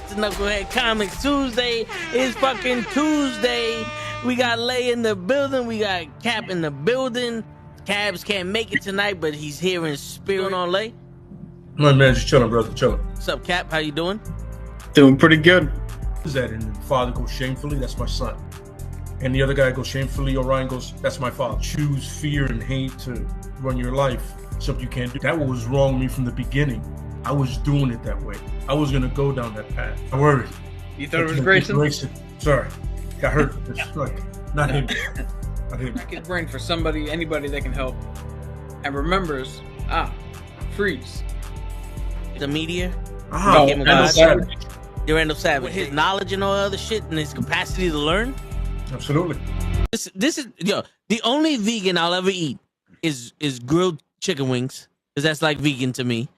to Knucklehead Comics Tuesday. It's fucking Tuesday. We got Lay in the building. We got Cap in the building. Cabs can't make it tonight, but he's here in spirit. On Lay. My man, just chilling, brother, chilling. What's up, Cap? How you doing? Doing pretty good. Is that and the father goes shamefully? That's my son. And the other guy goes shamefully. Orion goes, that's my father. Choose fear and hate to run your life. Something you can't do. That was wrong with me from the beginning. I was doing it that way. I was gonna go down that path. I worried. You thought it was Grayson? Sorry, got hurt. It's like not him. Not him. Crack his brain for somebody, anybody that can help, and remembers. Freeze. The media. Randall Savage. You're Randall Savage. With his knowledge and all other shit and his capacity to learn. Absolutely. This is the only vegan I'll ever eat is grilled chicken wings, because that's like vegan to me.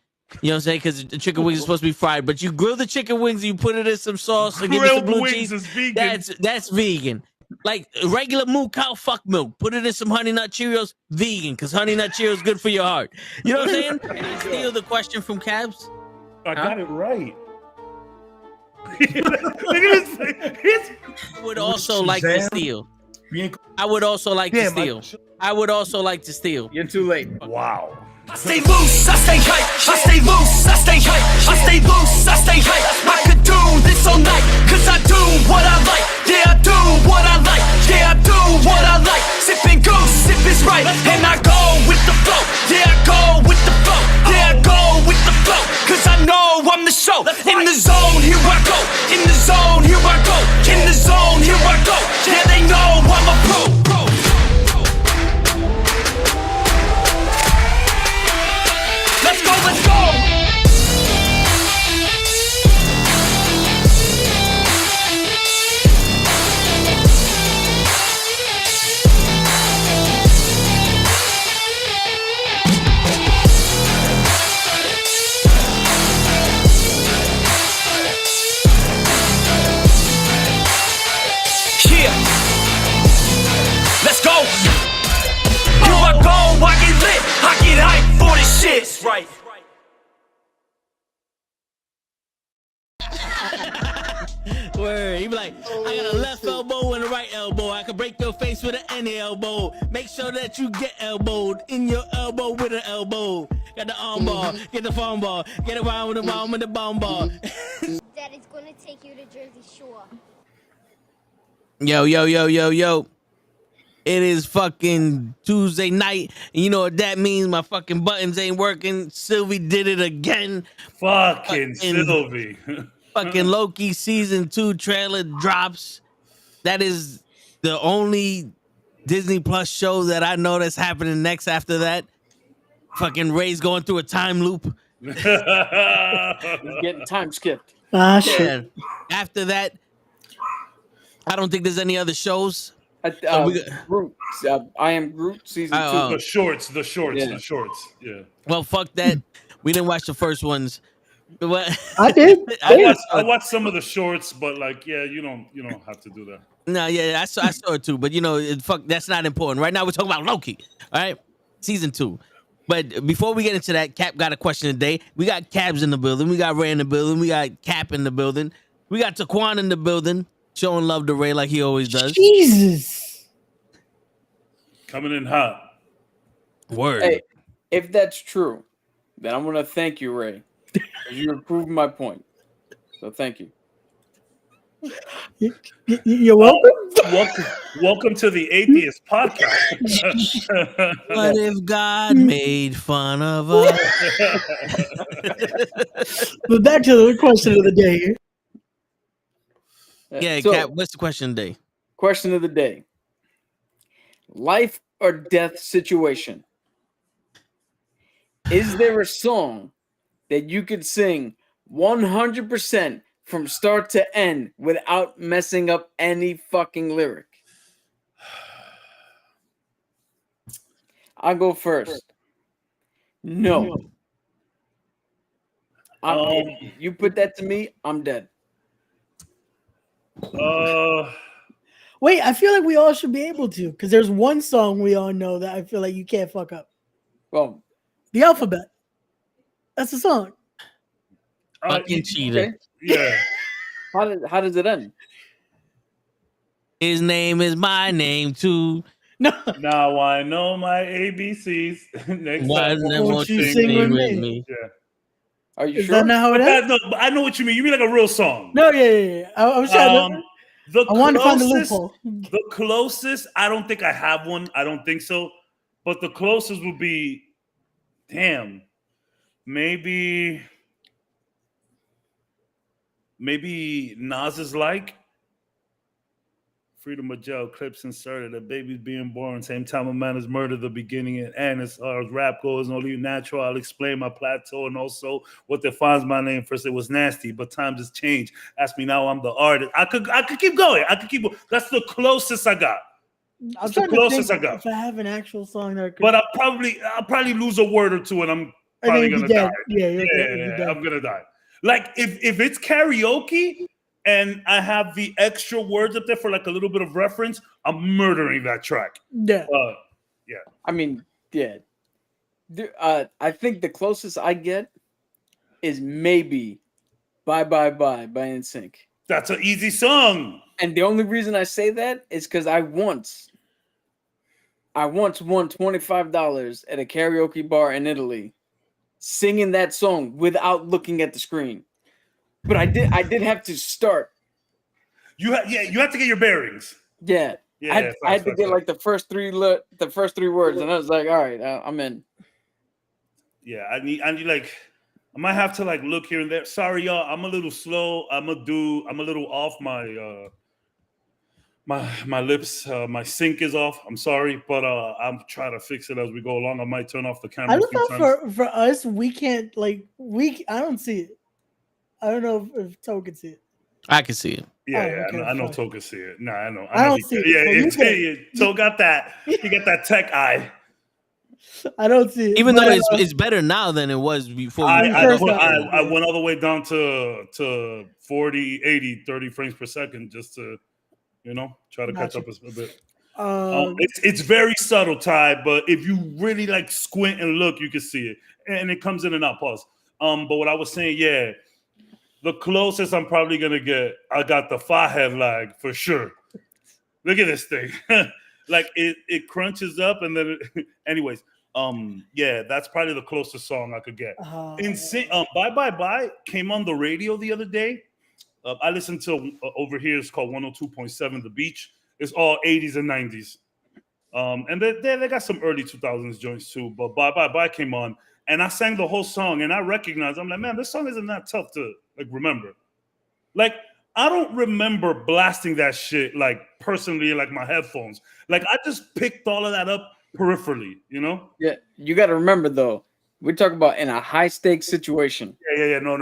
You know what I'm saying? Because the chicken wings are supposed to be fried, but you grill the chicken wings, you put it in some sauce, and give it some blue cheese. Is vegan. That's vegan. Like regular moo cow fuck milk, put it in some Honey Nut Cheerios, vegan, because Honey Nut Cheerios is good for your heart. You know what I'm saying? Can I steal the question from Cabs? I got it right. Look at this. I would also like to steal. I would also like to steal. I would also like to steal. You're too late. Wow. I stay loose, I stay hype, I stay loose, I stay hype, I stay loose, I stay hype. I could do this all night, cause I do what I like. Yeah, I do what I like, yeah, I do what I like. Sipping goose, sip is right, and I go with the flow. Yeah, I go with the flow, yeah, I go with the flow. Cause I know I'm the show. In the zone, here I go. In the zone, here I go. In the zone, here I go. Yeah, they know I'm a pro. Let's go, let's go! Yeah! Let's go! Here I go, I get lit, I get hyped for this shit. Right. Word. He be like, I got a left elbow and a right elbow. I can break your face with an any elbow. Make sure that you get elbowed in your elbow with an elbow. Got the arm ball, get the phone ball, get around with the arm with the bomb ball. Daddy's gonna take you to Jersey Shore. Yo. It is fucking Tuesday night, and you know what that means? My fucking buttons ain't working. Sylvie did it again. Fucking Sylvie. Fucking Loki season 2 trailer drops. That is the only Disney Plus show that I know that's happening next after that. Fucking Ray's going through a time loop. Getting time skipped. Shit. After that, I don't think there's any other shows. Groot. I Am Groot season 2. The shorts. Yeah. Well, fuck that. We didn't watch the first ones. What? I did. I watched some of the shorts, but like, yeah, you don't have to do that. No, yeah, I saw it too. But fuck, that's not important. Right now, we're talking about Loki. All right, season 2. But before we get into that, Cap got a question today. We got Cabs in the building. We got Ray in the building. We got Cap in the building. We got Taquan in the building, showing love to Ray like he always does. Jesus. Coming in hot. Word. Hey, if that's true, then I'm gonna thank you, Ray. You're proving my point. So thank you. You're welcome. Welcome to the Atheist Podcast. What if God made fun of us? But back to the question of the day. Yeah, So, Cap, what's the question today? question of the day. Life or death situation. Is there a song that you could sing 100% from start to end without messing up any fucking lyric? I'll go first. No. You put that to me, I'm dead. Wait, I feel like we all should be able to, because there's one song we all know that I feel like you can't fuck up. Well, The Alphabet. That's the song. Fucking cheater. Yeah. How does it end? His name is my name too. No. Now I know my ABCs. Next Why time, won't you sing sing with with me? me? Yeah. Are you Is sure? that not how it But ends? but I know what you mean. You mean like a real song? No, yeah. I was trying to. The I wanted to find the closest, loophole. the closest. I don't think I have one. I don't think so. But the closest would be, damn, maybe Nas is like Freedom of Jail clips inserted. A baby's being born. Same time a man is murdered. The beginning and end. As far as rap goes, only natural. I'll explain my plateau and also what defines my name. First, it was nasty, but times has changed. Ask me now, I'm the artist. I could keep going. I could keep going. That's the closest I got. I'm That's the trying to closest think I got. if I have an actual song that I could. But I'll probably lose a word or two, and I'm probably you'd gonna be die. dead. Yeah, you're dead. You're Yeah, dead. I'm gonna die. Like if it's karaoke and I have the extra words up there for like a little bit of reference, I'm murdering that track. Yeah. I mean, yeah. I think the closest I get is maybe "Bye Bye Bye" by NSYNC. That's an easy song. And the only reason I say that is because I once won $25 at a karaoke bar in Italy, singing that song without looking at the screen. But I did have to start. You have to get your bearings. Yeah, Yeah, I had to get like the first three words, and I was like, all right, I'm in. Yeah, I need like I might have to like look here and there. Sorry, y'all. I'm a little slow. I'm a little off my my lips. My sync is off. I'm sorry, but I'm trying to fix it as we go along. I might turn off the camera. I don't know for us, we can't I don't see it. I don't know if Toe can see it. I can see it. Yeah, okay, I know fine. Toe can see it. Nah, I know. I don't see it, so you Toe got that. He got that tech eye. I don't see it. Even though it's better now than it was before. I went all the way down to 40, 80, 30 frames per second just to, try to catch up a bit. It's very subtle, Ty, but if you really like squint and look, you can see it. And it comes in and out. Pause. But what I was saying, yeah, the closest I'm probably gonna get, I got the forehead lag for sure. Look at this thing. Like it crunches up and then anyways, yeah, that's probably the closest song I could get. Bye Bye Bye came on the radio the other day. I listened to over here, it's called 102.7 The Beach. It's all 80s and 90s. And they got some early 2000s joints too, but Bye Bye Bye came on and I sang the whole song and I recognized, I'm like, man, this song isn't that tough to like remember. Like, I don't remember blasting that shit like personally, like my headphones. Like I just picked all of that up peripherally, Yeah, you got to remember though, we're talking about in a high stakes situation. Yeah. No.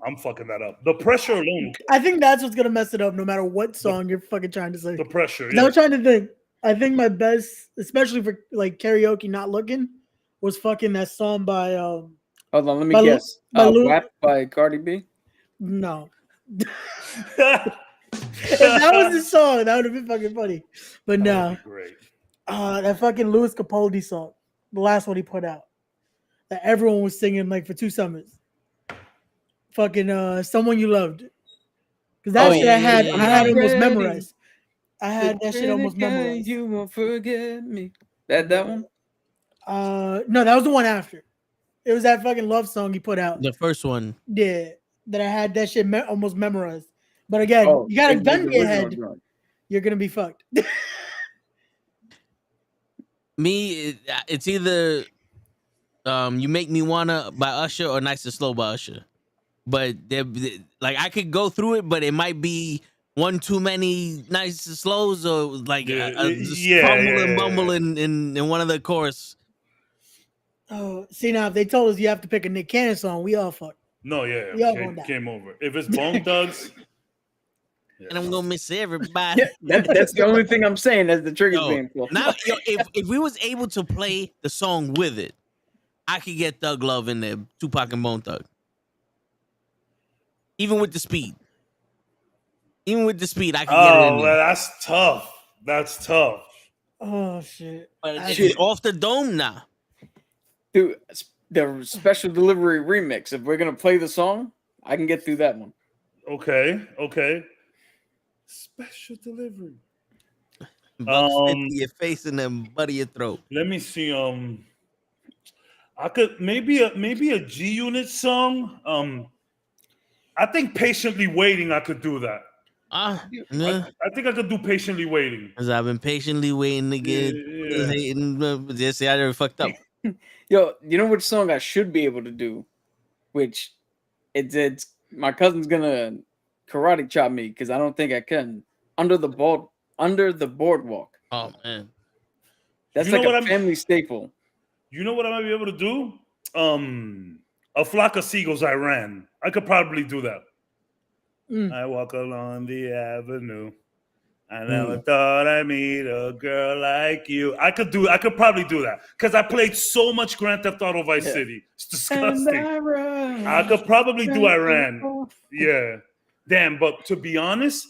I'm fucking that up. The pressure alone. I think that's what's gonna mess it up, no matter what song you're fucking trying to sing. The pressure. Yeah. I was trying to think. I think my best, especially for like karaoke, not looking, was fucking that song by. Hold on, let me guess. WAP by Cardi B. No. If that was the song, that would have been fucking funny. But no. Great. That fucking Louis Capaldi song, the last one he put out, that everyone was singing like for 2 summers. Fucking Someone You Loved. Because that shit I had almost memorized. I had that shit almost memorized. You won't forget me. That one? No, that was the one after. It was that fucking love song he put out. The first one. Yeah, that I had that shit almost memorized. But again, you got a gun to your head, you're gonna be fucked. Me, it's either You Make Me Wanna by Usher or Nice and Slow by Usher. But like I could go through it, but it might be one too many nice and slows or like bumbling in one of the chorus. Oh, see now if they told us you have to pick a Nick Cannon song, we all fucked. No, yeah, came over. If it's Bone Thugs, and I'm gonna miss everybody. That's the only thing I'm saying as the trigger's being pulled. Now, if we was able to play the song with it, I could get Thug Love in there, Tupac and Bone Thug. Even with the speed. I could get it in there. Oh, well, that's tough. That's tough. Oh, shit. But it's off the dome now. Dude, the special delivery remix, if we're going to play the song, I can get through that one. Okay. Special delivery. $1.50 your face and then butter your throat. Let me see. I could maybe a G Unit song. I think patiently waiting. I could do that. Yeah. I think I could do patiently waiting. Because I've been patiently waiting to get just say I never fucked up. Yo, you know which song I should be able to do? Which it's my cousin's gonna karate chop me because I don't think I can. Under the boardwalk. Oh man. That's You know like what a I'm- family staple. You know what I might be able to do? A flock of seagulls I ran. I could probably do that. I walk along the avenue. I never thought I'd meet a girl like you. I could probably do that because I played so much Grand Theft Auto Vice City. It's disgusting. I could probably do Iran. Yeah. Damn, but to be honest,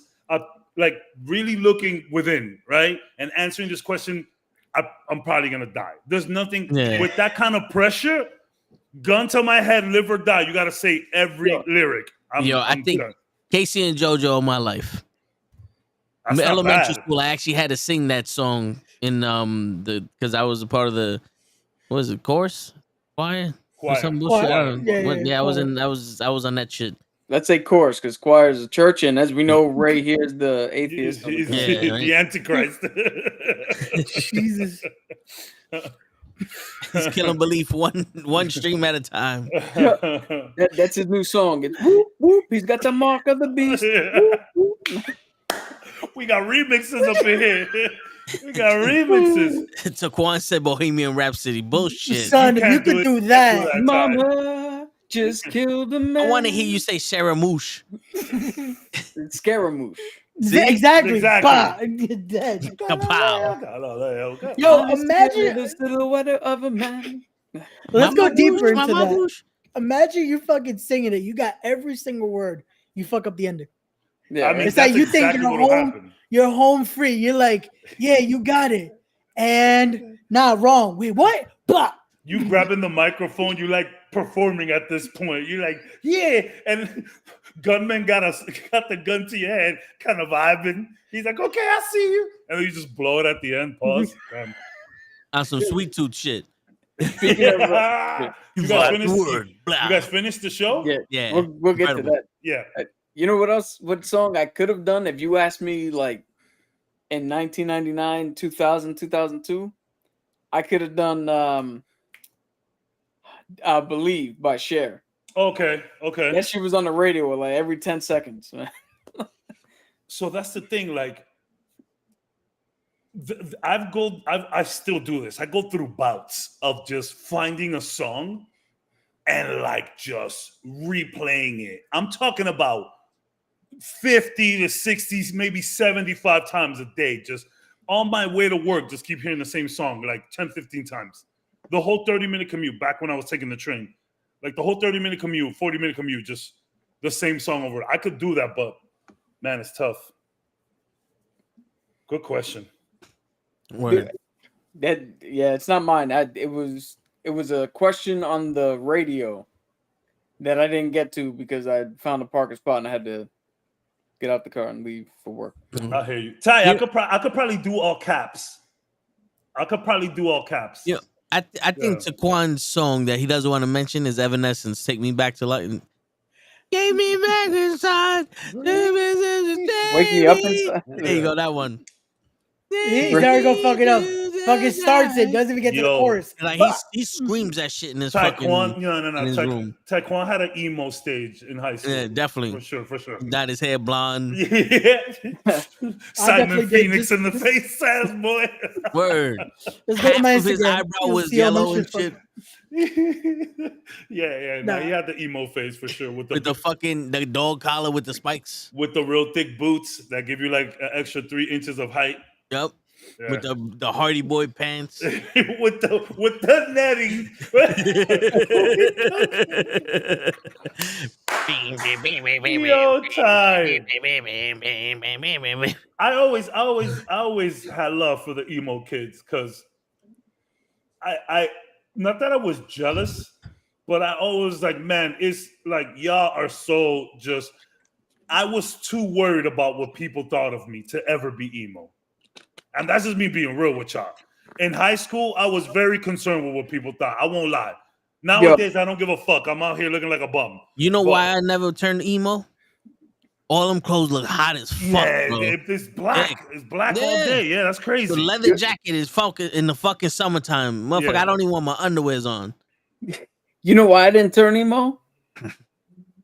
like really looking within, right? And answering this question, I'm probably gonna die. There's nothing with that kind of pressure. Gun to my head, live or die. You gotta say every lyric. I think done. Casey and JoJo all my life. That's In not elementary bad. school, I actually had to sing that song in because I was a part of the what was it, chorus? Choir? Or some bullshit. I don't know. Yeah, I was on that shit. Let's say chorus because choir is a church, and as we know, Ray here is the atheist. He's Yeah, the Antichrist. Jesus. He's killing belief one stream at a time. That's his new song. It's whoop, whoop. He's got the mark of the beast. Whoop, whoop. We got remixes up in here. We got remixes. Taquan said Bohemian Rhapsody. Bullshit. Son, if you could do that. Mama just killed a man. I want to hear you say Scaramouche. It's Scaramouche. Exactly. Exactly. Bah, you're dead. Kapow. Yo, The imagine. silhouette of a man. Let's go Mama deeper Boosh, into Mama that. Boosh. Imagine you fucking singing it. You got every single word. You fuck up the ending. Yeah, I mean, It's like that's you think exactly you're what'll home. happen. You're home free. You're like, yeah, you got it. And not wrong. Wait, what? Bah. You grabbing the microphone, you like performing at this point. You're like, yeah, and gunman got the gun to your head, kind of vibing. He's like, okay, I see you, and then you just blow it at the end. Pause. On some sweet tooth shit. Speaking of, You guys finished the show? yeah, we'll get to Incredible. that. Yeah. You know what else? What song I could have done if you asked me like in 1999, 2000, 2002? I could have done "Believe" by Cher. Okay. That shit was on the radio like every 10 seconds. So that's the thing. Like, I still do this. I go through bouts of just finding a song and like just replaying it. I'm talking about 50 to 60, maybe 75 times a day. Just on my way to work, just keep hearing the same song like 10, 15 times. The whole 30-minute commute back when I was taking the train. Like the whole 30-minute commute, 40-minute commute, just the same song over. I could do that, but man, it's tough. Good question. Word. It's not mine. It was a question on the radio that I didn't get to because I found a parking spot and I had to get out the car and leave for work. I hear you. Ty, I could probably do all caps. Yeah. I think Taquan's song that he doesn't want to mention is Evanescence. Take me back to life. Gave me back inside. Wake me up inside. There you go, that one. He's already gonna fuck it up. Fucking starts it, doesn't even get to the chorus. Like he screams that shit in his fucking in his room. Taekwon had an emo stage in high school. Yeah, definitely. For sure. Dyed his hair blonde. Yeah. Simon definitely Phoenix in the face, ass boy. Word. Let's go to my Half of his Instagram. eyebrow You'll was see how yellow much and this shit. Yeah. No, he had the emo face for sure with The fucking the dog collar with the spikes. with the real thick boots that give you like an extra 3 inches of height. Yep. Yeah. With the Hardy Boy pants. with the netting. Yo, Ty. I always had love for the emo kids because I not that I was jealous, but I always like, man, it's like y'all are so just I was too worried about what people thought of me to ever be emo. And that's just me being real with y'all. In high school, I was very concerned with what people thought. I won't lie. Nowadays, I don't give a fuck. I'm out here looking like a bum. You know why I never turned emo? All them clothes look hot as fuck, bro. It's black. Yeah. It's black all day. Yeah, that's crazy. The leather jacket is fucking in the fucking summertime. Motherfucker, I don't even want my underwears on. You know why I didn't turn emo?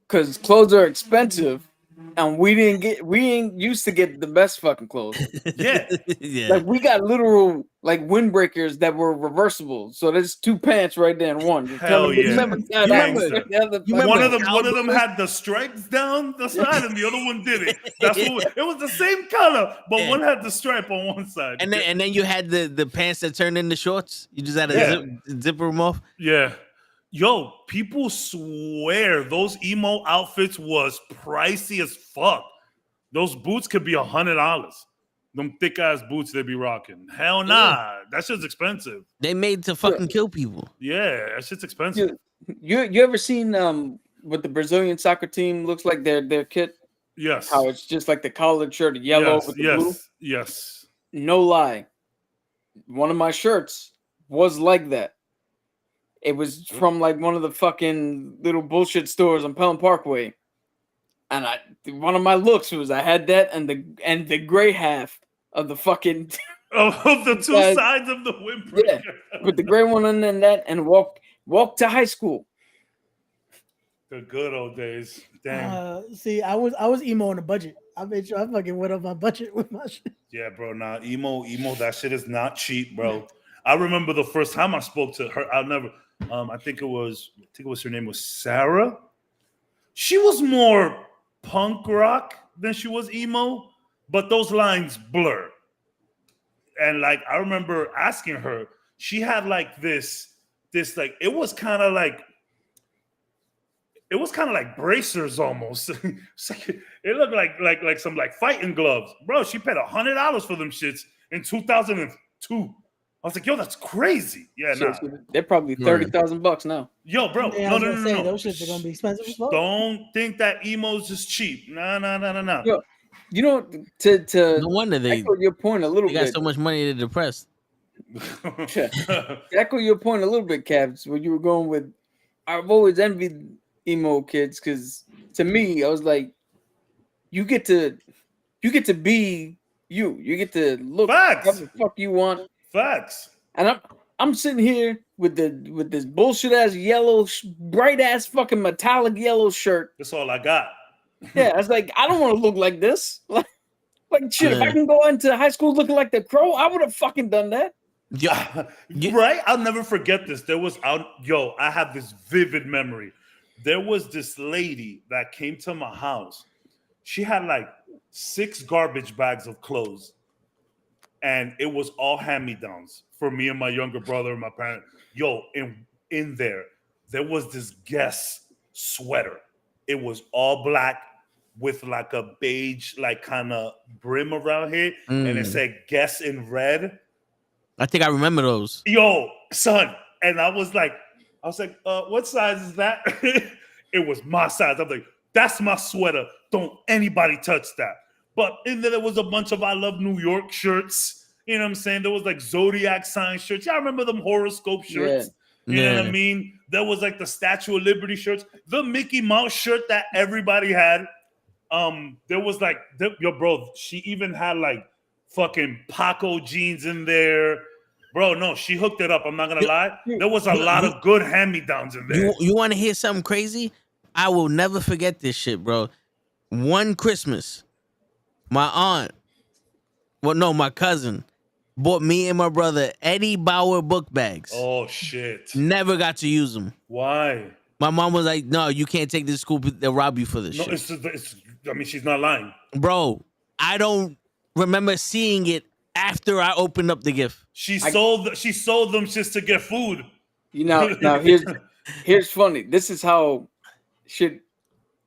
Because clothes are expensive. And we ain't used to get the best fucking clothes. Yeah. Like we got literal like windbreakers that were reversible. So there's 2 pants right there in one. Hell yeah. Remember, one of them had the stripes down the side and the other one didn't. It was the same color, but one had the stripe on one side. And then you had the pants that turned into shorts. You just had to zipper them off. Yeah. Yo, people swear those emo outfits was pricey as fuck. Those boots could be $100. Them thick ass boots they be rocking. Hell nah, that shit's expensive. They made to fucking kill people. Yeah, that shit's expensive. You ever seen what the Brazilian soccer team looks like their kit? Yes. How it's just like the collared shirt, yellow with the blue. Yes. No lie, one of my shirts was like that. It was from like one of the fucking little bullshit stores on Pelham Parkway. And one of my looks was I had that and the gray half of the fucking of the two sides of the windbreaker. Yeah, put the gray one on and that and walk to high school. The good old days. Damn. See, I was emo on a budget. I made sure I fucking went up my budget with my shit. Yeah, bro. Nah, emo, that shit is not cheap, bro. I remember the first time I spoke to her. I'll never. I think it was her name was Sarah. She was more punk rock than she was emo, but those lines blur. And like I remember asking her, she had like this like it was kind of like bracers almost. It looked like some like fighting gloves, bro. She paid $100 for them shits in 2002. I was like, yo, that's crazy. Yeah, nah. They're probably $30,000 now. Yo, bro. Yeah, no. Those shits are gonna be expensive. Don't think that emo's just cheap. No. Yo, you know, to no wonder they echo your point a little bit. They got so much money they're depressed. Echo your point a little bit, Cavs, where you were going with. I've always envied emo kids because to me, I was like, you get to be you. You get to look how the fuck you want. Facts. And I'm sitting here with this bullshit ass yellow, bright ass fucking metallic yellow shirt. That's all I got. Yeah, I was like, I don't want to look like this. Like shit, if I can go into high school looking like the Crow, I would have fucking done that. Yeah, right. I'll never forget this. I have this vivid memory. There was this lady that came to my house. She had like 6 garbage bags of clothes. And it was all hand-me-downs for me and my younger brother and my parents. Yo, in there was this Guess sweater. It was all black with like a beige, like kind of brim around here. And it said Guess in red. I think I remember those. Yo, son. And I was like, what size is that? It was my size. I'm like, that's my sweater. Don't anybody touch that. But in there was a bunch of I Love New York shirts. You know what I'm saying? There was like Zodiac sign shirts. Y'all remember them horoscope shirts? Yeah. You know what I mean? There was like the Statue of Liberty shirts. The Mickey Mouse shirt that everybody had. There was like, yo, bro, she even had like fucking Paco jeans in there. Bro, no, she hooked it up. I'm not going to lie. There was a lot of good hand-me-downs in there. You want to hear something crazy? I will never forget this shit, bro. One Christmas, my cousin bought me and my brother Eddie Bauer book bags. Oh, shit. Never got to use them. Why? My mom was like, no, you can't take this to school. They'll rob you for this shit. She's not lying. Bro, I don't remember seeing it after I opened up the gift. She sold them just to get food. You know, now here's funny. This is how shit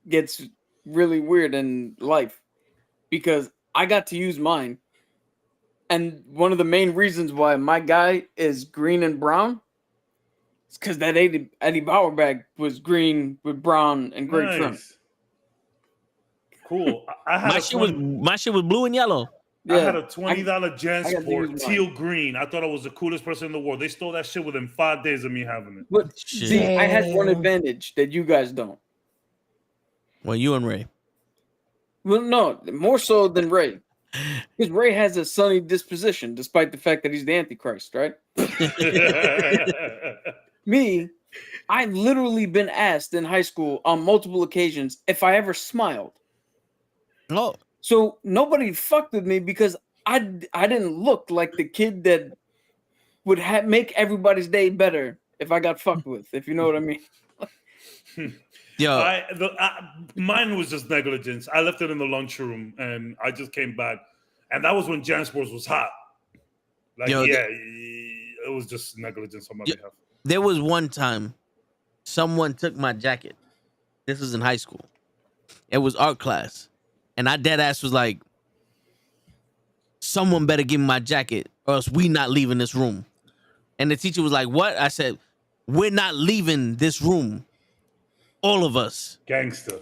gets really weird in life. Because I got to use mine. And one of the main reasons why my guy is green and brown is because that Eddie Bauer bag was green with brown and gray trim. Cool. I had My shit was blue and yellow. I had a $20 I JanSport use teal green. I thought I was the coolest person in the world. They stole that shit within 5 days of me having it. But Shit. see, I had one Damn. advantage that you guys don't. Well, you and Ray. Well, no, more so than Ray. Because Ray has a sunny disposition, despite the fact that he's the Antichrist, right? Me, I've literally been asked in high school on multiple occasions if I ever smiled. Oh, So nobody fucked with me because I didn't look like the kid that would make everybody's day better if I got fucked with, if you know what I mean. yo, Mine was just negligence. I left it in the lunchroom and I just came back. And that was when JanSports was hot. Like, Yo, it was just negligence on my behalf. there was one time someone took my jacket. This was in high school. It was art class. And I dead ass was like, someone better give me my jacket or else we not leaving this room. And the teacher was like, what? I said, we're not leaving this room. All of us. Gangster.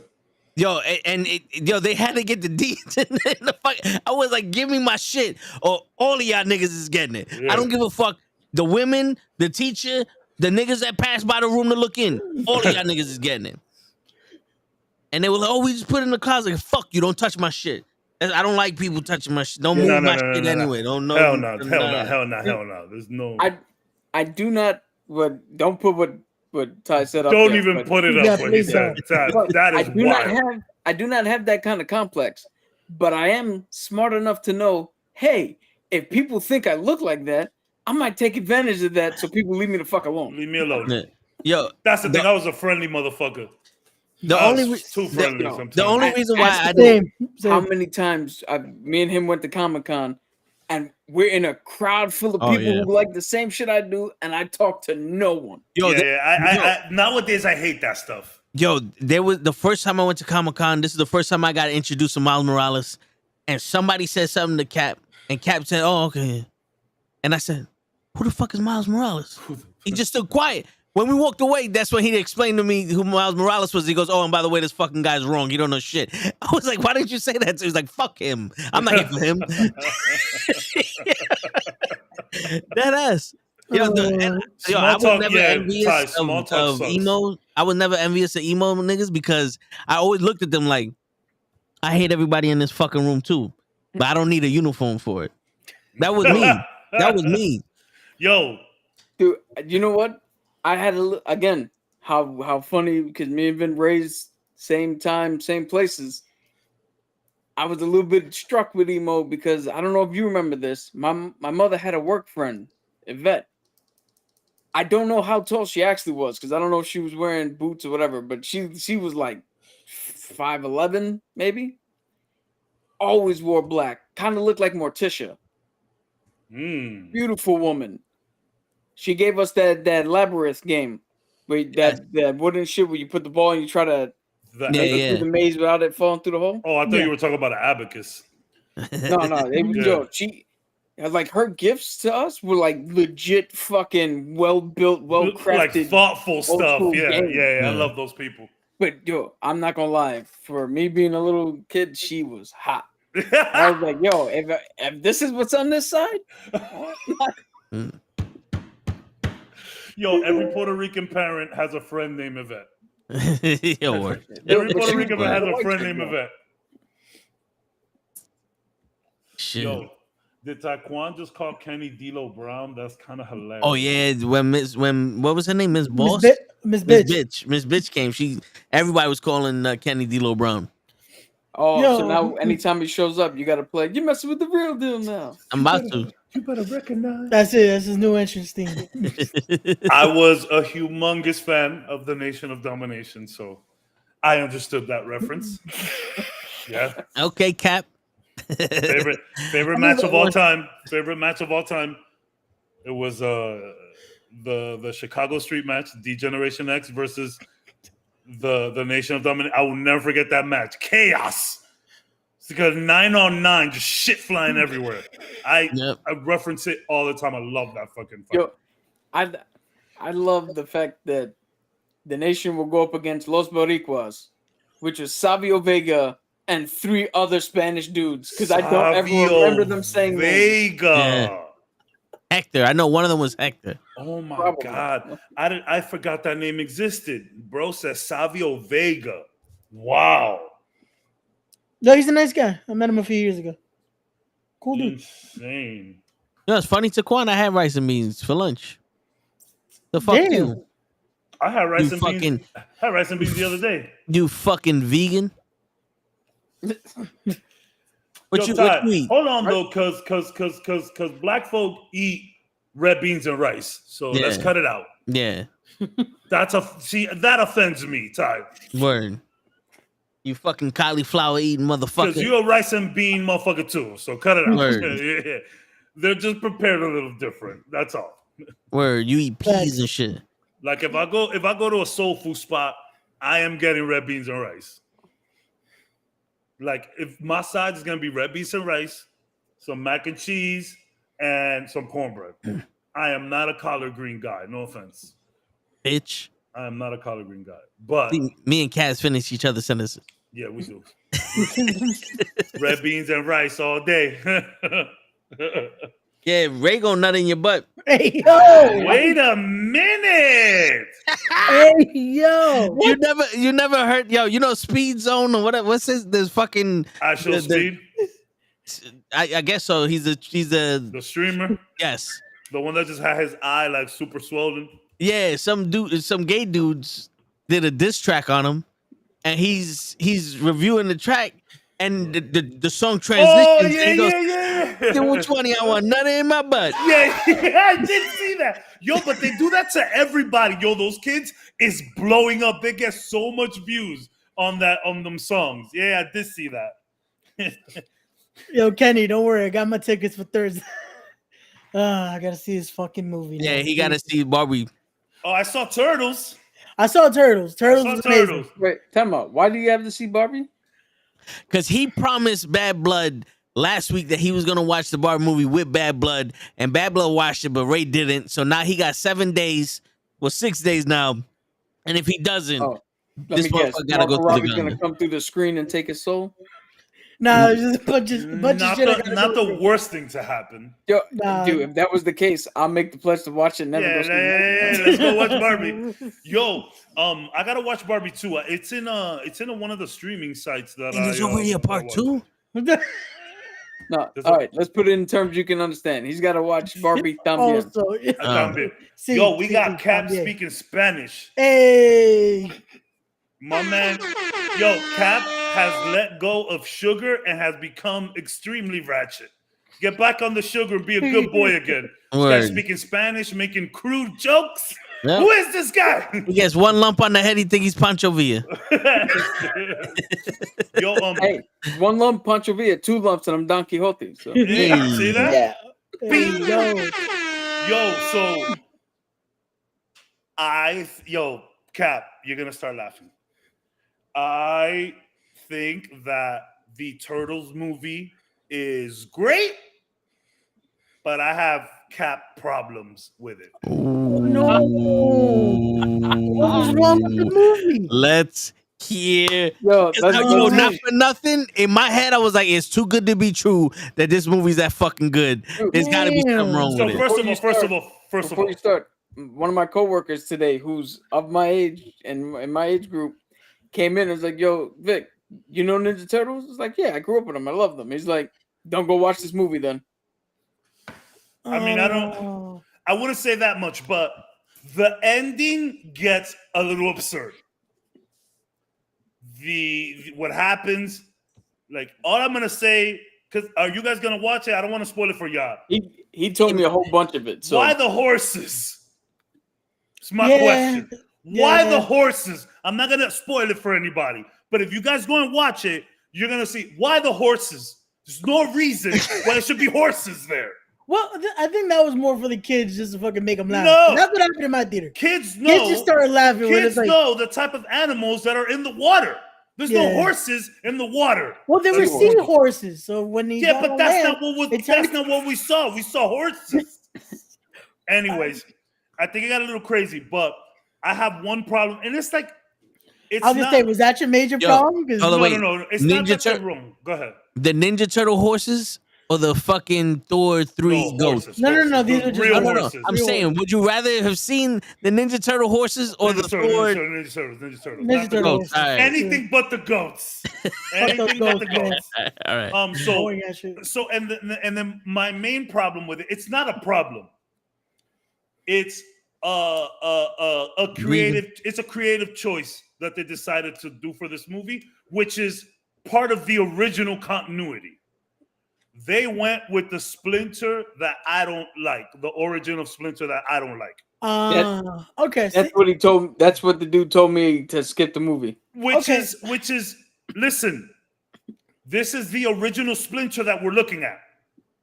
Yo, they had to get the deeds in the fuck. I was like, give me my shit, or all of y'all niggas is getting it. Yeah. I don't give a fuck. The women, the teacher, the niggas that pass by the room to look in, all of y'all niggas is getting it. And they were like, oh, we just put it in the closet. Like, fuck you, don't touch my shit. I don't like people touching my shit. Don't move my shit anyway. Don't know. Hell no. There's no. I do not. But don't put what Ty said up. Don't there, even but, put it Yeah, up what he please said. That is wild. I do not have that kind of complex, but I am smart enough to know, hey, if people think I look like that, I might take advantage of that so people leave me the fuck alone. Leave me alone. Yeah. Yo, That's the thing. I was a friendly motherfucker. the I only was too friendly sometimes. the only reason why I Same. do How many times me and him went to Comic-Con and we're in a crowd full of people who like the same shit I do, and I talk to no one. yo, Nowadays I hate that stuff. yo, there was the first time I went to Comic-Con. This is the first time I got introduced to Miles Morales, and somebody said something to Cap, and Cap said, "Oh, okay," and I said, "Who the fuck is Miles Morales?" He just stood quiet. When we walked away, that's when he explained to me who Miles Morales was. He goes, "Oh, and by the way, this fucking guy's wrong. You don't know shit." I was like, "Why didn't you say that?" So he's like, "Fuck him. I'm not here for him." That ass. Yo, I was never envious of emo. I was never envious of emo niggas because I always looked at them like, I hate everybody in this fucking room too, but I don't need a uniform for it. That was me. That was me. Yo, Dude, you know what? I had again how funny because me and Vin raised same time, same places. I was a little bit struck with emo because I don't know if you remember this. My mother had a work friend, Yvette. I don't know how tall she actually was because I don't know if she was wearing boots or whatever, but she was like 5'11", maybe. Always wore black. Kind of looked like Morticia. Beautiful woman. She gave us that labyrinth game, where that wooden shit where you put the ball and you try to through the maze without it falling through the hole. Oh, I thought you were talking about an abacus. No. She like her gifts to us were like legit fucking well built, well crafted, like thoughtful stuff. Yeah. I Mm. love those people. But yo, I'm not gonna lie. For me being a little kid, she was hot. I was like, yo, if this is what's on this side, yo, every Puerto Rican parent has a friend named Yvette. Yo, Every Puerto Rican parent has a friend named Yvette. shit. Yo, did Taquan just call Kenny D-Lo Brown? That's kind of hilarious. Oh yeah, when what was her name? Miss Boss? Miss Bitch. Miss Bitch came. Everybody was calling Kenny D-Lo Brown. oh, Yo. so now anytime he shows up, you gotta play. You're messing with the real deal now. I'm about to. You better recognize. That's it. That's his new entrance theme. I was a humongous fan of the Nation of Domination, so I understood that reference. Yeah. Okay, Cap. Favorite match of all time. Favorite match of all time. It was the Chicago Street match, D-Generation X versus the Nation of Domination. I will never forget that match. Chaos. It's because 9-on-9, just shit flying everywhere. I reference it all the time. I love that fucking fight. Yo, I love the fact that the Nation will go up against Los Boricuas, which is Savio Vega and 3 other Spanish dudes because I don't ever remember them saying Vega. Yeah. Hector. I know one of them was Hector. Oh my Probably. God. I forgot that name existed. Bro says Savio Vega. Wow. No, he's a nice guy. I met him a few years ago. Cool dude. Insane. You know, it's funny, Taquan. I had rice and beans for lunch. The fuck Damn. you? I had rice You and fucking- beans. I had rice and beans the other day. You fucking vegan. What Yo, what you eat? hold on though, cause black folk eat red beans and rice. So let's Yeah. cut it out. Yeah, That offends me, Ty. word. You fucking cauliflower eating Because motherfucker. you're a rice and bean motherfucker too. So cut it out. Word. Yeah. They're just prepared a little different. That's all. Word. You eat peas and shit. Like if I go to a soul food spot, I am getting red beans and rice. Like if my side is gonna be red beans and rice, some mac and cheese, and some cornbread. I am not a collard green guy. No offense. Bitch. I am not a collard green guy. But Me and Kaz finish each other's sentences. yeah, we do. Red beans and rice all day. Yeah, Ray gon' nut in your butt. Hey yo, Wait a minute. hey yo. You never heard, yo, you know Speed Zone or whatever. What's his this fucking Actual speed. I guess so. He's a The streamer. yes. The one that just had his eye like super swollen. Yeah, some gay dudes did a diss track on him, and he's reviewing the track, and the song transitions. Oh, and he goes, yeah. which one I want? Nothing in my butt. Yeah, I did see that. Yo, but they do that to everybody. Yo, those kids is blowing up. They get so much views on them songs. Yeah, I did see that. Yo, Kenny, don't worry. I got my tickets for Thursday. I gotta see his fucking movie. Yeah, now. he got to see Barbie. Oh, I saw Turtles. I saw Turtles. Turtles was amazing. Turtles. Wait, time out. Why do you have to see Barbie? Because he promised Bad Blood last week that he was going to watch the Barbie movie with Bad Blood, and Bad Blood watched it, but Ray didn't. So now he got 7 days, 6 days now. And if he doesn't, Let this me guess. motherfucker got to go Margot through Robbie's the gonna gun. come through the screen and take his soul. Nah, it's just a bunch of Not shit. I gotta not go the through. worst thing to happen. Yo, Nah. dude, if that was the case, I'll make the pledge to watch it. Never go see it. Let's go watch Barbie. Yo, I gotta watch Barbie too. It's in one of the streaming sites that And there's I, already a that I part watch. 2? No, all right. Let's put it in terms you can understand. He's got to watch Barbie. También. Also, yeah. También. Sí, Yo, we sí, got Cap también. speaking Spanish. Hey, My man, yo, Cap has let go of sugar and has become extremely ratchet. Get back on the sugar and be a good boy again. This guy's Word. speaking Spanish, making crude jokes. Yeah. Who is this guy? He gets 1 lump on the head. He think he's Pancho Villa. Yo, Hey, 1 lump Pancho Villa, 2 lumps, and I'm Don Quixote. So yeah, see that? yeah. Hey, yo. Yo, so Cap, you're gonna start laughing. I think that the Turtles movie is great, but I have Cap problems with it. No. What was wrong with the movie? Let's hear. yo, It's like, yo, that's not for nothing. In my head, I was like, it's too good to be true that this movie's that fucking good. There's got to be something wrong So with it. first of all, before you start. One of my coworkers today, who's of my age and in my age group, came in and was like, "Yo, Vic, you know Ninja Turtles?" It's like, "Yeah, I grew up with them. I love them." He's like, "Don't go watch this movie then." I mean, I wouldn't say that much, but the ending gets a little absurd. What happens, like, all I'm gonna say, because are you guys gonna watch it? I don't want to spoil it for y'all. He told me a whole bunch of it. So Why the horses? It's my Yeah. question. Why Yeah. the horses? I'm not gonna spoil it for anybody, but if you guys go and watch it, you're gonna see why the horses. There's no reason why there should be horses there. Well, I think that was more for the kids just to fucking make them laugh. No. That's what happened in my theater. Kids know. Kids just started laughing when Kids it's like, know the type of animals that are in the water. There's no Yeah. horses in the water. well, they were That's what- seahorses. So when he Yeah, got but on that's land, not what we saw. We saw horses. Anyways, I think it got a little crazy, but I have one problem, and it's like It's I was gonna say, was that your major Yo, problem? 'Cause- hold on, wait. No. It's Ninja not that they're Tur- wrong. Go ahead. The Ninja Turtle horses or the fucking Thor 3 No, goats? horses. No. horses. These The are just real no, no. horses. I'm Real saying, would you rather have seen the Ninja Turtle horses or the Thor? Ninja Turtles. Ninja Not the Turtle goats. All right. Anything but the goats. Anything but the goats, goats. All right. Boring ass shit. So and then my main problem with it, it's not a problem. It's a creative. It's a creative choice that they decided to do for this movie, which is part of the original continuity. They went with the Splinter that I don't like, the origin of Splinter that I don't like. Okay. That's what he told. That's what the dude told me to skip the movie. Which is listen, this is the original Splinter that we're looking at.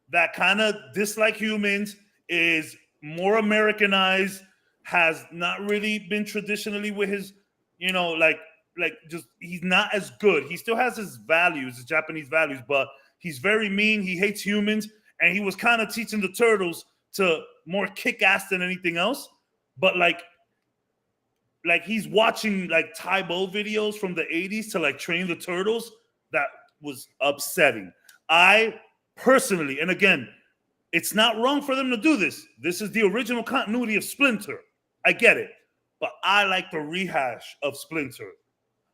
That kind of dislike humans, is more Americanized, has not really been traditionally with his, like just he's not as good. He still has his values, his Japanese values, but he's very mean. He hates humans, and he was kind of teaching the turtles to more kick ass than anything else. But like he's watching like Taibo videos from the 80s to like train the turtles. That was upsetting. I personally, and again, it's not wrong for them to do this. This is the original continuity of Splinter. I get it. But I like the rehash of Splinter.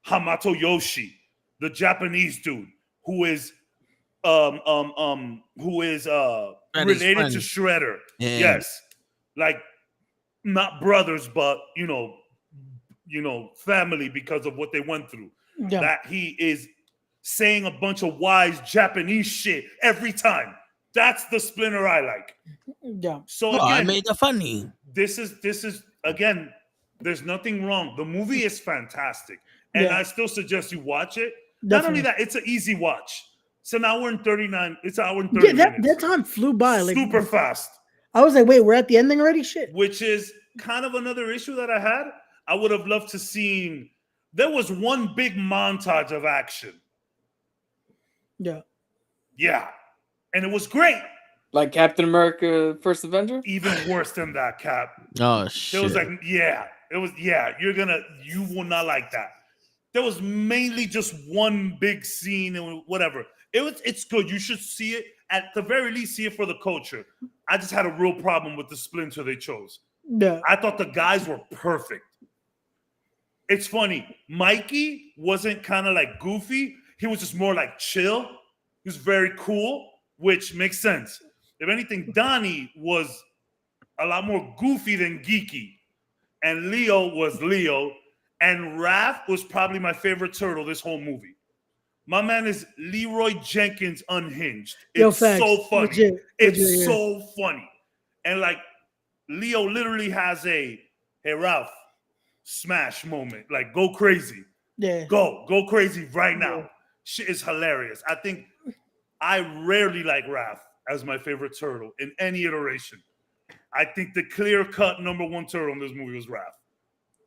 Hamato Yoshi, the Japanese dude who is related to Shredder. Yeah. Yes. Like not brothers, but family because of what they went through. Yeah. That he is saying a bunch of wise Japanese shit every time. That's the Splinter I like. Yeah. So Oh, I again, made it funny. this is again, there's nothing wrong. The movie is fantastic. And Yeah. I still suggest you watch it. Definitely. Not only that, it's an easy watch. So now we're in 39. It's an hour and 30 Yeah, minutes. that time flew by like super fast. I was like, wait, we're at the ending already? Shit. Which is kind of another issue that I had. I would have loved to seen. There was one big montage of action. Yeah. Yeah. And it was great. Like Captain America: First Avenger. Even worse than that, Cap. Oh It shit. was like, you will not like that. There was mainly just one big scene and whatever. It's good. You should see it. At the very least, see it for the culture. I just had a real problem with the Splinter they chose. Yeah. I thought the guys were perfect. It's funny. Mikey wasn't kind of like goofy. He was just more like chill. He was very cool, which makes sense. If anything, Donnie was a lot more goofy than geeky. And Leo was Leo. And Raph was probably my favorite turtle this whole movie. My man is Leroy Jenkins unhinged. It's so funny. Legit. It's so funny. And like Leo literally has a, hey Ralph, smash moment. Like go crazy. Yeah. Go crazy right now. Yeah. Shit is hilarious. I think I rarely like Raph as my favorite turtle in any iteration. I think the clear-cut number one turtle in this movie was Raph,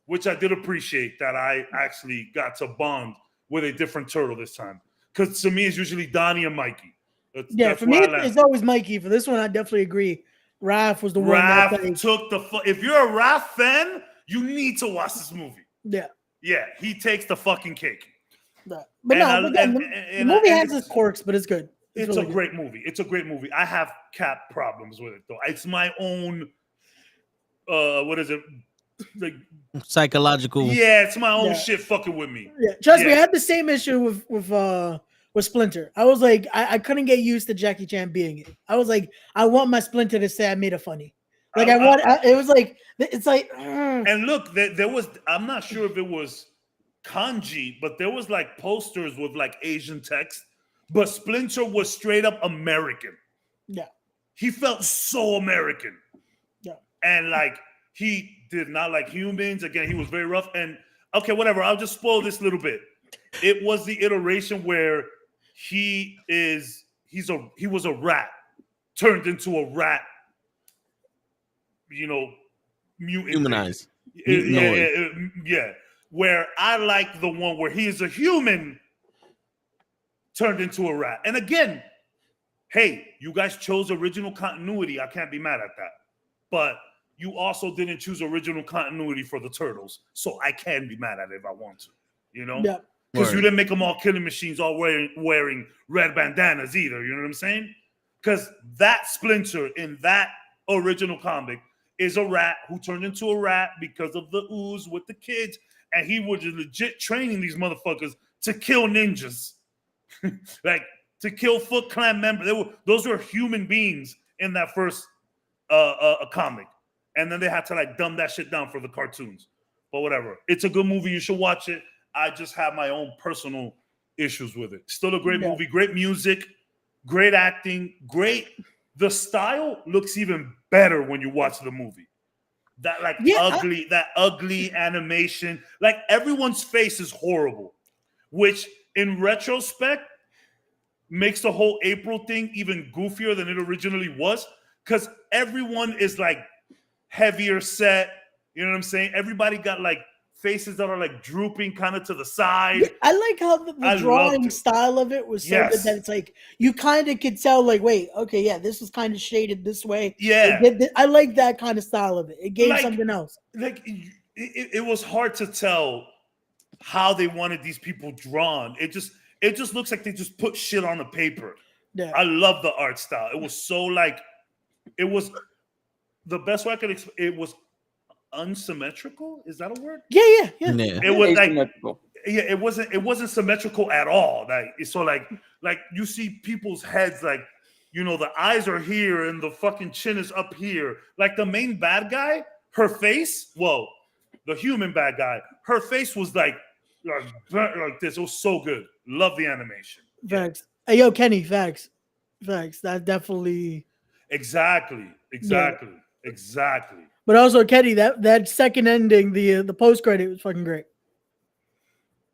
which I did appreciate that I actually got to bond with a different turtle this time. Because to me, it's usually Donnie and Mikey. That's For me, it's always Mikey. For this one, I definitely agree. Raph was the one. Raph took the. If you're a Raph fan, you need to watch this movie. Yeah. Yeah, he takes the fucking cake. But the movie has its quirks, but it's good. It's really a great movie. It's a great movie. I have Cap problems with it though. It's my own. What is it? Like psychological. Yeah, it's my own shit fucking with me. Yeah, trust me, I had the same issue with Splinter. I was like, I couldn't get used to Jackie Chan being it. I was like, I want my Splinter to say I made it funny. Like it was like it's like. And look, there was. I'm not sure if it was kanji, but there was like posters with like Asian text. But Splinter was straight up American. Yeah, he felt so American. Yeah, and like he did not like humans. Again, he was very rough. And okay, whatever. I'll just spoil this little bit. It was the iteration where he was a rat turned into a rat. Mutant. Humanized. Yeah. Where I like the one where he is a human turned into a rat. And again, hey, you guys chose original continuity. I can't be mad at that. But you also didn't choose original continuity for the Turtles. So I can be mad at it if I want to. you know? Yeah. Because you didn't make them all killing machines, all wearing red bandanas either. You know what I'm saying? Because that Splinter in that original comic is a rat who turned into a rat because of the ooze with the kids, and he was legit training these motherfuckers to kill ninjas, like to kill Foot Clan members. Those were human beings in that first comic, and then they had to like dumb that shit down for the cartoons. But whatever, it's a good movie. You should watch it. I just have my own personal issues with it. Still a great movie, great music, great acting, great. The style looks even better when you watch the movie. That like ugly animation, like everyone's face is horrible, which in retrospect makes the whole April thing even goofier than it originally was, because everyone is like heavier set. You know what I'm saying? Everybody got like faces that are like drooping kind of to the side. I like how the drawing style of it was so good that it's like you kind of could tell, like, wait, okay, yeah, this was kind of shaded this way. Yeah, I like that kind of style of it. It gave something else. Like it was hard to tell how they wanted these people drawn. It just looks like they just put shit on the paper. Yeah. I love the art style. It was so like, it was the best way I could explain. It was unsymmetrical. Is that a word? Yeah. It was like, it wasn't symmetrical at all. Like so, like you see people's heads, like, you know, the eyes are here and the fucking chin is up here. Like the main bad guy, her face, the human bad guy, her face was like this. It was so good. Love the animation. Facts. Hey, yo, Kenny, facts. That definitely. Exactly. But also, Kenny, that second ending, the post credit was fucking great.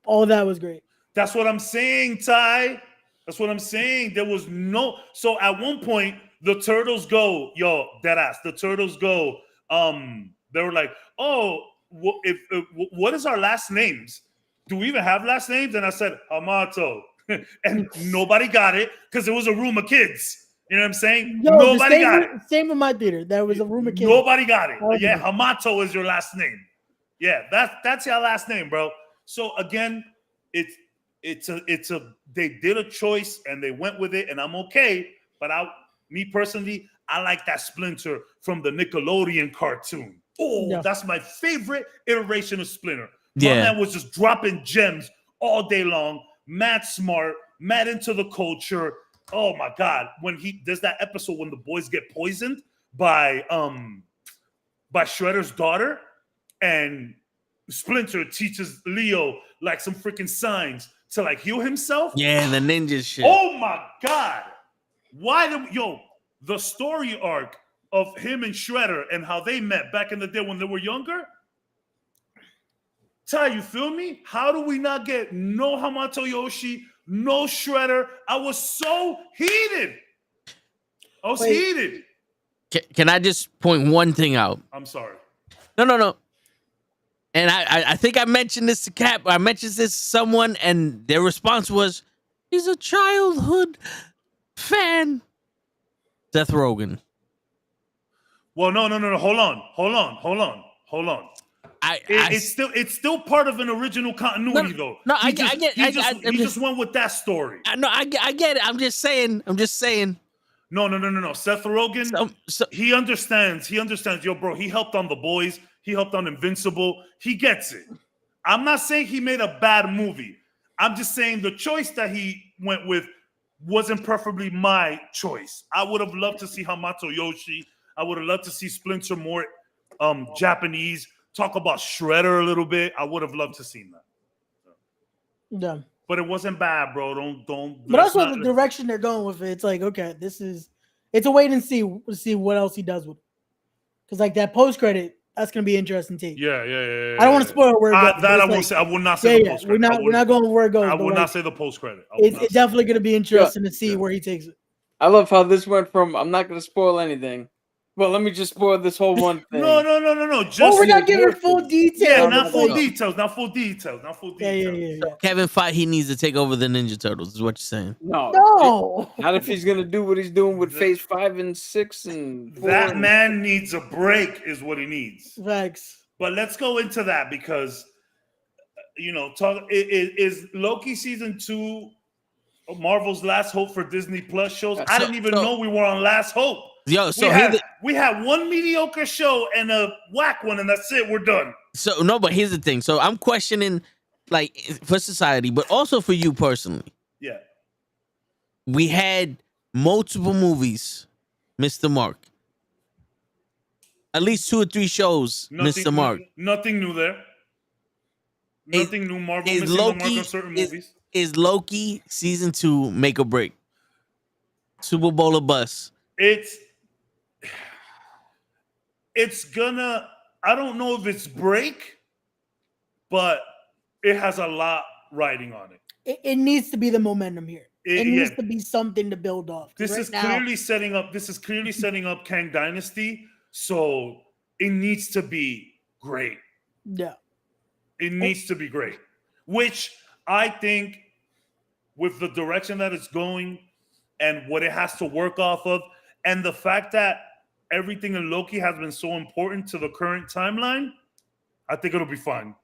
All of that was great. That's what I'm saying, Ty. That's what I'm saying. There was no. So at one point, the turtles go, yo, dead ass. The turtles go. They were like, oh, what is our last names? Do we even have last names? And I said, Hamato. And nobody got it because it was a room of kids. You know what I'm saying? Yo, nobody got it. Same in my theater. There was a room of kids. Nobody got it. Yeah, Hamato is your last name. Yeah, that's your last name, bro. So again, it's a they did a choice and they went with it, and I'm okay. But me personally, I like that Splinter from the Nickelodeon cartoon. Oh, yeah. That's my favorite iteration of Splinter. My man was just dropping gems all day long. Mad smart, mad into the culture. Oh my God! When there's that episode when the boys get poisoned by Shredder's daughter, and Splinter teaches Leo like some freaking signs to like heal himself. Yeah, the ninja shit. Oh my God! The story arc of him and Shredder and how they met back in the day when they were younger. Ty, you feel me? How do we not get no Hamato Yoshi? No Shredder. I was so heated. Heated. Can I just point one thing out? I'm sorry. No. And I think I mentioned this to Cap. I mentioned this to someone, and their response was, he's a childhood fan. Seth Rogen. Well, no. Hold on. It's still part of an original continuity, though. No, I get. He just went with that story. No, I get it. I'm just saying. No. Seth Rogen, he understands. Yo, bro, he helped on The Boys. He helped on Invincible. He gets it. I'm not saying he made a bad movie. I'm just saying the choice that he went with wasn't preferably my choice. I would have loved to see Hamato Yoshi. I would have loved to see Splinter more Japanese. Talk about Shredder a little bit. I would have loved to see that. Yeah. But it wasn't bad, bro. Don't. But also the direction they're going with it, it's like, okay, it's a wait and see what else he does with it. Because like that post credit, that's gonna be interesting too. Yeah. I don't want to spoil where it goes. That I won't say. I will not say the post credit. We're not going where it goes. I will not say the post credit. It's definitely gonna be interesting to see where he takes it. I love how this went from I'm not gonna spoil anything. Well, let me just spoil this whole one thing. No. Just we're not giving full details. Yeah, not full details. Not full details. Yeah. Kevin Feige, he needs to take over the Ninja Turtles, is what you're saying. No. Not if he's gonna do what he's doing with Phase 5 and 6 and 4. That man needs a break, is what he needs. Thanks. But let's go into that because is Loki season 2 Marvel's last hope for Disney Plus shows? I didn't even know we were on last hope. Yo, so we had one mediocre show and a whack one, and that's it. We're done. So no, but here's the thing. So I'm questioning, like, for society, but also for you personally. Yeah. We had multiple movies, Mr. Mark. At least 2 or 3 shows, Mr. Mark. Nothing new there. Nothing new. Marvel missing the mark on certain movies. Is Loki season 2 make or break? Super Bowl or bust? It's gonna. I don't know if it's break, but it has a lot riding on it. It needs to be the momentum here. It needs to be something to build off. This is clearly setting up Kang Dynasty, so it needs to be great. Yeah. It needs to be great, which I think with the direction that it's going and what it has to work off of, and the fact that everything in Loki has been so important to the current timeline, I think it'll be fine.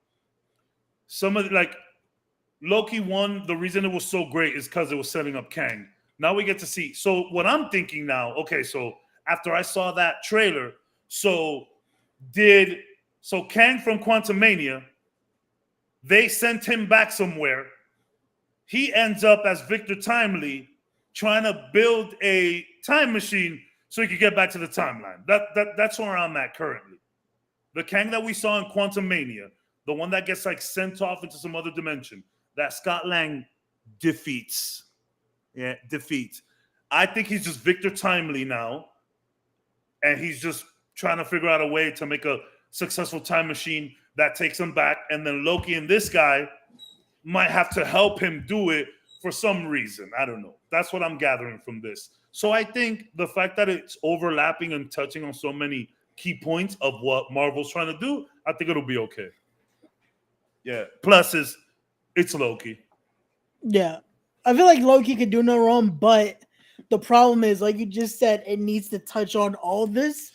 Some of Loki 1, the reason it was so great is because it was setting up Kang. Now we get to see. So what I'm thinking now, okay, so after I saw that trailer, so Kang from Quantumania, they sent him back somewhere. He ends up as Victor Timely trying to build a time machine so he could get back to the timeline. That's where I'm at currently. The Kang that we saw in Quantumania, the one that gets sent off into some other dimension, that Scott Lang defeats. Yeah, defeats. I think he's just Victor Timely now, and he's just trying to figure out a way to make a successful time machine that takes him back, and then Loki and this guy might have to help him do it for some reason. I don't know. That's what I'm gathering from this. So I think the fact that it's overlapping and touching on so many key points of what Marvel's trying to do, I think it'll be okay. Yeah. Plus, it's Loki. Yeah. I feel like Loki could do no wrong, but the problem is, like you just said, it needs to touch on all this.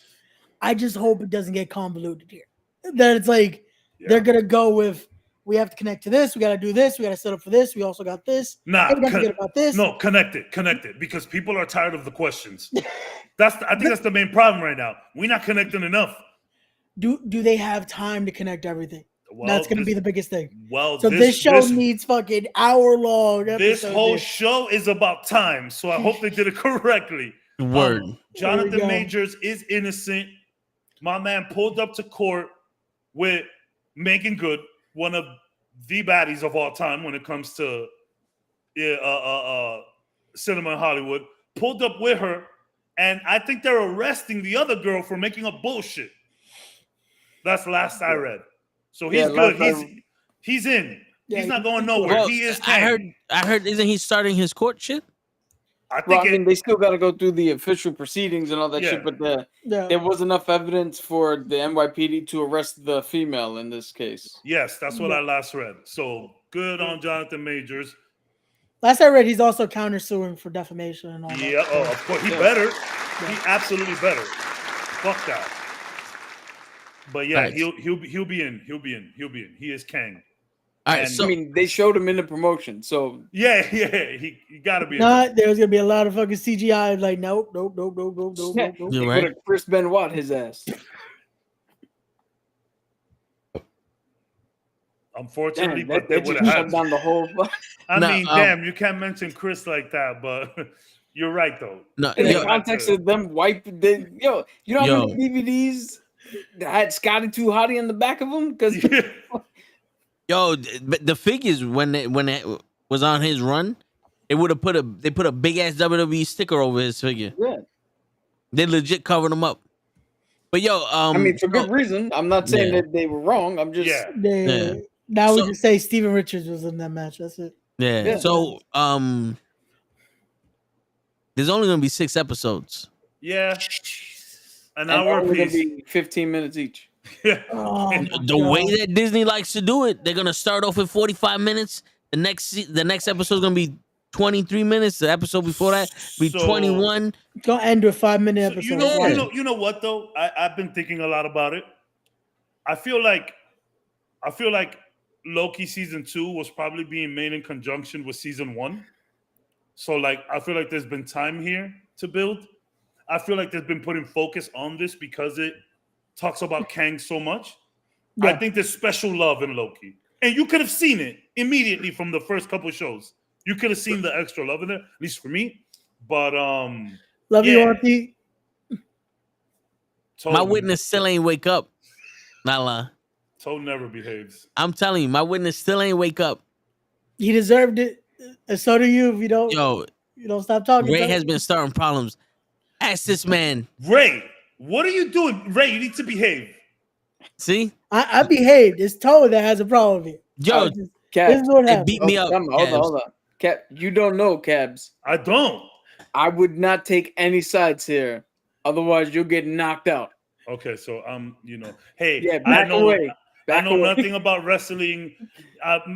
I just hope it doesn't get convoluted here. That it's they're going to go with, we have to connect to this. We got to do this. We got to set up for this. We also got this. Nah, we got to forget about this. No, connect it because people are tired of the questions. I think that's the main problem right now. We're not connecting enough. Do they have time to connect everything? Well, that's going to be the biggest thing. Well, so this show needs fucking hour-long episodes. This whole show is about time, so I hope they did it correctly. Word. Jonathan Majors is innocent. My man pulled up to court with Megan Good, one of the baddies of all time when it comes to cinema in Hollywood. Pulled up with her, and I think they're arresting the other girl for making up bullshit. That's last I read. So he's good. He's in. Yeah, he's not going nowhere. Well, he is. I heard. Isn't he starting his court shit? I mean, they still got to go through the official proceedings and all that shit, but there was enough evidence for the NYPD to arrest the female in this case. Yes, that's what I last read. So good on Jonathan Majors. Last I read, he's also countersuing for defamation and all that. Yeah, of course. He better. Yeah. He absolutely better. Fuck that. But yeah, he'll be in. He is Kang. All right, I mean, they showed him in the promotion, so yeah, he got to be. There's gonna be a lot of fucking CGI. Like, nope. They right. Put Chris Benoit his ass. Unfortunately, but they would have shut down the whole. I mean, damn, you can't mention Chris like that, but you're right though. No, in the context of them wiping, you know how many DVDs that had Scotty Too Hottie in the back of them because. Yo, but the figures when it was on his run, they put a big ass WWE sticker over his figure. Yeah, they legit covered him up. But yo, I mean, for good reason. I'm not saying that they were wrong. I'm just Now we just say Steven Richards was in that match. That's it. Yeah. So there's only gonna be 6 episodes. Yeah, an hour apiece. Gonna be 15 minutes each. Yeah. The way that Disney likes to do it, they're gonna start off with 45 minutes. The next episode is gonna be 23 minutes. The episode before that be 21. It's gonna end with 5-minute episode. You know what though? I've been thinking a lot about it. I feel like Loki season 2 was probably being made in conjunction with season 1. So like I feel like there's been time here to build. I feel like there's been putting focus on this because it talks about Kang so much. Yeah. I think there's special love in Loki. And you could have seen it immediately from the first couple of shows. You could have seen the extra love in there, at least for me. But love you, Auntie. My witness still ain't wake up. Not lie. Toad never behaves. I'm telling you, my witness still ain't wake up. He deserved it, and so do you. If you don't, you don't stop talking. Ray has been starting problems. Ask this man. Ray, what are you doing? Ray, you need to behave. See? I behaved. It's Toad that has a problem here. Yo, Cap, this is what it happened. beat me up. Hold on. Cap, you don't know, Cabs. I don't. I would not take any sides here. Otherwise, you'll get knocked out. Okay, so hey, Yeah, back away. I know nothing about wrestling,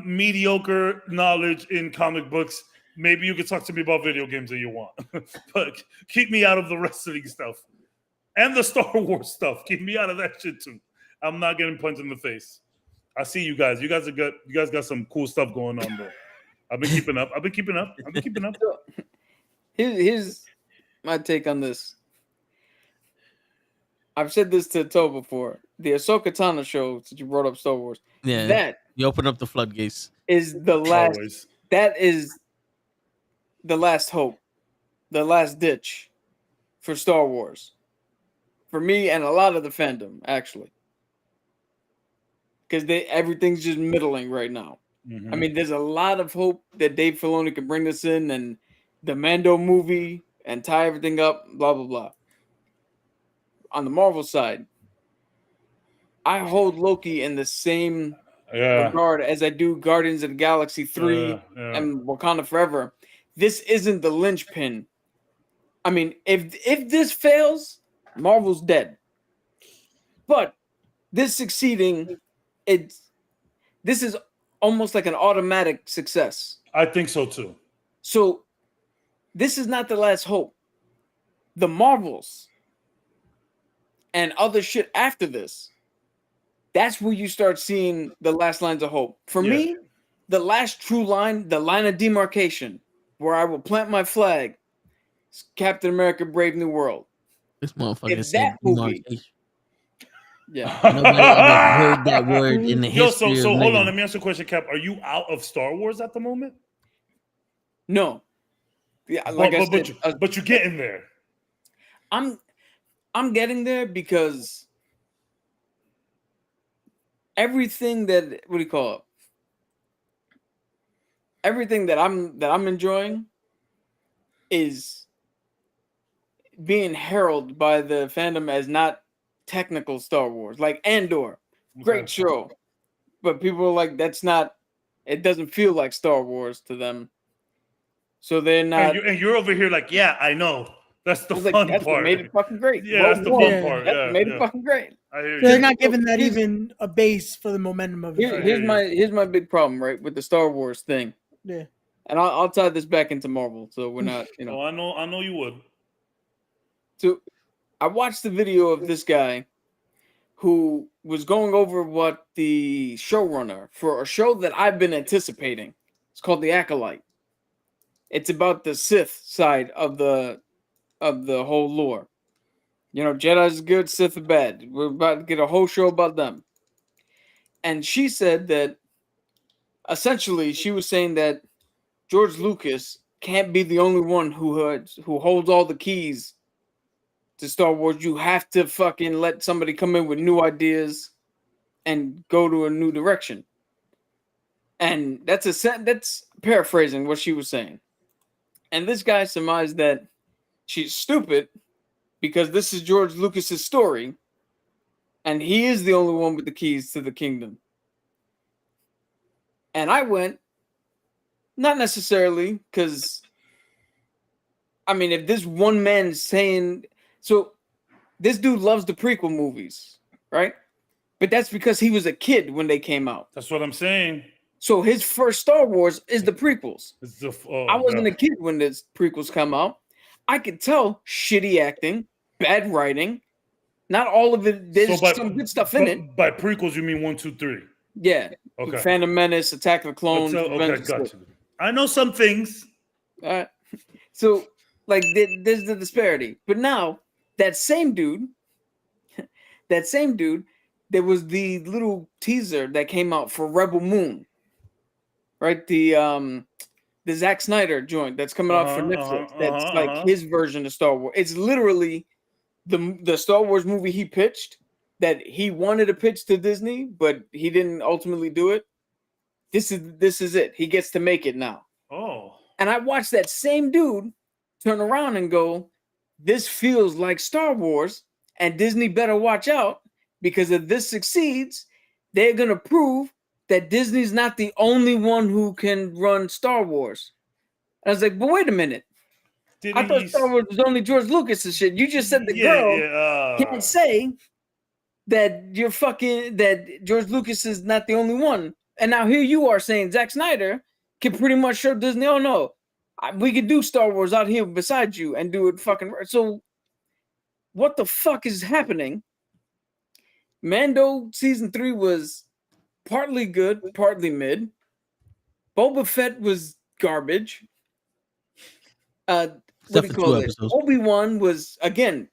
mediocre knowledge in comic books. Maybe you could talk to me about video games that you want, but keep me out of the wrestling stuff and the Star Wars stuff. Keep me out of that shit too. I'm not getting punched in the face. I see you guys. You guys got some cool stuff going on though. I've been keeping up. Here's my take on this. I've said this to Toe before. The Ahsoka Tano show, since you brought up Star Wars, that you open up the floodgates. Is the last. Always. That is the last hope, the last ditch for Star Wars, for me and a lot of the fandom, actually, because everything's just middling right now. Mm-hmm. I mean, there's a lot of hope that Dave Filoni can bring this in and the Mando movie and tie everything up, blah, blah, blah. On the Marvel side, I hold Loki in the same regard as I do Guardians of the Galaxy 3 and Wakanda Forever. This isn't the linchpin. I mean, if this fails, Marvel's dead. But this succeeding, this is almost like an automatic success. I think so too. So this is not the last hope. The Marvels and other shit after this, that's where you start seeing the last lines of hope. For me, the last true line, the line of demarcation, where I will plant my flag, is Captain America: Brave New World. This motherfucker If said that movie, demarcation. Yeah. Nobody ever heard that word in the history so of hold on. living. Let me ask you a question, Cap. Are you out of Star Wars at the moment? No. Yeah, but you're getting there. I'm getting there because everything that everything that I'm enjoying is being heralded by the fandom as not technical Star Wars. Like Andor, great show, but people are like, that's not. It doesn't feel like Star Wars to them, so they're not. And you're over here like, yeah, I know. That's the fun that's part. What made it fucking great. Yeah, that's the fun part. That's what made it fucking great. I hear you. They're not giving that even a base for the momentum of it. Here's my big problem, right, with the Star Wars thing. Yeah. And I'll tie this back into Marvel, so we're not, Oh, I know you would. So I watched the video of this guy who was going over what the showrunner for a show that I've been anticipating. It's called The Acolyte. It's about the Sith side of the whole lore. Jedi's good, Sith are bad. We're about to get a whole show about them. And she said that essentially she was saying that George Lucas can't be the only one who holds all the keys to Star Wars. You have to fucking let somebody come in with new ideas and go to a new direction. And that's paraphrasing what she was saying. And this guy surmised that she's stupid because this is George Lucas's story and he is the only one with the keys to the kingdom. And I went, not necessarily, because I mean, if this one man is saying, so this dude loves the prequel movies, right? But that's because he was a kid when they came out. That's what I'm saying. So his first Star Wars is the prequels. I wasn't a kid when the prequels come out. I could tell shitty acting, bad writing. Not all of it. There's some good stuff in it. By prequels, you mean 1, 2, 3? Yeah. Okay. Phantom Menace, Attack of the Clones. Okay, Revenge of the gotcha. Sith. I know some things. All right. So, like, there's the disparity. But now, that same dude, there was the little teaser that came out for Rebel Moon, right? The Zack Snyder joint that's coming out for Netflix. That's like his version of Star Wars. It's literally the Star Wars movie he pitched that he wanted to pitch to Disney, but he didn't ultimately do it. This is it. He gets to make it now. Oh. And I watched that same dude turn around and go, "This feels like Star Wars, and Disney better watch out, because if this succeeds, they're gonna prove that Disney's not the only one who can run Star Wars." I was like, "But wait a minute. I thought Star Wars was only George Lucas and shit. You just said the girl can't say that that George Lucas is not the only one." And now here you are saying Zack Snyder can pretty much show Disney, "Oh no, we can do Star Wars out here beside you and do it fucking right." So what the fuck is happening? Mando season 3 was partly good, partly mid. Boba Fett was garbage. What do you call it? Obi-Wan was, again,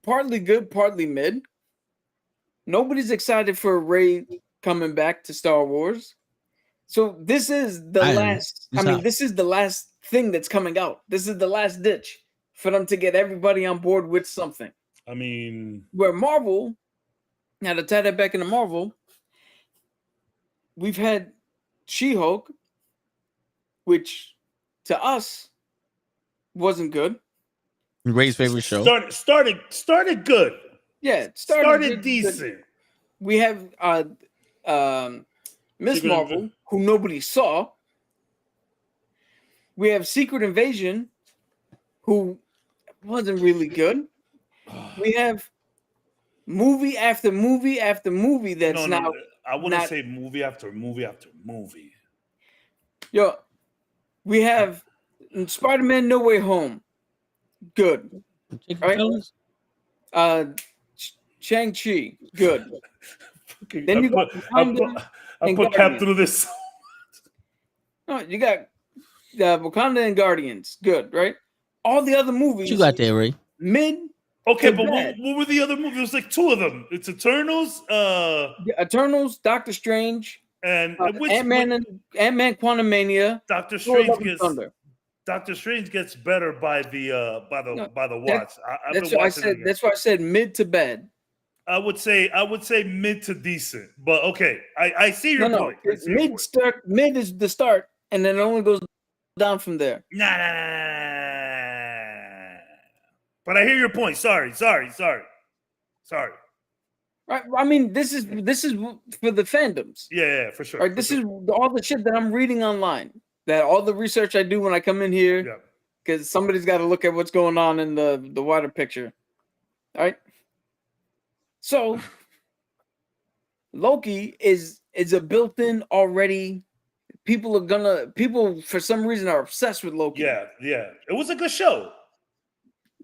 partly good, partly mid. Nobody's excited for Rey coming back to Star Wars. So this is the last. I mean, this is the last thing that's coming out. This is the last ditch for them to get everybody on board with something. I mean, where Marvel, now to tie that back into Marvel, we've had She-Hulk, which to us wasn't good. Ray's favorite show. Started good. Yeah, started decent. Good. We have Miss Marvel, who nobody saw. We have Secret Invasion, who wasn't really good. We have movie after movie after movie that's now. I wouldn't say movie after movie after movie. Yo, we have Spider-Man No Way Home. Good. Right? Shang-Chi. Good. Then you got I put Cap through this. No, you got Wakanda and Guardians. Good, right? All the other movies. What you got there, Ray? Mid. Okay, but what were the other movies? It was like 2 of them. It's Eternals. Eternals, Doctor Strange, and Ant-Man Quantumania. Doctor Strange gets better by the watch. That's why I said mid to bad. I would say mid to decent, but okay. I see your point. Mid is the start, and then it only goes down from there. Nah. But I hear your point. Sorry. Right. I mean, this is for the fandoms. Yeah, for sure. Right. This is all the shit that I'm reading online. That all the research I do when I come in here, because somebody's got to look at what's going on in the wider picture. All right. So Loki is a built-in already. People for some reason are obsessed with Loki. Yeah. It was a good show.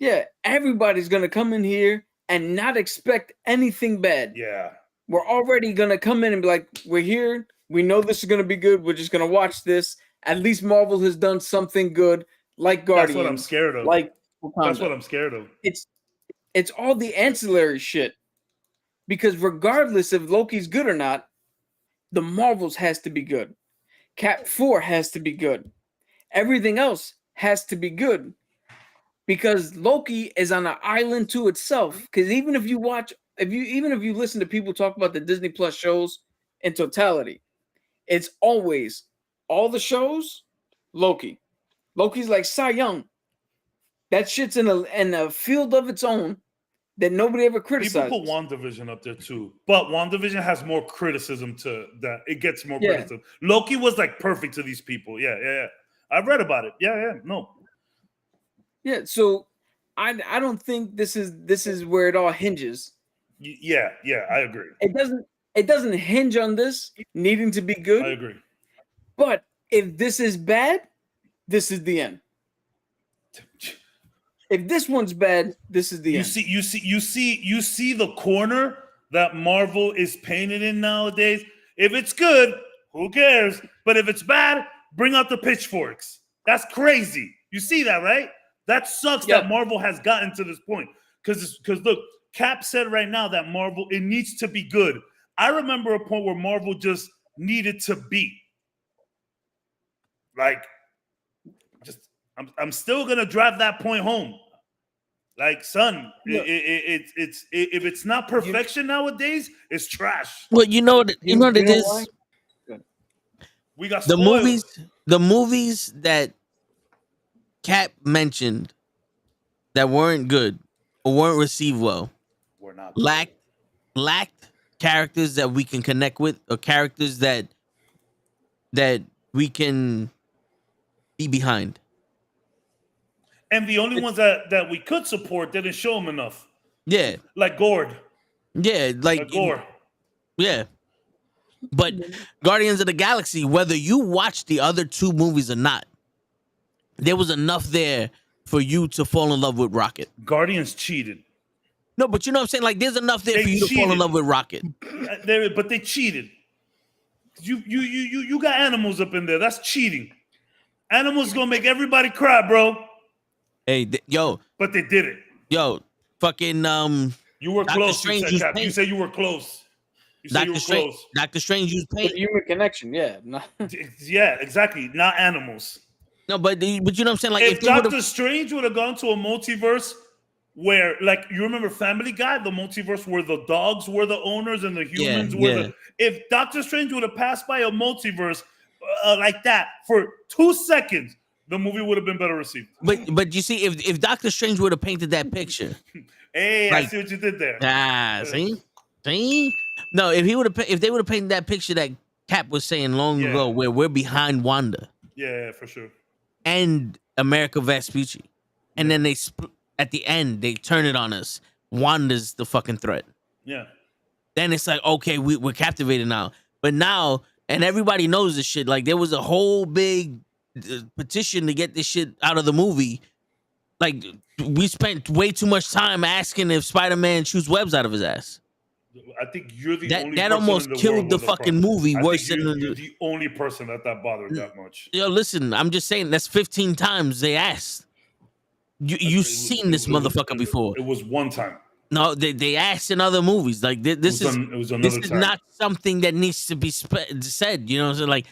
Yeah, everybody's gonna come in here and not expect anything bad. Yeah. We're already gonna come in and be like, we're here. We know this is gonna be good. We're just gonna watch this. At least Marvel has done something good, like Guardians. That's what I'm scared of. Like Wakanda. That's what I'm scared of. It's all the ancillary shit. Because regardless if Loki's good or not, the Marvels has to be good. Cap 4 has to be good. Everything else has to be good. Because Loki is on an island to itself. Because even if you listen to people talk about the Disney Plus shows in totality, it's always all the shows, Loki. Loki's like Cy Young. That shit's in a field of its own that nobody ever criticized. People put WandaVision up there too, but WandaVision has more criticism to that. It gets more criticism. Loki was like perfect to these people. Yeah. I've read about it. Yeah, so I don't think this is where it all hinges. Yeah, I agree. It doesn't hinge on this needing to be good. I agree. But if this is bad, this is the end. If this one's bad, this is the end. You see the corner that Marvel is painted in nowadays. If it's good, who cares? But if it's bad, bring out the pitchforks. That's crazy. You see that, right? That sucks that Marvel has gotten to this point. Because look, Cap said right now that Marvel, it needs to be good. I remember a point where Marvel just needed to be. Like, I'm still gonna drive that point home. Like, son, if it's not perfection nowadays, it's trash. Well, you know what it is. We got the spoiled. movies that Cap mentioned that weren't good or weren't received well. We're not lacked characters that we can connect with, or characters that we can be behind. And the only ones that we could support didn't show them enough. Yeah. Like Gord. Yeah, like Gore. Yeah. But Guardians of the Galaxy, whether you watch the other two movies or not, there was enough there for you to fall in love with Rocket. Guardians cheated. No, but you know what I'm saying? Like, there's enough there for you to fall in love with Rocket. But they cheated. You got animals up in there. That's cheating. Animals gonna make everybody cry, bro. Hey, but they did it. Yo, fucking you were close. You said you were close. You said you were close. Doctor Strange used paint. Human connection, yeah. Yeah, exactly. Not animals. No, but you know what I'm saying? Like, if Doctor Strange would have gone to a multiverse where, like, you remember Family Guy, the multiverse where the dogs were the owners and the humans were if Doctor Strange would have passed by a multiverse like that for 2 seconds, the movie would have been better received. But you see, if Doctor Strange would have painted that picture, hey, like, I see what you did there. See. No, if they would have painted that picture that Cap was saying long ago, where we're behind Wanda. Yeah, for sure. And America Vespucci, and then at the end they turn it on us. Wanda's the fucking threat. Yeah. Then it's like, okay, we're captivated now. But now, and everybody knows this shit. Like, there was a whole big petition to get this shit out of the movie. Like, we spent way too much time asking if Spider-Man shoots webs out of his ass. I think you're the only that person almost in the killed world the with fucking a movie I worse think than you're the only person that bothered that much. Yo, listen, I'm just saying that's 15 times they asked. You've seen this motherfucker before. It was one time. No, they asked in other movies. Like, this is not something that needs to be said. You know, so like,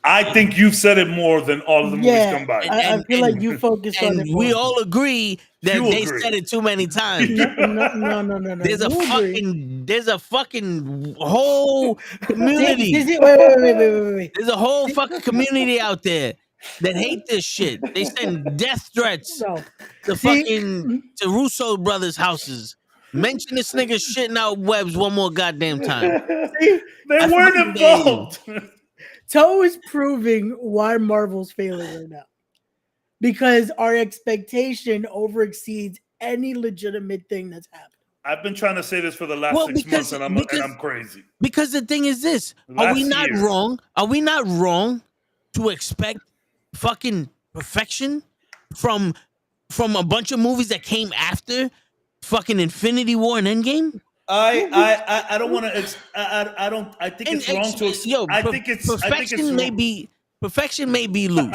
I think you've said it more than all of the movies combined. I feel like you focused on it. We all agree that they said it too many times. No. There's a fucking whole community. Wait. There's a whole fucking community out there that hate this shit. They send death threats to Russo brothers' houses. Mention this nigga shitting out webs one more goddamn time. They weren't involved. Toe is proving why Marvel's failing right now. Because our expectation overexceeds any legitimate thing that's happened. I've been trying to say this for the last 6 months, and I'm crazy. Because the thing is this: are we not wrong? Are we not wrong to expect fucking perfection from a bunch of movies that came after fucking Infinity War and Endgame? I don't want to. I think it's wrong to. I think it's perfection. Perfection may be loose.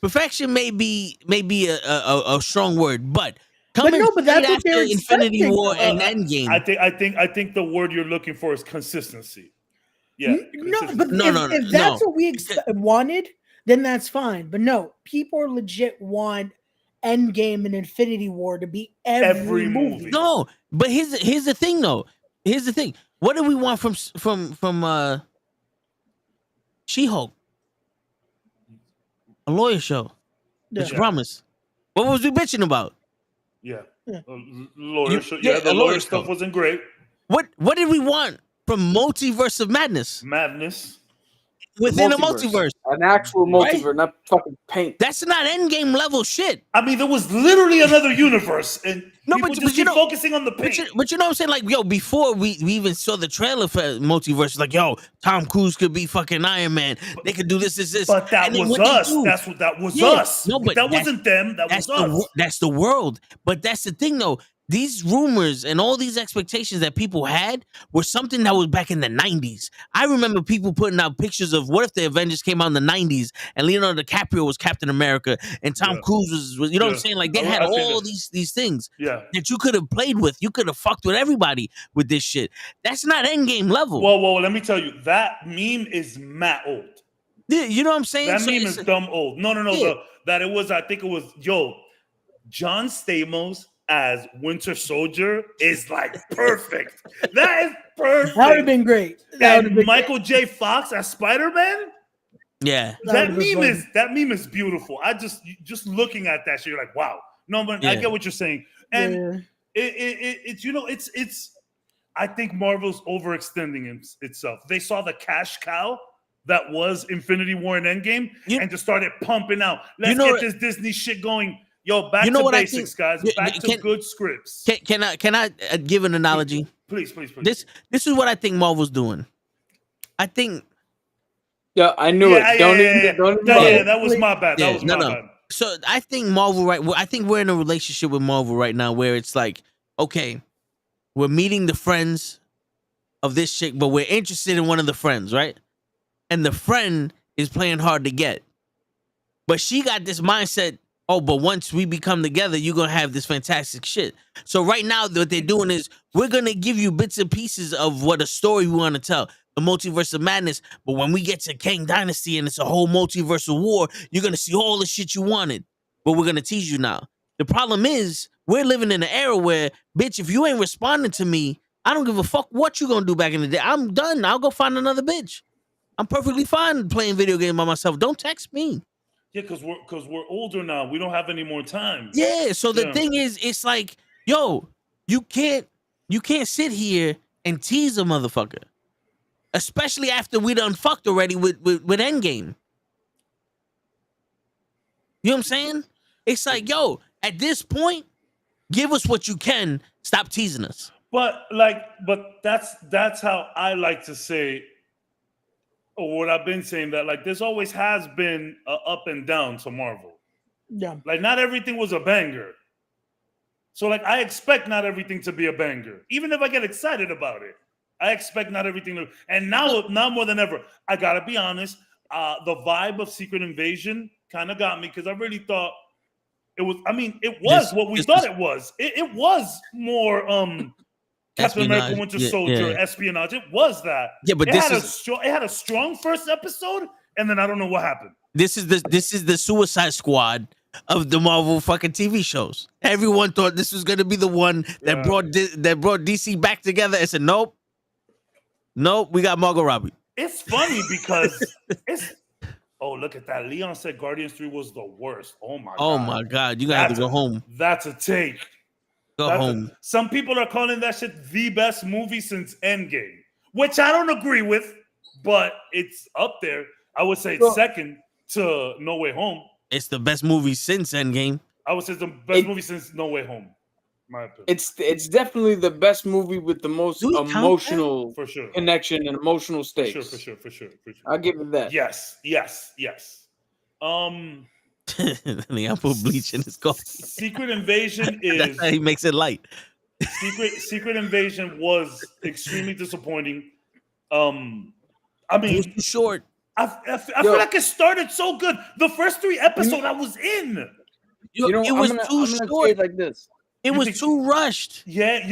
Perfection may be a strong word, but that's what they're Infinity War and Endgame. I think the word you're looking for is consistency. Yeah. If that's what we wanted, then that's fine. But no, people legit want Endgame and Infinity War to be every movie. No, but here's the thing though. Here's the thing. What do we want from She-Hulk? A lawyer show. Yeah. Promise. What was we bitching about? Yeah. Lawyer show. Yeah, the lawyer stuff wasn't great. What did we want from Multiverse of Madness? Within a multiverse. An actual multiverse, not fucking paint. That's not Endgame level shit. I mean, there was literally another universe, and but you know, focusing on the paint. But you know what I'm saying? Like, yo, before we even saw the trailer for Multiverse, like, yo, Tom Cruise could be fucking Iron Man. They could do this. But that was us. That was us. No, but that wasn't them. That was us. That's the world. But that's the thing, though. these rumors and all these expectations that people had were something that was back in the 90s. I remember people putting out pictures of what if the Avengers came out in the 90s and Leonardo DiCaprio was Captain America and Tom Cruise was you know what I'm saying? Like they had all these things that you could have played with. You could have fucked with everybody with this shit. That's not Endgame level. Well, let me tell you, that meme is mad old. Yeah, you know what I'm saying? That meme is dumb old. No. Yeah. I think it was, John Stamos as Winter Soldier is like perfect. That is perfect. That would have been great. And Michael J. Fox as Spider-Man. Yeah, that meme is beautiful. I just looking at that shit, you're like, wow. No, but I get what you're saying, and it's. I think Marvel's overextending itself. They saw the cash cow that was Infinity War and Endgame, and just started pumping out. Let's get this Disney shit going. Yo, back to basics, guys. Back to good scripts. Can I give an analogy? Please. This is what I think Marvel's doing. I think. Yeah, I knew it. Don't even. That was my bad. That was my bad. So I think Marvel, right? I think we're in a relationship with Marvel right now where it's like, okay, we're meeting the friends of this chick, but we're interested in one of the friends, right? And the friend is playing hard to get, but she got this mindset. Oh, but once we become together, you're going to have this fantastic shit. So right now, what they're doing is we're going to give you bits and pieces of what a story we want to tell, the multiverse of madness. But when we get to Kang Dynasty and it's a whole multiversal war, you're going to see all the shit you wanted. But we're going to tease you now. The problem is we're living in an era where, bitch, if you ain't responding to me, I don't give a fuck what you going to do back in the day. I'm done. I'll go find another bitch. I'm perfectly fine playing video games by myself. Don't text me. Yeah, because we're older now. We don't have any more time. Yeah, so the thing is, it's like, yo, you can't sit here and tease a motherfucker, especially after we done fucked already with Endgame. You know what I'm saying? It's like, yo, at this point, give us what you can. Stop teasing us. But that's how I like to say. Or what I've been saying, that like there's always has been a up and down to Marvel. Yeah. Like not everything was a banger. So like I expect not everything to be a banger. Even if I get excited about it, I expect not everything to. And now more than ever, I gotta be honest. The vibe of Secret Invasion kind of got me because I really thought it was. I mean, it was what we thought it was. It was more Captain America, Winter Soldier, espionage. It was that. Yeah, but it had a strong first episode, and then I don't know what happened. This is the Suicide Squad of the Marvel fucking TV shows. Everyone thought this was gonna be the one that brought DC back together. And said, nope, we got Margot Robbie. It's funny because it's. Oh, look at that! Leon said Guardians 3 was the worst. Oh my god! Oh my god! You gotta have to go home. That's a take. Go home. Some people are calling that shit the best movie since Endgame, which I don't agree with, but it's up there. I would say it's second to No Way Home. It's the best movie since Endgame. I would say it's the best movie since No Way Home. My opinion. It's definitely the best movie with the most emotional connection and emotional stakes. For sure. I'll give it that. Yes. I put bleach in his coffee. Secret Invasion is. That's how he makes it light. Secret Invasion was extremely disappointing. I mean, it was too short. I feel like it started so good. The first 3 episodes I was in. It was too short. Say it like this. It was too rushed. Yeah.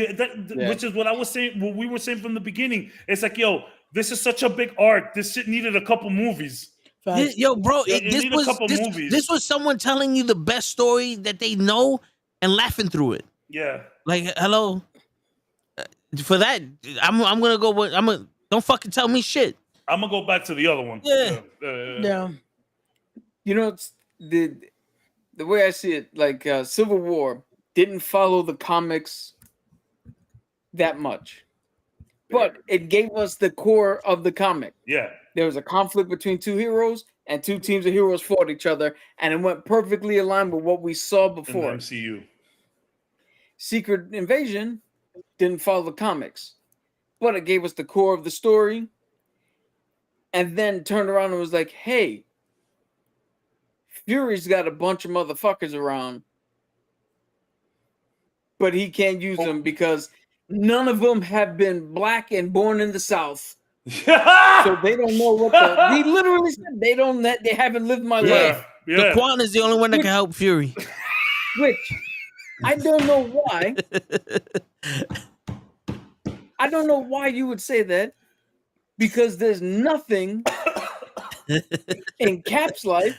Which is what I was saying. What we were saying from the beginning. It's like, yo, this is such a big arc. This shit needed a couple movies. Yo, bro, this was someone telling you the best story that they know and laughing through it. Yeah. Like, hello. For that, I'm gonna go with don't fucking tell me shit. I'm gonna go back to the other one. Yeah. You know, it's the way I see it, like Civil War didn't follow the comics that much, but it gave us the core of the comic. Yeah. There was a conflict between 2 heroes, and 2 teams of heroes fought each other, and it went perfectly aligned with what we saw before. In the MCU. Secret Invasion didn't follow the comics, but it gave us the core of the story, and then turned around and was like, hey, Fury's got a bunch of motherfuckers around. but he can't use them because none of them have been black and born in the South. So they don't know what he literally said they haven't lived my life. The Quan is the only one that can help Fury. Which I don't know why. I don't know why you would say that, because there's nothing in Cap's life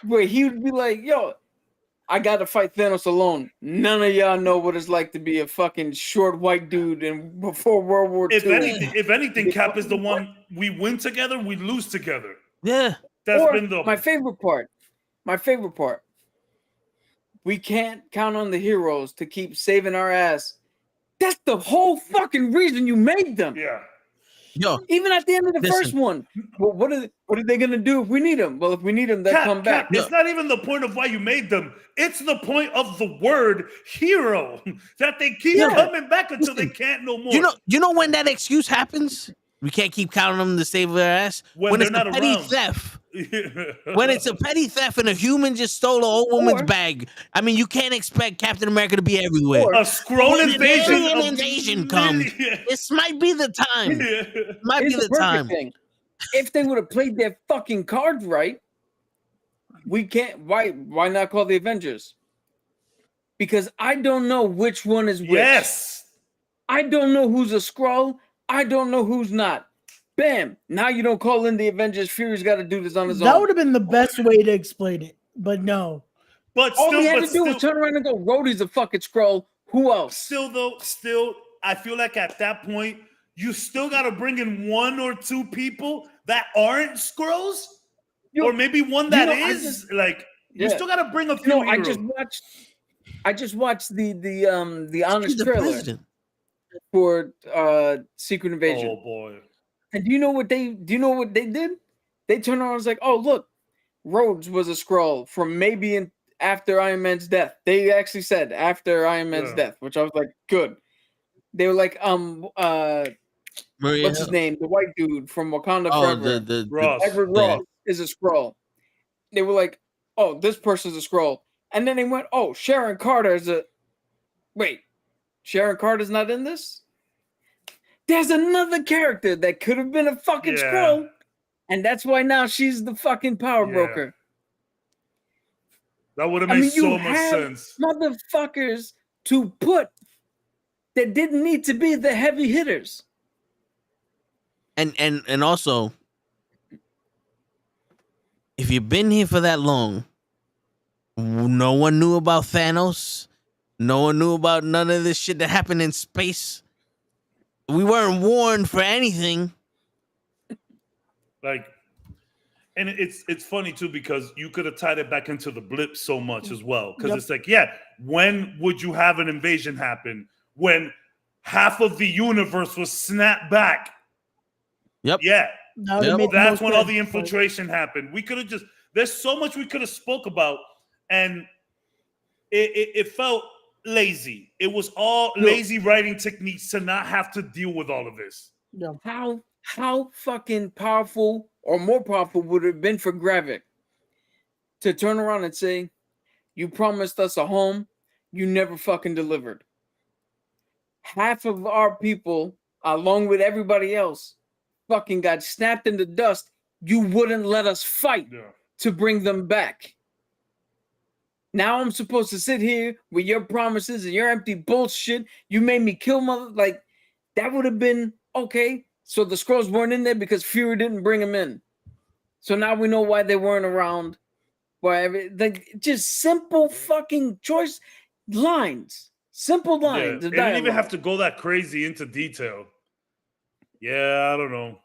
where he would be like, yo, I gotta fight Thanos alone. None of y'all know what it's like to be a fucking short white dude and before World War II. If anything, Cap is the one we win together, we lose together. Yeah. That's been my favorite part. We can't count on the heroes to keep saving our ass. That's the whole fucking reason you made them. Yeah. Yo, even at the end of the first one, well, what are they gonna do if we need them? Well, if we need them, they'll come back. It's not even the point of why you made them. It's the point of the word hero that they keep coming back until they can't no more. You know when that excuse happens? We can't keep counting them to save their ass. When it's a petty theft. When it's a petty theft and a human just stole an old woman's bag. I mean, you can't expect Captain America to be everywhere. A Skrull invasion comes. This might be the time. Might be the time. Thing. If they would have played their fucking cards right, we can't. Why not call the Avengers? Because I don't know which one is which. Yes. I don't know who's a Skrull. I don't know who's not. Bam! Now you don't call in the Avengers. Fury's got to do this on his own. That would have been the best way to explain it, but no. But all he had to do was turn around and go, Rhodey's a fucking Skrull. Who else? Still, I feel like at that point, you still got to bring in one or two people that aren't Skrulls, or maybe one that is. You still got to bring a few. Heroes. I just watched the honest trailer for Secret Invasion. Oh boy! And do you know what they did? They turned around and was like, "Oh look, Rhodes was a Skrull from maybe after Iron Man's death." They actually said after Iron Man's death, which I was like, good. They were like, what's his name? The white dude from Wakanda Forever. Ross. Everett Ross is a Skrull. They were like, oh, this person's a Skrull. And then they went, oh, Sharon Carter is a... Wait, Sharon Carter's not in this? There's another character that could have been a fucking Skrull. And that's why now she's the fucking power broker. That would have made so much sense. Motherfuckers to put that didn't need to be the heavy hitters. And also, if you've been here for that long, no one knew about Thanos. No one knew about none of this shit that happened in space. We weren't warned for anything. And it's funny too, because you could have tied it back into the blip so much as well. Because it's like, when would you have an invasion happen? When half of the universe was snapped back. Yep. Yeah. That's when all the infiltration happened. We could have there's so much we could have spoke about, and it felt lazy. It was all lazy writing techniques to not have to deal with all of this. No. How fucking powerful or more powerful would it have been for Gravik to turn around and say, you promised us a home, you never fucking delivered. Half of our people, along with everybody else, fucking got snapped in the dust. You wouldn't let us fight to bring them back. Now I'm supposed to sit here with your promises and your empty bullshit. You made me kill that would have been okay. So the Skrulls weren't in there because Fury didn't bring them in. So now we know why they weren't around. Just simple fucking choice lines. Simple lines. They didn't even have to go that crazy into detail. Yeah, I don't know.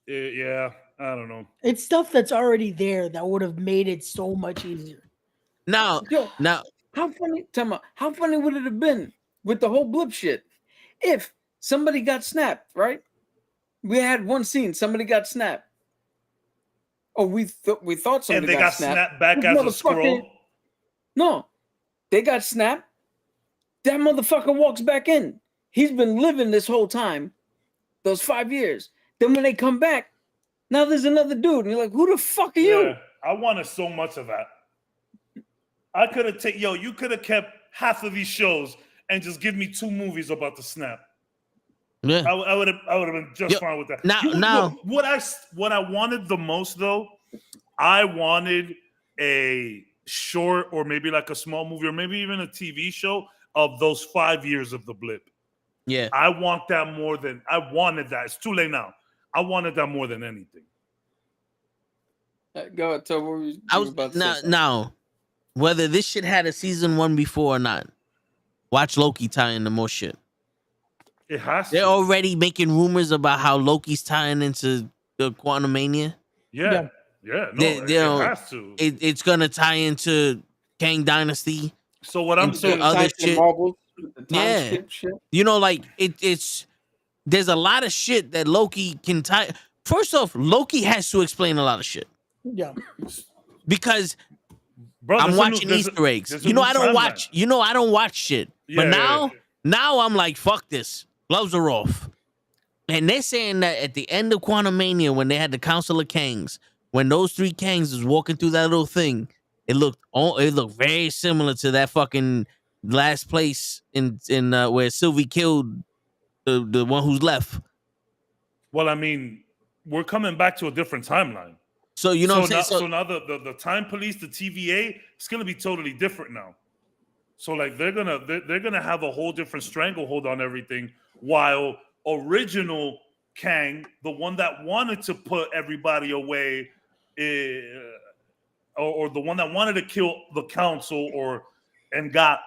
I don't know. It's stuff that's already there that would have made it so much easier. Now, how funny would it have been with the whole blip shit if somebody got snapped, right? We had one scene, somebody got snapped. Oh, we thought somebody got snapped back as a Skrull. No, they got snapped. That motherfucker walks back in. He's been living this whole time, those 5 years. Then when they come back, now there's another dude. And you're like, who the fuck are you? I wanted so much of that. I could have you could have kept half of these shows and just give me 2 movies about the snap. Yeah. I would have been just fine with that. Now, what I wanted the most though, I wanted a short or maybe like a small movie or maybe even a TV show of those 5 years of the blip. Yeah. I want that more than I wanted that. It's too late now. I wanted that more than anything. Go ahead, tell what you were about to say. Now, whether this shit had a season 1 before or not, watch Loki tie into more shit. It has They're to. already making rumors about how Loki's tying into the Quantumania. Yeah. No, it has to. It's gonna tie into Kang Dynasty. So what I'm saying, other shit. Yeah, You know, like it's there's a lot of shit that Loki can tie. First off, Loki has to explain a lot of shit. Yeah. Because bro, I'm watching Easter eggs. You know, I don't watch. You know, I don't watch shit. But now I'm like, fuck this. Gloves are off. And they're saying that at the end of Quantumania, when they had the Council of Kangs, when those 3 Kangs was walking through that little thing, it looked very similar to that fucking last place in where Sylvie killed the one who's left. Well, I mean, we're coming back to a different timeline. So you know what I'm saying? So now the time police, the TVA, it's gonna be totally different now. So like they're gonna have a whole different stranglehold on everything, while original Kang, the one that wanted to put everybody away, or the one that wanted to kill the council, and got,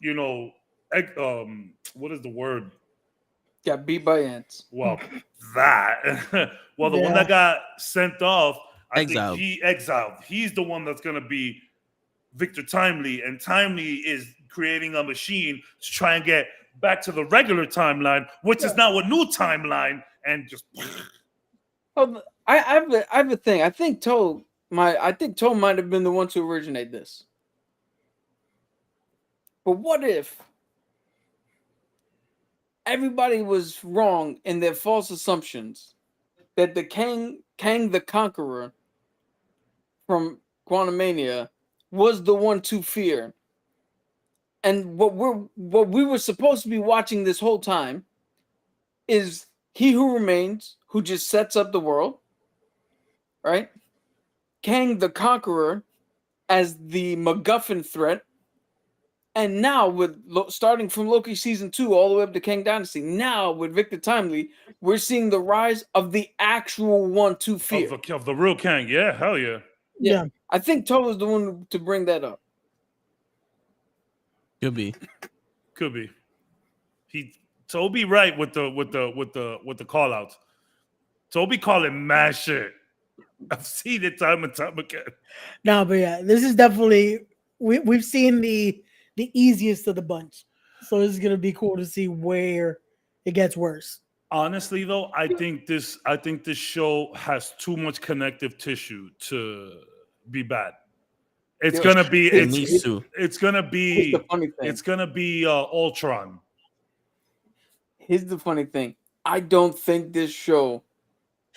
you know, what is the word? Got beat by ants. Well, that. Well, the one that got sent off, I think he exiled. He's the one that's gonna be Victor Timely, and Timely is creating a machine to try and get back to the regular timeline, which is now a new timeline, and just. Oh, I have a thing. I think Toe might have been the one to originate this. But what if everybody was wrong in their false assumptions that the Kang the Conqueror from Quantumania was the one to fear, and what we were supposed to be watching this whole time is He Who Remains, who just sets up the world, right? Kang the Conqueror as the MacGuffin threat, and now starting from Loki season 2 all the way up to Kang Dynasty, now with Victor Timely, we're seeing the rise of the actual one to fear of the real Kang. Yeah, hell yeah. Yeah. I think Toe was the one to bring that up. Could be. Toby right with the call outs. Toby calling mad shit. I've seen it time and time again. No, but yeah, this is definitely we've seen the easiest of the bunch. So this is gonna be cool to see where it gets worse. Honestly, though, I think this show has too much connective tissue to be bad. It's gonna be Ultron. Here's the funny thing. I don't think this show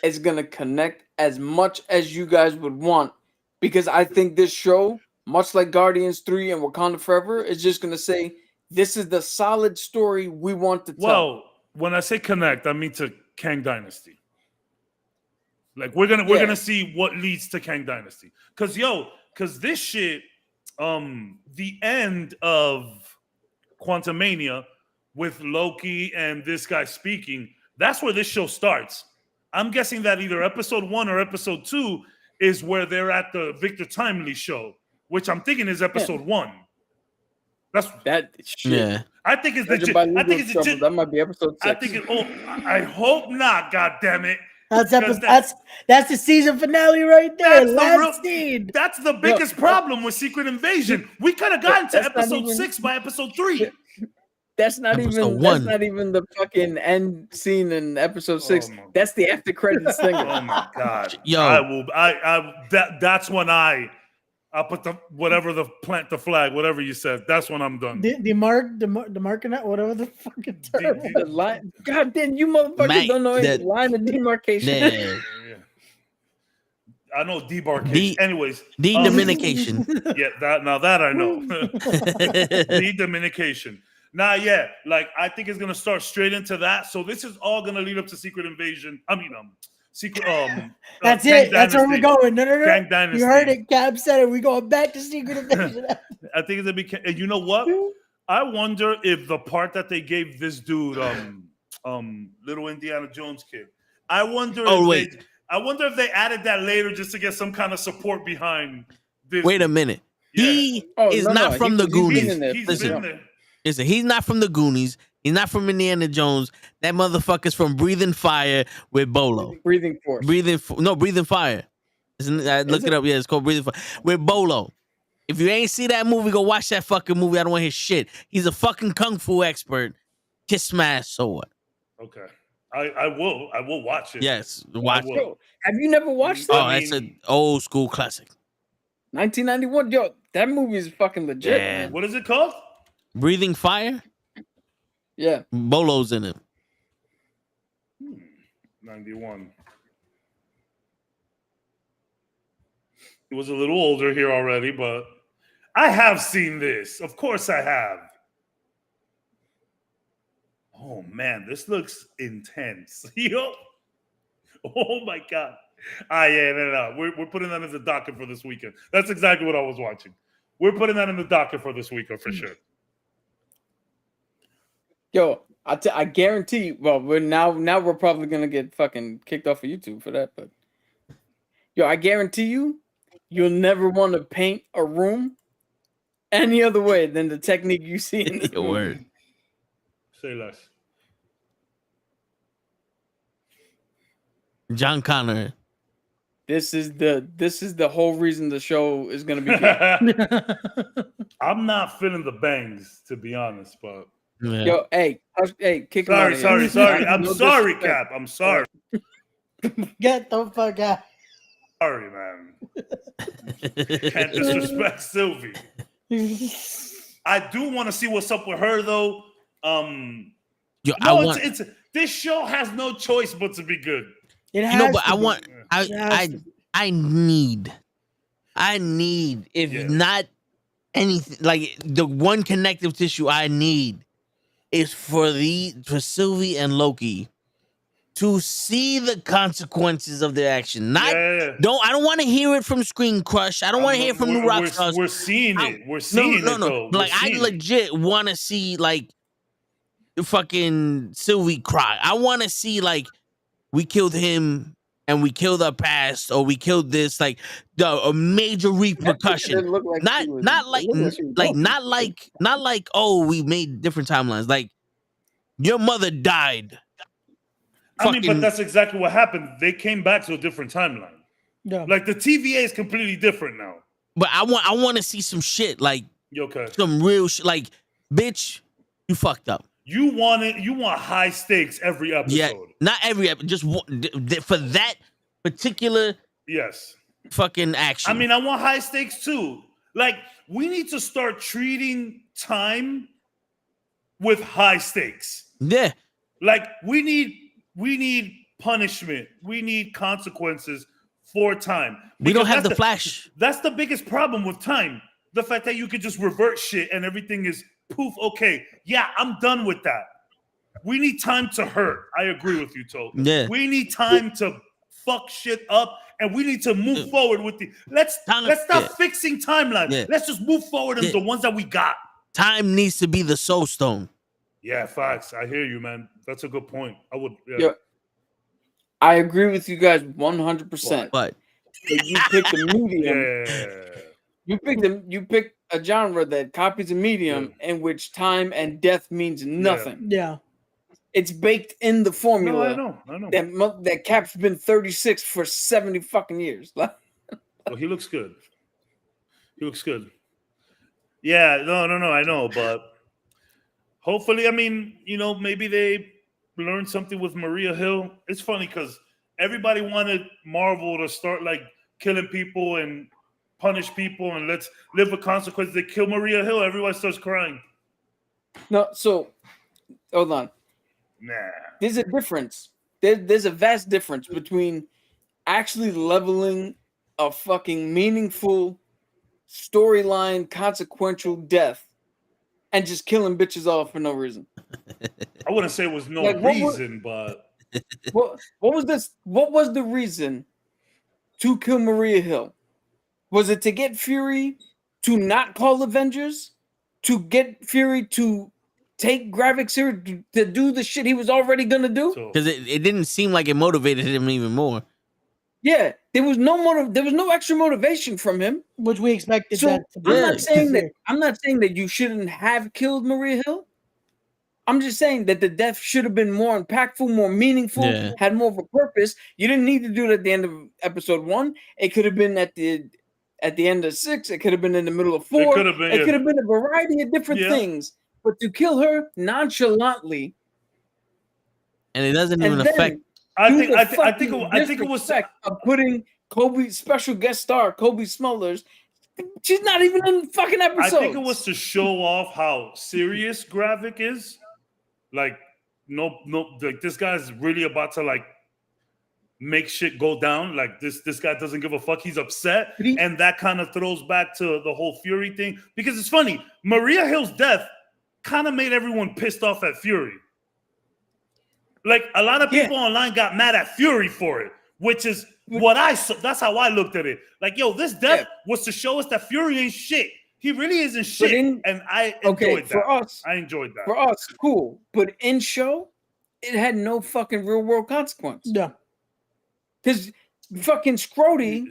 is gonna connect as much as you guys would want, because I think this show, much like Guardians 3 and Wakanda Forever, is just gonna say this is the solid story we want to tell. Well, when I say connect, I mean to Kang Dynasty. Like we're gonna see what leads to Kang Dynasty. Cause this shit, the end of Quantumania with Loki and this guy speaking, that's where this show starts. I'm guessing that either episode 1 or episode 2 is where they're at the Victor Timely show, which I'm thinking is episode 1. That's that shit. Yeah. I think it's legit. I think it's legit. That might be episode 6. I think I hope not. God damn it. That's the season finale right there. That's the biggest problem with Secret Invasion. We could have gotten to episode 6 by episode 3. That's not even the fucking end scene in episode 6. That's the after credits thing. Oh my god. Yo, that's when I'll put the plant the flag, whatever you said. That's when I'm done. The marking that, whatever the fucking term. The line. God damn, you motherfuckers don't know any line of demarcation. I know debarkation. Anyways, Dominication. Yeah, that I know. Dominication. Nah, yeah, like I think it's gonna start straight into that. So this is all gonna lead up to Secret Invasion. Secret. That's Kang it. That's where we're Dynasty. going. No. Kang Dynasty. You heard it. Cab said it. We going back to Secret Invasion. I think it's gonna be. And you know what? I wonder if the part that they gave this dude, little Indiana Jones kid. I wonder. I wonder if they added that later just to get some kind of support behind this. Wait a minute. Yeah. He is not from the Goonies. Listen, he's not from the Goonies. He's not from Indiana Jones. That motherfucker's from Breathing Fire with Bolo. Breathing Force. Breathing Fire. Look it up. Yeah, it's called Breathing Fire with Bolo. If you ain't see that movie, go watch that fucking movie. I don't want his shit. He's a fucking kung fu expert. Kiss my sword. Okay. I will watch it. Yes, watch it. Yo, have you never watched that? Oh, that's an old school classic. 1991. Yo, that movie is fucking legit. Yeah. Man. What is it called? Breathing Fire. Yeah. Bolo's in it. 91. He was a little older here already, but I have seen this. Of course I have. Oh man, this looks intense. Yo. Oh my God. Yeah, no. We're putting that in the docket for this weekend. That's exactly what I was watching. We're putting that in the docket for this weekend for sure. Yo, I guarantee. Well, we're probably gonna get fucking kicked off of YouTube for that. But yo, I guarantee you'll never want to paint a room any other way than the technique you see in this movie. Word. Say less. John Connor. This is the whole reason the show is gonna be good. I'm not feeling the bangs, to be honest, but Yeah. Yo, hey, kick him out. Sorry. I'm sorry, Cap. I'm sorry. Get the fuck out. Sorry, man. Can't disrespect Sylvie. I do want to see what's up with her, though. This show has no choice but to be good. It has but to I be. I need, if not anything, like the one connective tissue I need is for Sylvie and Loki to see the consequences of their action. I don't want to hear it from Screen Crush. I don't want to hear it from New Rockstars. We're seeing it. We're seeing it. Though. Like I legit want to see like fucking Sylvie cry. I want to see like we killed him and we killed our past, or we killed this, like a major repercussion. Not like oh, we made different timelines. Like your mother died. I mean, but that's exactly what happened. They came back to a different timeline. Yeah. Like the TVA is completely different now. But I want to see some shit, like some real shit. Like, bitch, you fucked up. You want high stakes every episode. Yeah, not every episode, just for that particular fucking action. I mean, I want high stakes too. Like, we need to start treating time with high stakes. Yeah. Like, we need punishment. We need consequences for time. We don't have the Flash. That's the biggest problem with time. The fact that you could just revert shit and everything is poof. Okay, yeah, I'm done with that. We need time to hurt. I agree with you, Toe. Yeah. We need time to fuck shit up, and we need to move forward with the. Let's stop fixing timelines. Yeah. Let's just move forward in the ones that we got. Time needs to be the soul stone. Yeah, facts. I hear you, man. That's a good point. I would. Yeah. I agree with you guys 100%. But you picked the medium. Yeah. You picked a genre that copies a medium in which time and death means nothing. Yeah. It's baked in the formula. No, I know. That Cap's been 36 for 70 fucking years. Well, he looks good. Yeah, no, I know, but hopefully, I mean, maybe they learned something with Maria Hill. It's funny because everybody wanted Marvel to start like killing people and punish people and let's live with consequences. They kill Maria Hill, everyone starts crying. No, so hold on. Nah. There's a difference. There's a vast difference between actually leveling a fucking meaningful storyline, consequential death, and just killing bitches off for no reason. I wouldn't say it was no Like, reason, but what was this? What was the reason to kill Maria Hill? Was it to get Fury to not call Avengers? To get Fury to take Gravik serious, to do the shit he was already gonna do? Because it didn't seem like it motivated him even more. Yeah, there was no extra motivation from him, which we expected. So that to be. I'm not saying that you shouldn't have killed Maria Hill. I'm just saying that the death should have been more impactful, more meaningful, had more of a purpose. You didn't need to do it at the end of episode 1. It could have been at the end of 6. It could have been in the middle of 4. It could have been a variety of different things. But to kill her nonchalantly, and it doesn't even affect. I think it was of putting Kobe special guest star Kobe Smulders. She's not even in fucking episodes. I think it was to show off how serious Gravik is. Like, no, like this guy's really about to like make shit go down. Like this guy doesn't give a fuck. He's upset, and that kind of throws back to the whole Fury thing. Because it's funny, Maria Hill's death kind of made everyone pissed off at Fury. Like a lot of people online got mad at Fury for it, which is that's how I looked at it. Like, yo, this death was to show us that Fury ain't shit. He really isn't shit. and I enjoyed that. For us, I enjoyed that. For us, cool. But in show, it had no fucking real world consequence. Yeah. Because fucking Scrody,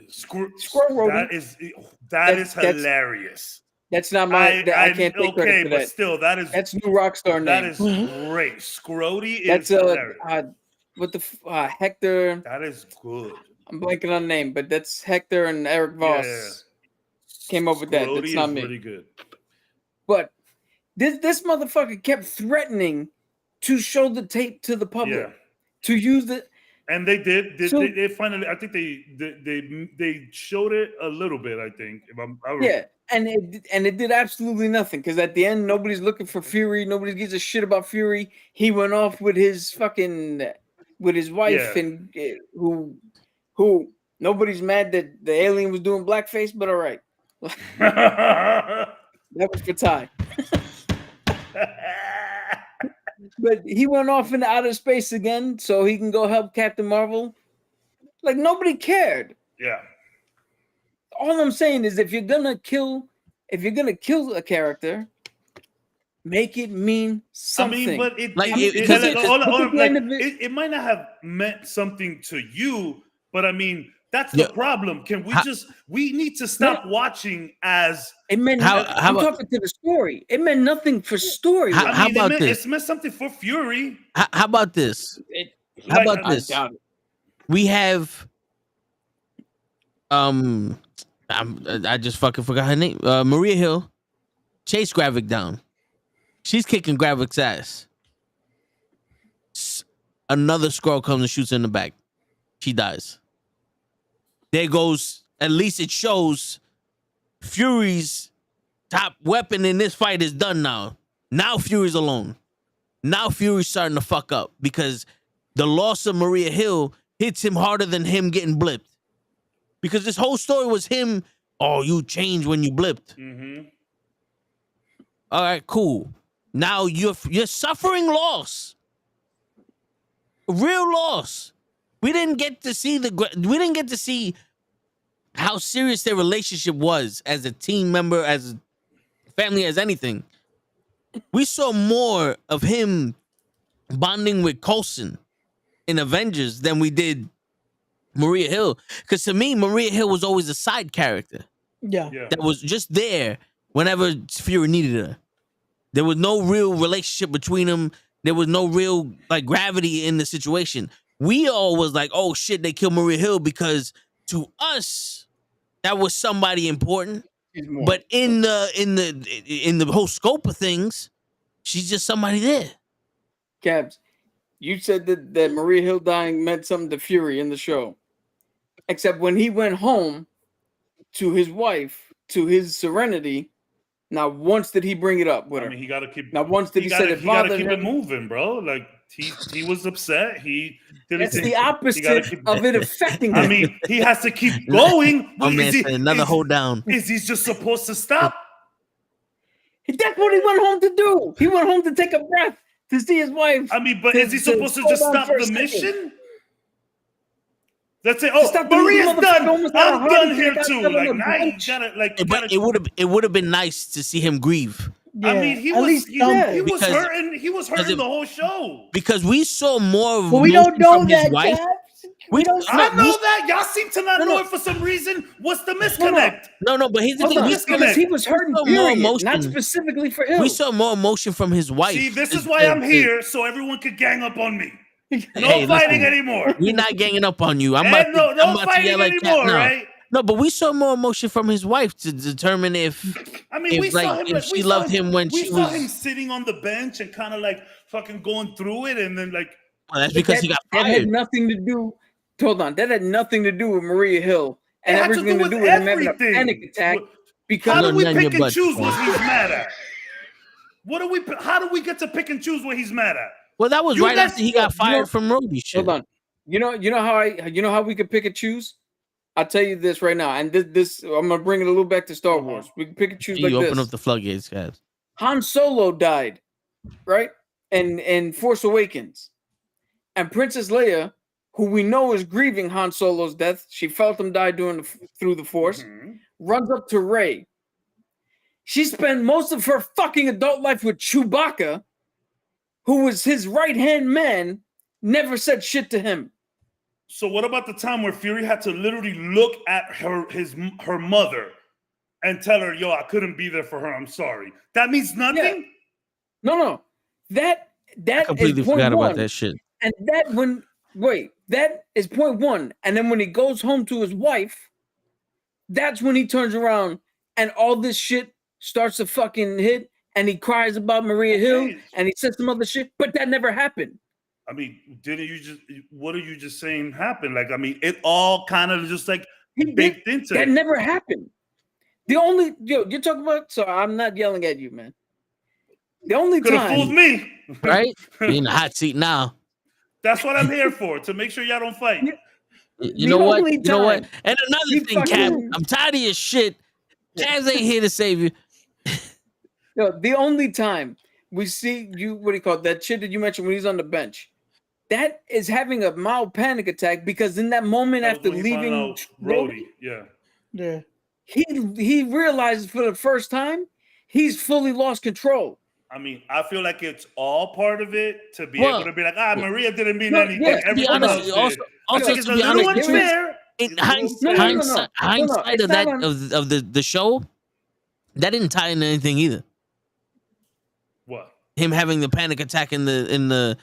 that is hilarious. That's not my. I can't take credit for that. But still, that's new Rockstar name. That is great. Scrody is hilarious. What the Hector? That is good. I'm blanking on the name, but that's Hector and Eric Voss came up with that. That's not me. Pretty good. But this motherfucker kept threatening to show the tape to the public, to use the. And they did. They finally. I think they showed it a little bit. I think. And it did absolutely nothing because at the end nobody's looking for Fury. Nobody gives a shit about Fury. He went off with his wife and who nobody's mad that the alien was doing blackface, but all right. That was for Ty. But he went off into outer space again so he can go help Captain Marvel. Like nobody cared. Yeah. All I'm saying is if you're gonna kill a character, make it mean something. I mean, but it might not have meant something to you, but I mean that's the problem. Can we need to stop watching as it meant I'm talking to the story. It meant nothing for story. How about this? It meant something for Fury. How about this? How about this? We have I just fucking forgot her name. Maria Hill chase Gravik down. She's kicking Gravik's ass. Another Skrull comes and shoots her in the back. She dies. There goes, at least it shows Fury's top weapon in this fight is done now. Now Fury's alone. Now Fury's starting to fuck up because the loss of Maria Hill hits him harder than him getting blipped. Because this whole story was him, you changed when you blipped. Mm-hmm. All right, cool. Now you're suffering loss. Real loss. We didn't get to see how serious their relationship was as a team member, as a family, as anything. We saw more of him bonding with Coulson in Avengers than we did Maria Hill. Because to me, Maria Hill was always a side character. Yeah. That was just there whenever Fury needed her. There was no real relationship between them. There was no real gravity in the situation. We all was like, oh shit, they killed Maria Hill because to us that was somebody important. But in the whole scope of things, she's just somebody there. Cabs, you said that Maria Hill dying meant something to Fury in the show. Except when he went home to his wife, to his Serenity, not once did he bring it up with her. I mean, he got to keep. Not once did he say it bothered him. He got to keep it moving, bro. Like he was upset. He did. That's the opposite of it affecting him. I mean, he has to keep going. Oh man, another hold down. Is he just supposed to stop? That's what he went home to do. He went home to take a breath to see his wife. I mean, but is he supposed to just stop the mission? That's it. Oh, Stop the Maria's done. almost I'm had a done heart here attack too. after Like the now, you bench. gotta like. But it would have been nice to see him grieve. Yeah, I mean, he at was least he something. was Because- hurting. He was hurting the whole show. Because we saw more of But we don't emotion know from his that, wife. Caps. We don't I know that. Y'all seem to not know it for some reason. What's the misconnect? No, but here's the Hold thing. on, We because he was hurting, saw more period, emotion. not specifically for him. We saw more emotion from his wife. See, this is why I'm here, so everyone could gang up on me. No Hey, fighting listen, anymore. We're not ganging up on you. I'm And about no to fighting yell at Cat anymore, now. right? No, but we saw more emotion from his wife to determine if I mean, if, we saw him. if she loved him when we she saw was. him sitting on the bench and kind of like fucking going through it, and then like Well, that's because he got That had fired. nothing to do. Hold on, that had nothing to do with Maria Hill and it had to everything do to do with with him having a everything. panic attack. How Because do we None of pick your and choose butts. what he's mad at? How do we get to pick and choose what he's mad at? Well, that was You right guys- after he got fired from Roby shit. hold on, you know how we could pick and choose. I'll tell you this right now, and this I'm gonna bring it a little back to Star Wars. We can pick and choose You like open this. up the floodgates, guys. Han Solo died, right? And Force Awakens, and Princess Leia, who we know is grieving Han Solo's death, she felt him die through the Force, runs up to Rey. She spent most of her fucking adult life with Chewbacca, who was his right-hand man, never said shit to him. So what about the time where Fury had to literally look at her mother and tell her, "Yo, I couldn't be there for her. I'm sorry." That means nothing. No. That I completely is point forgot one. about that shit. And that is point one. And then when he goes home to his wife, that's when he turns around and all this shit starts to fucking hit, and he cries about Maria Hill and he says some other shit, but that never happened. I mean, what are you just saying happened? Like, I mean, it all kind of just like baked into that it. never happened. You're talking about, so I'm not yelling at you, man. The only Could have time fooled me. Right? You're in the hot seat now. That's what I'm here for, to make sure y'all don't fight. You know what? only You know what? time And he another thing, Cap, fucking- I'm tired of your shit. Jazz ain't here to save you. the only time we see you, what do you call it, that shit that you mentioned when he's on the bench, that is having a mild panic attack, because in that moment That was after when he found leaving out Rhodey, yeah. he realizes for the first time he's fully lost control. I mean, I feel like it's all part of it to be Well, able to be like, Maria didn't mean no, anything. yeah, To be Everyone honest, else did. also I think to it's a be little honest, unfair. in No, hindsight it's of not that of the show, that didn't tie into anything either. What? Him having the panic attack in the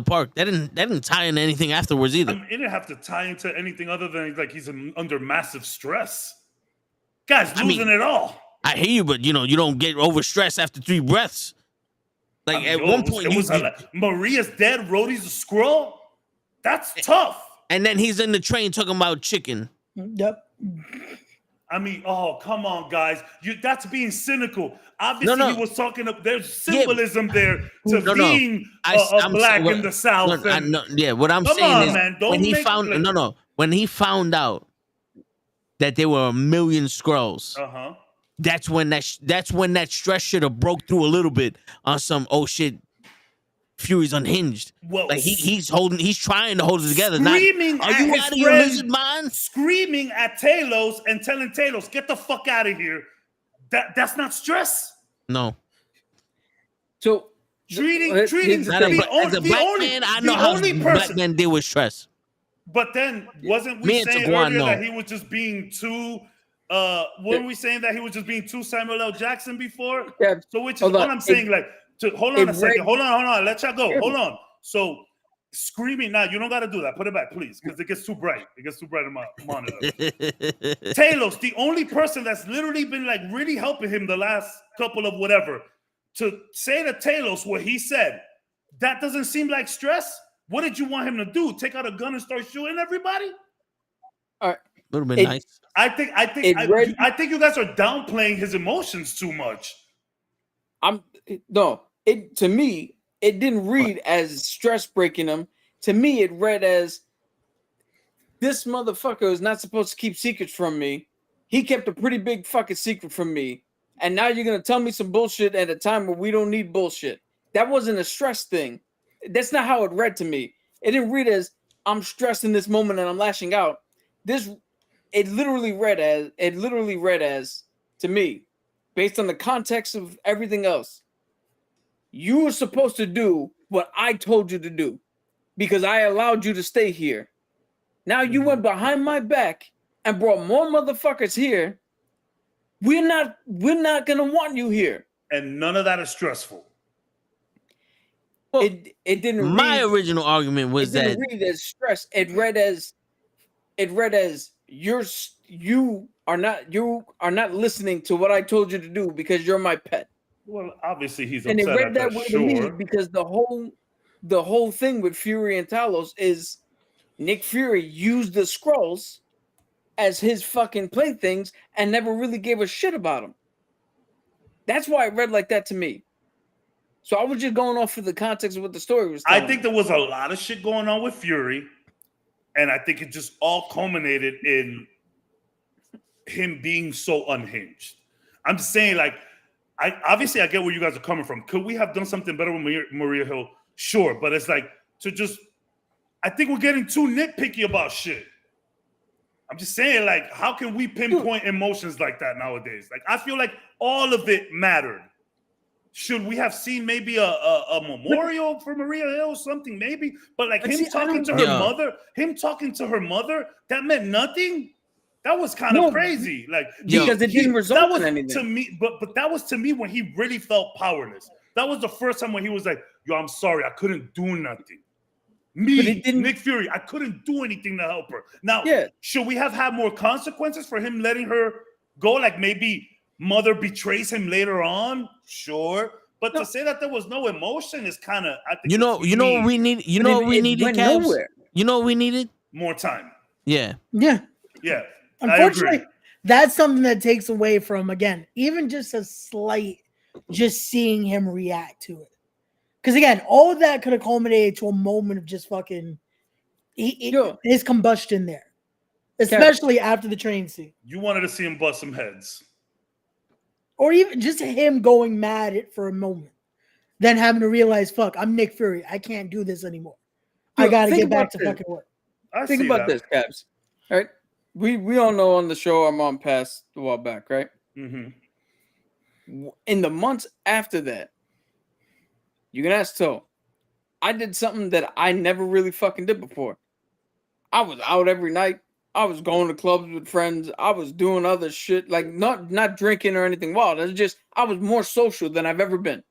park, that didn't tie into anything afterwards either. I mean, it didn't have to tie into anything other than like he's under massive stress. Guy's losing it all. I hear you, but you don't get overstressed after 3 breaths. Like at one point, Maria's dead. Rhodey's a squirrel. That's tough. And then he's in the train talking about chicken. Yep. I mean, oh, come on, guys. That's being cynical. Obviously, he was talking of there's symbolism there to being a black in the South. What I'm Come saying on, is man, don't when he make found it when he found out that there were 1 million Skrulls, that's when that stress should have broke through a little bit on some shit. Fury's unhinged. Well, like he's trying to hold it together. Screaming Are at you his out of your friend, lizard mind? Screaming at Talos and telling Talos, "Get the fuck out of here." That's not stress. No. So treating as a black man, I know how black men deal with stress. But then wasn't we saying earlier that he was just being too? Weren't we saying that he was just being too Samuel L. Jackson before? Yeah. So which is what I'm saying. Hold on a second. Hold on. Let y'all go. Hold on. So screaming now, you don't got to do that. Put it back, please, because it gets too bright. It gets too bright in my monitor. Talos, the only person that's literally been like really helping him the last couple of whatever, to say to Talos what he said, that doesn't seem like stress. What did you want him to do? Take out a gun and start shooting everybody? All right. Would have been nice. I think you guys are downplaying his emotions too much. To me, it didn't read as stress breaking him. To me, it read as this motherfucker is not supposed to keep secrets from me. He kept a pretty big fucking secret from me. And now you're going to tell me some bullshit at a time where we don't need bullshit. That wasn't a stress thing. That's not how it read to me. It didn't read as I'm stressed in this moment and I'm lashing out. It literally read as to me, based on the context of everything else. You were supposed to do what I told you to do because I allowed you to stay here. Now you went behind my back and brought more motherfuckers here. We're not gonna want you here. And none of that is stressful. Well, it didn't. My original argument was it that didn't read as stress. It read as you are not listening to what I told you to do because you're my pet. Well, obviously he's and upset it read at that that. way Sure. to me because the whole thing with Fury and Talos is Nick Fury used the Skrulls as his fucking playthings and never really gave a shit about them. That's why it read like that to me. So I was just going off of the context of what the story was telling I think there was a lot of shit going on with Fury, and I think it just all culminated in him being so unhinged. I'm just saying, like, I get where you guys are coming from. Could we have done something better with Maria Hill? Sure, but it's like I think we're getting too nitpicky about shit. I'm just saying, like, how can we pinpoint emotions like that nowadays? Like, I feel like all of it mattered. Should we have seen maybe a memorial for Maria Hill, something maybe? But like him talking to her mother, that meant nothing. That was kind of crazy. Like because it didn't result in anything. To me, but that was to me when he really felt powerless. That was the first time when he was like, "Yo, I'm sorry, I couldn't do nothing." Nick Fury, I couldn't do anything to help her. Now, should we have had more consequences for him letting her go? Like maybe mother betrays him later on, sure. But to say that there was no emotion is kind of, I think. You know what we need. You know what we needed, Cavs? You know what we needed? More time. Yeah. Unfortunately, that's something that takes away from, again, even just a slight, just seeing him react to it. Because again, all of that could have culminated to a moment of just fucking his combustion there, especially after the train scene. You wanted to see him bust some heads. Or even just him going mad for a moment, then having to realize, fuck, I'm Nick Fury. I can't do this anymore. I got to get back to fucking work. Think about this, Caps. All right? We all know on the show our mom passed a while back, right? Mm-hmm. In the months after that, you can ask Toe, I did something that I never really fucking did before. I was out every night. I was going to clubs with friends. I was doing other shit, like not drinking or anything wild. It's just I was more social than I've ever been.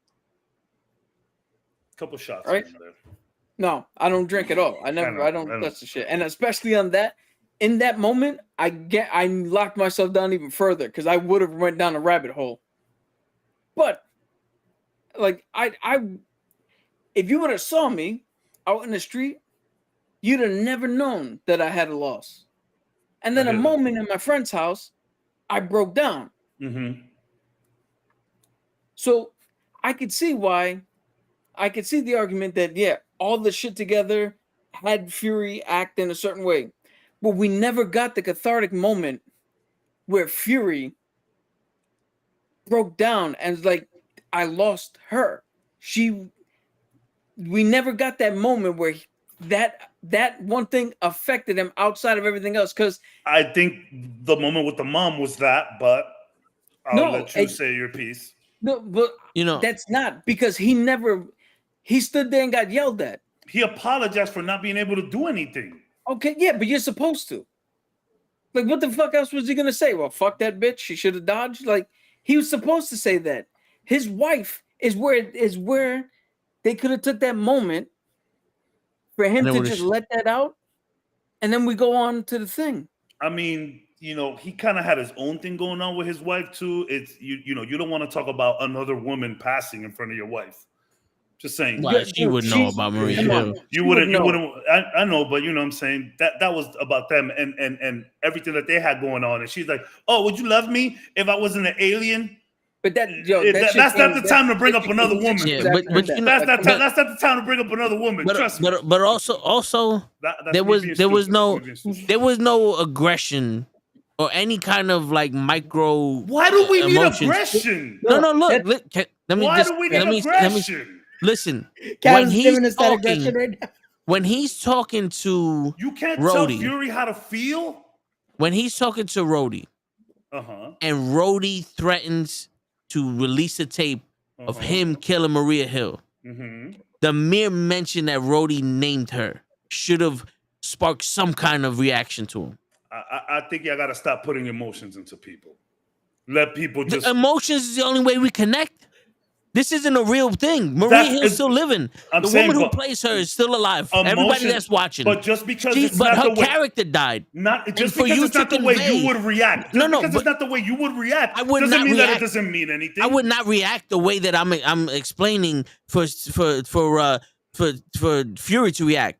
Couple shots, right? No, I don't drink at all. I don't touch the shit, and especially on that. In that moment, I locked myself down even further because I would have went down a rabbit hole. But like if you would have saw me out in the street, you'd have never known that I had a loss. And then a moment in my friend's house, I broke down. Mm-hmm. So I could see the argument that, all the shit together had Fury act in a certain way. But we never got the cathartic moment where Fury broke down and was like, I lost her. We never got that moment where that one thing affected him outside of everything else. Because I think the moment with the mom was that, but I'll let you say your piece. No, but that's not because he stood there and got yelled at. He apologized for not being able to do anything. Okay, yeah, but you're supposed to. Like, what the fuck else was he gonna say? Well, fuck that bitch. She should have dodged. Like, he was supposed to say that. His wife is where they could have took that moment for him to just let that out, and then we go on to the thing. I mean, he kind of had his own thing going on with his wife too. It's you don't want to talk about another woman passing in front of your wife. Just saying. Well, she would know about Maria Hill. You wouldn't. I know, but you know what I'm saying? That was about them and everything that they had going on. And she's like, oh, would you love me if I wasn't an alien? But that's not the time to bring up another woman. Yeah, but you know, that's not the time to bring up another woman. Trust me. But also there was no aggression or any kind of like micro. Why do we need emotions. aggression? No, look. Why do we need aggression? Listen. Kev's giving us that aggression right now. When he's talking to you can't Rhodey, tell Fury how to feel. When he's talking to Rhodey, and Rhodey threatens to release a tape of him killing Maria Hill, the mere mention that Rhodey named her should have sparked some kind of reaction to him. I think y'all gotta stop putting emotions into people. Let people just. The emotions is the only way we connect. This isn't a real thing. Maria Hill's still living. The woman who plays her is still alive. Everybody that's watching. But just because it's not the way her character died. Not just because it's not the way you would react. Because it's not the way you would react. Doesn't mean that it doesn't mean anything. I would not react the way that I'm explaining for Fury to react.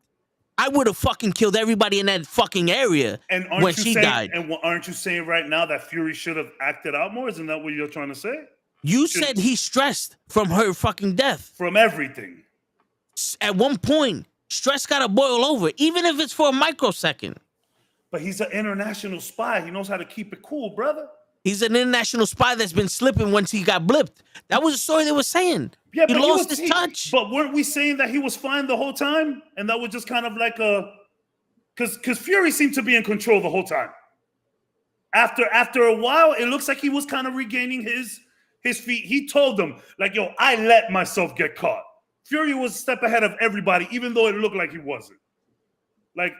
I would have fucking killed everybody in that fucking area when she died. And aren't you saying right now that Fury should have acted out more? Isn't that what you're trying to say? You said he's stressed from her fucking death. From everything. At one point, stress gotta boil over, even if it's for a microsecond. But he's an international spy. He knows how to keep it cool, brother. He's an international spy that's been slipping once he got blipped. That was the story they were saying. Yeah, he lost his touch. But weren't we saying that he was fine the whole time? And that was just kind of like a... Because Fury seemed to be in control the whole time. After a while, it looks like he was kind of regaining his feet. He told them, like, yo, I let myself get caught. Fury was a step ahead of everybody, even though it looked like he wasn't. Like,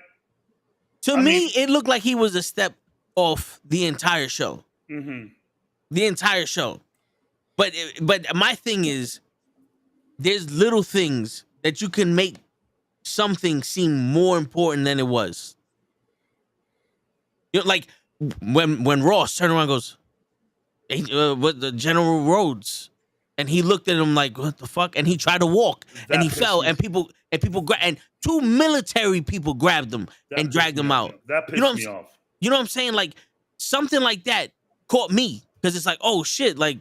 to me, it looked like he was a step off the entire show. The entire show. But my thing is, there's little things that you can make something seem more important than it was. You know, like when Ross turned around and goes, with the General Rhodes, and he looked at him like, what the fuck? And he tried to walk, and he fell, and people and two military people grabbed him and dragged him out. That pissed me off. You know what I'm saying? Like something like that caught me because it's like, oh shit, like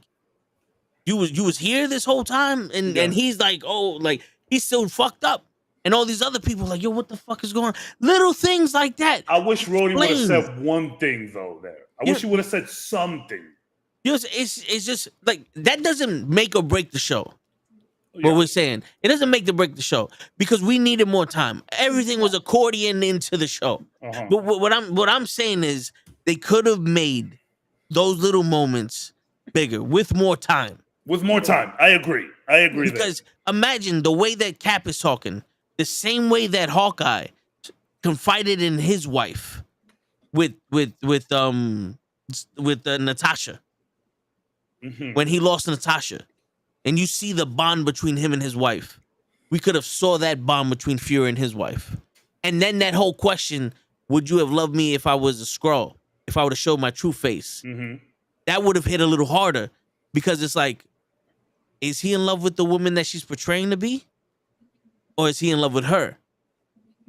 you was here this whole time, and he's like, oh, like he's still fucked up. And all these other people like, yo, what the fuck is going on? Little things like that. I wish Rhodey would have said one thing though. I wish he would have said something. It's just like that doesn't make or break the show. What we're saying, it doesn't make or break the show because we needed more time. Everything was accordion into the show. But what I'm saying is they could have made those little moments bigger with more time. With more time, I agree. Because imagine the way that Cap is talking, the same way that Hawkeye confided in his wife with Natasha. When he lost Natasha, and you see the bond between him and his wife, we could have saw that bond between Fury and his wife. And then that whole question, would you have loved me if I was a Skrull? If I would have showed my true face? That would have hit a little harder because it's like, is he in love with the woman that she's portraying to be? Or is he in love with her?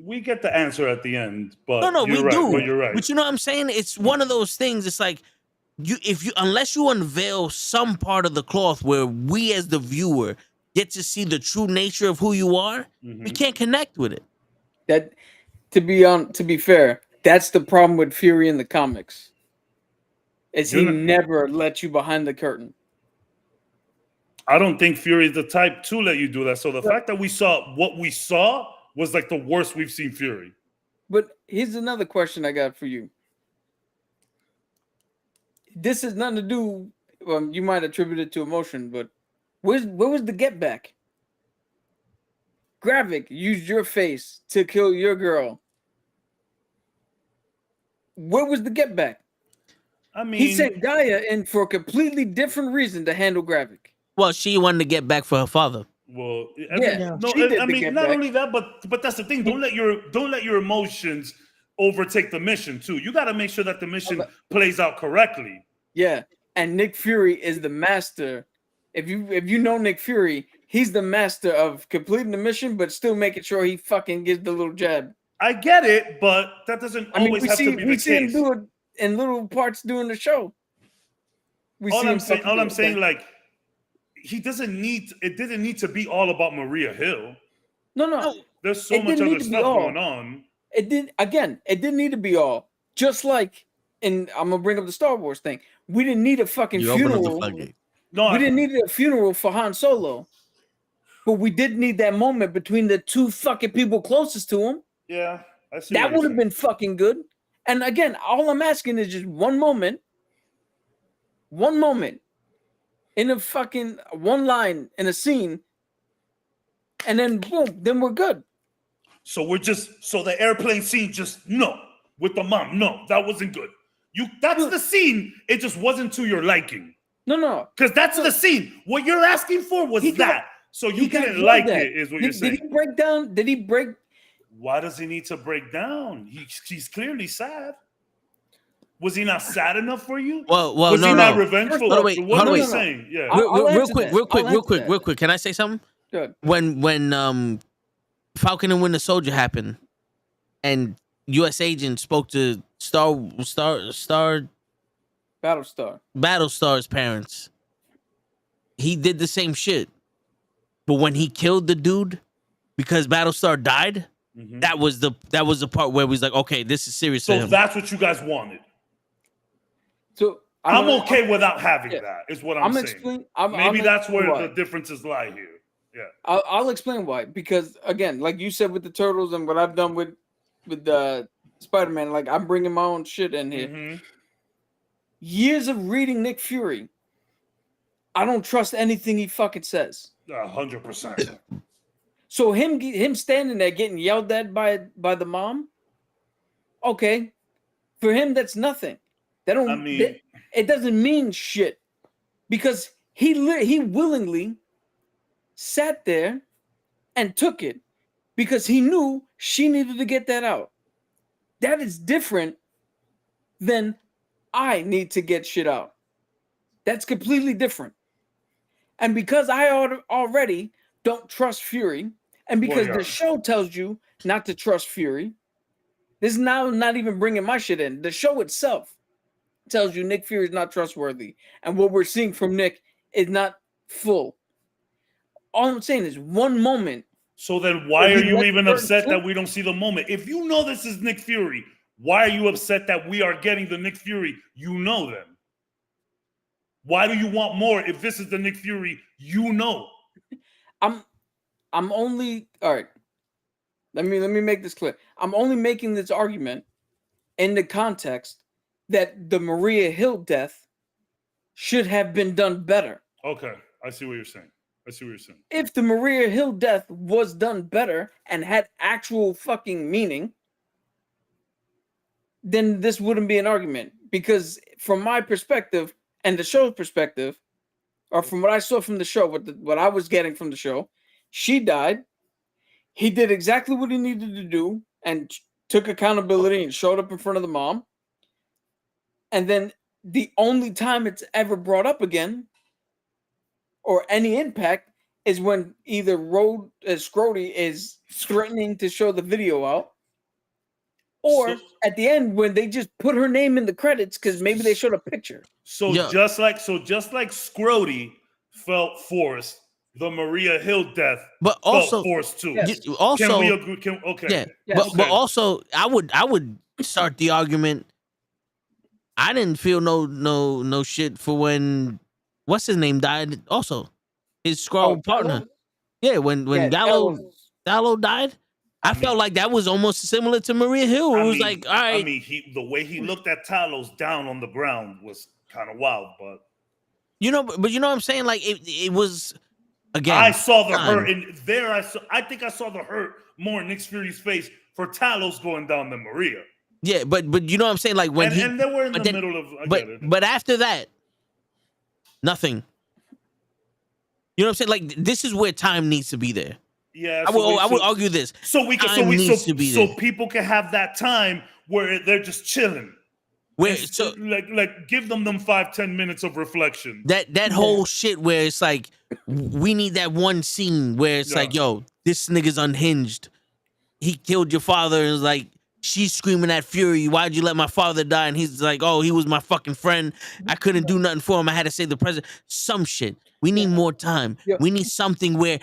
We get the answer at the end, but we do. But you're right. But you know what I'm saying? It's one of those things. It's like, unless you unveil some part of the cloth where we as the viewer get to see the true nature of who you are, we can't connect with it. That, to be fair, that's the problem with Fury in the comics. Is he never let you behind the curtain. I don't think Fury is the type to let you do that. So the fact that we saw what we saw was like the worst we've seen Fury. But here's another question I got for you. This has nothing to do. Well, you might attribute it to emotion, but where was the get back? Gravik used your face to kill your girl. Where was the get back? I mean, he sent Gaia in for a completely different reason to handle Gravik. Well, she wanted to get back for her father. Well, I mean, not only that, but that's the thing. Don't let your emotions overtake the mission too. You got to make sure that the mission plays out correctly. Yeah, and Nick Fury is the master. If you know Nick Fury, he's the master of completing the mission, but still making sure he fucking gives the little jab. I get it, but that doesn't always have to be the case. We see him do it in little parts during the show. we all see him fucking all do I'm it. saying, like, it didn't need to be all about Maria Hill. No. There's so It much didn't need other to be stuff all. going on. It didn't need to be all. Just like, and I'm gonna bring up the Star Wars thing. We didn't need a fucking You open up the funeral. floodgate. No, We didn't need a funeral for Han Solo, but we did need that moment between the two fucking people closest to him. yeah, I see. That would have been fucking good. And again, all I'm asking is just one moment in a fucking one line in a scene, and then boom, then we're good. So the airplane scene, no, with the mom, no, that wasn't good. That's the scene. It just wasn't to your liking. No. Because that's the scene. What you're asking for was that. So you didn't like it, is what you're saying. Did he break down? Did he break? Why does he need to break down? He's clearly sad. Was he not sad enough for you? Well, was no, he not no. revengeful? Hold on, wait, What hold are on, you wait. saying? Yeah. Real quick. Can I say something? Good. When Falcon and Winter Soldier happened, and U.S. agent spoke to Battlestar's parents, he did the same shit. But when he killed the dude because Battlestar died, that was the part where we was like, okay, this is serious. So that's what you guys wanted. So I'm okay without having that. Is what I'm saying. Maybe that's where the differences lie here. Yeah, I'll explain why. Because again, like you said with the Turtles and what I've done with the Spider-Man, like I'm bringing my own shit in here. Years of reading Nick Fury, I don't trust anything he fucking says. 100%. So him standing there getting yelled at by the mom, okay, for him that's nothing. It doesn't mean shit, because he willingly sat there and took it because he knew she needed to get that out. That is different than I need to get shit out. That's completely different. And because I already don't trust Fury, and because the show tells you not to trust Fury, this is now not even bringing my shit in. The show itself tells you Nick Fury is not trustworthy, and what we're seeing from Nick is not full. All I'm saying is one moment. So then why are you even upset that we don't see the moment? If you know this is Nick Fury, why are you upset that we are getting the Nick Fury you know then? Why do you want more if this is the Nick Fury you know? I'm only all right. Let me make this clear. I'm only making this argument in the context that the Maria Hill death should have been done better. Okay, I see what you're saying. If the Maria Hill death was done better and had actual fucking meaning, then this wouldn't be an argument. Because from my perspective and the show's perspective, or from what I saw from the show, what I was getting from the show, she died. He did exactly what he needed to do and took accountability and showed up in front of the mom. And then the only time it's ever brought up again or any impact is when either Scrody is threatening to show the video out, or at the end when they just put her name in the credits because maybe they showed a picture. Just like Scrody felt forced, the Maria Hill death felt forced too. Yes. Also, can we agree? Okay. Yeah, Yes. but also I would start the argument. I didn't feel no shit for when what's his name died. Also, his Skrull partner. Yeah, when Gallo died, I felt like that was almost similar to Maria Hill. It was like, all right. I mean, the way he looked at Talos down on the ground was kind of wild, but you know what I'm saying? Like it was again. I saw the hurt in there. I think I saw the hurt more in Nick Fury's face for Talos going down than Maria. Yeah, but you know what I'm saying? Like when and they were in the middle of. But after that, nothing. You know what I'm saying? Like this is where time needs to be there. Yeah, I would argue this. So people can have that time where they're just chilling. Like give them 5-10 minutes of reflection. That whole shit where it's like we need that one scene where it's like, yo, this nigga's unhinged. He killed your father, and it's like she's screaming at Fury, why'd you let my father die? And he's like, oh, he was my fucking friend. I couldn't do nothing for him. I had to save the president. Some shit. We need more time. Yeah. We need something where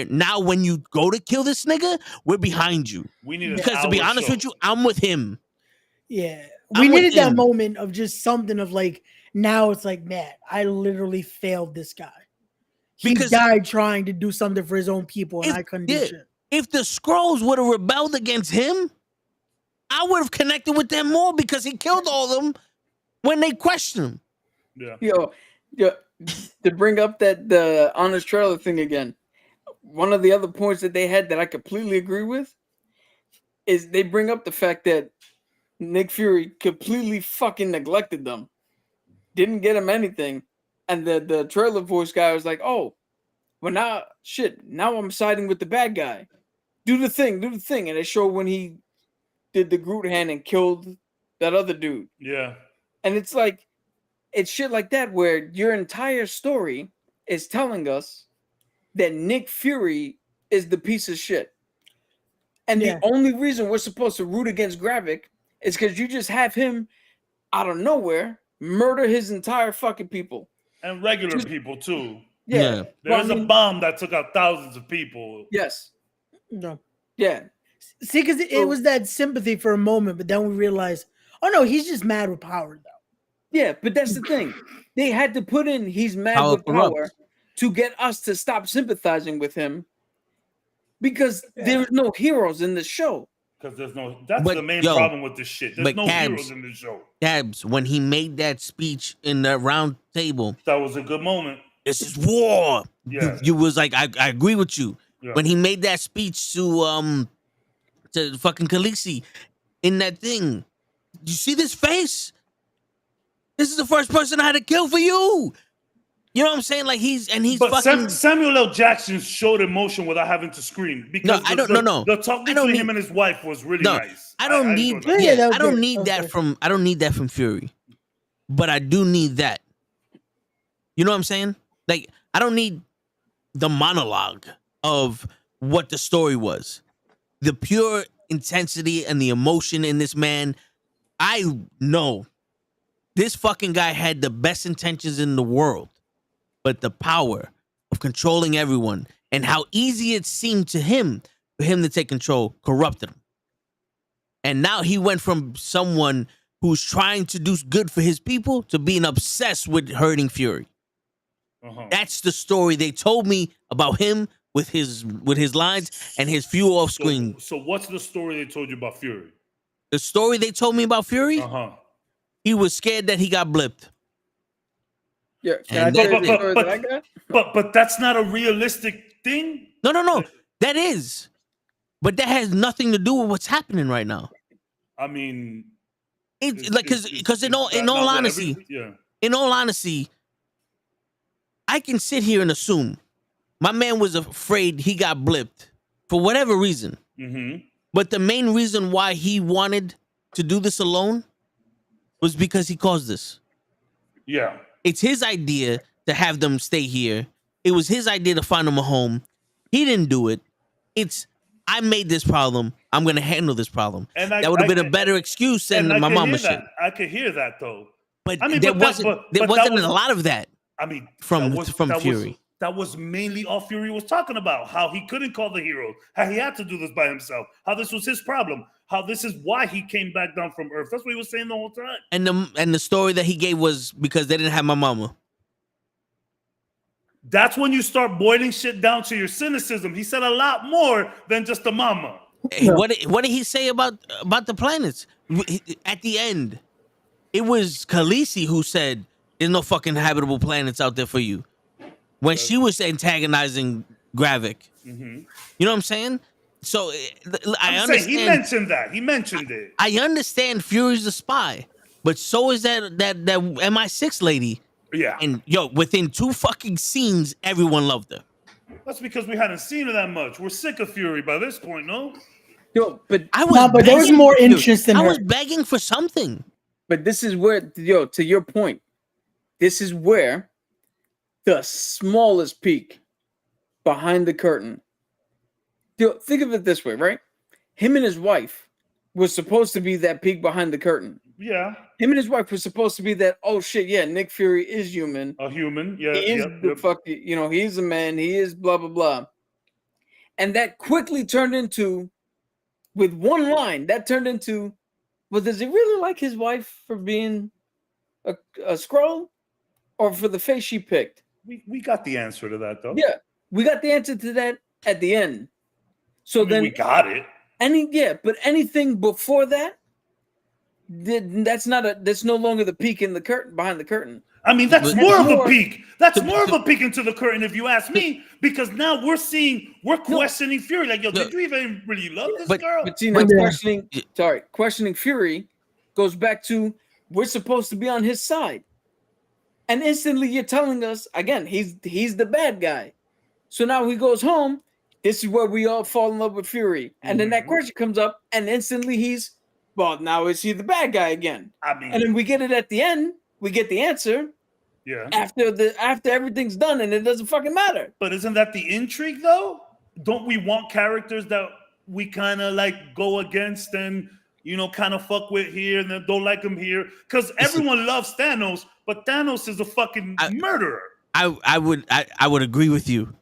now when you go to kill this nigga, we're behind you. We need Because to be honest with you, I'm with him. Yeah. I'm We with needed that him. moment of just something of like, now it's like, man, I literally failed this guy. He Because- died trying to do something for his own people, and I couldn't do shit. If the Skrulls would have rebelled against him, I would have connected with them more because he killed all of them when they questioned him. Yo, to bring up the honest trailer thing again, one of the other points that they had that I completely agree with is they bring up the fact that Nick Fury completely fucking neglected them, didn't get him anything, and the trailer voice guy was like, "Oh, well now I'm siding with the bad guy. Do the thing," and they show when he did the Groot hand and killed that other dude. Yeah. And it's like, it's shit like that where your entire story is telling us that Nick Fury is the piece of shit. And the only reason we're supposed to root against Gravik is because you just have him out of nowhere murder his entire fucking people. And regular people too. Yeah. There's a bomb that took out thousands of people. Yes. No. Yeah. See, because it was that sympathy for a moment, but then we realized, oh no, he's just mad with power though. Yeah, but that's the thing. They had to put in he's mad Power with power corrupts. to get us to stop sympathizing with him because there's no heroes in the show. Because that's the main problem with this shit. There's no heroes in this show. Gabs, when he made that speech in the round table, that was a good moment. This is war. Yeah. You was like, I agree with you. Yeah. When he made that speech to fucking Khaleesi in that thing, you see this face? This is the first person I had to kill for you. You know what I'm saying? Like But fucking. Samuel L. Jackson showed emotion without having to scream because the talk between him and his wife was really nice. I don't need that from Fury, but I do need that. You know what I'm saying? Like I don't need the monologue of what the story was. The pure intensity and the emotion in this man. I know this fucking guy had the best intentions in the world, but the power of controlling everyone and how easy it seemed to him for him to take control corrupted him. And now he went from someone who's trying to do good for his people to being obsessed with hurting Fury. That's the story they told me about him with his lines and his few off screen. So what's the story they told you about Fury? The story they told me about Fury? He was scared that he got blipped. Yeah, but that's not a realistic thing. No, that is, but that has nothing to do with what's happening right now. I mean, it's like because in all honesty, I can sit here and assume my man was afraid he got blipped for whatever reason. But the main reason why he wanted to do this alone was because he caused this. Yeah. It's his idea to have them stay here. It was his idea to find them a home. He didn't do it. I made this problem. I'm going to handle this problem. And that would have been a better excuse than my mama shit. I could hear that though. But there wasn't a lot of that. I mean, from Fury. That was mainly all Fury was talking about. How he couldn't call the hero. How he had to do this by himself. How this was his problem. How this is why he came back down from Earth. That's what he was saying the whole time. And the story that he gave was because they didn't have my mama. That's when you start boiling shit down to your cynicism. He said a lot more than just the mama. Hey, what did he say about the planets? At the end, it was Khaleesi who said, "There's no fucking habitable planets out there for you." When she was antagonizing Gravik. You know what I'm saying? So I understand. He mentioned that. He mentioned it. I understand Fury's the spy, but so is that MI6 lady. Yeah. And within 2 fucking scenes, everyone loved her. That's because we hadn't seen her that much. We're sick of Fury by this point, no? But there was more interest in her. I was begging for something. But this is where, to your point, this is where the smallest peek behind the curtain. Think of it this way, right? Him and his wife was supposed to be that peek behind the curtain. Yeah. Him and his wife were supposed to be that. Oh shit! Yeah, Nick Fury is human. A human. Yeah. He is the fuck. You know, he's a man. He is blah blah blah. And that quickly turned into, with one line, that turned into, well, does he really like his wife for being a Skrull, or for the face she picked? We got the answer to that though. Yeah, we got the answer to that at the end. So then we got it. But anything before that, that's no longer the peek in the curtain, behind the curtain. I mean, that's more of a peek. That's more of a peek into the curtain, if you ask me, because now we're questioning Fury. Like, yo, did you even really love this girl? But you know, questioning Fury goes back to, we're supposed to be on his side, and instantly you're telling us again he's the bad guy. So now he goes home. This is where we all fall in love with Fury, and then that question comes up, and instantly now is he the bad guy again? I mean, and then we get it at the end. We get the answer. Yeah. After everything's done, and it doesn't fucking matter. But isn't that the intrigue though? Don't we want characters that we kind of like go against and kind of fuck with here and then don't like him here? Because everyone loves Thanos, but Thanos is a fucking murderer. I would agree with you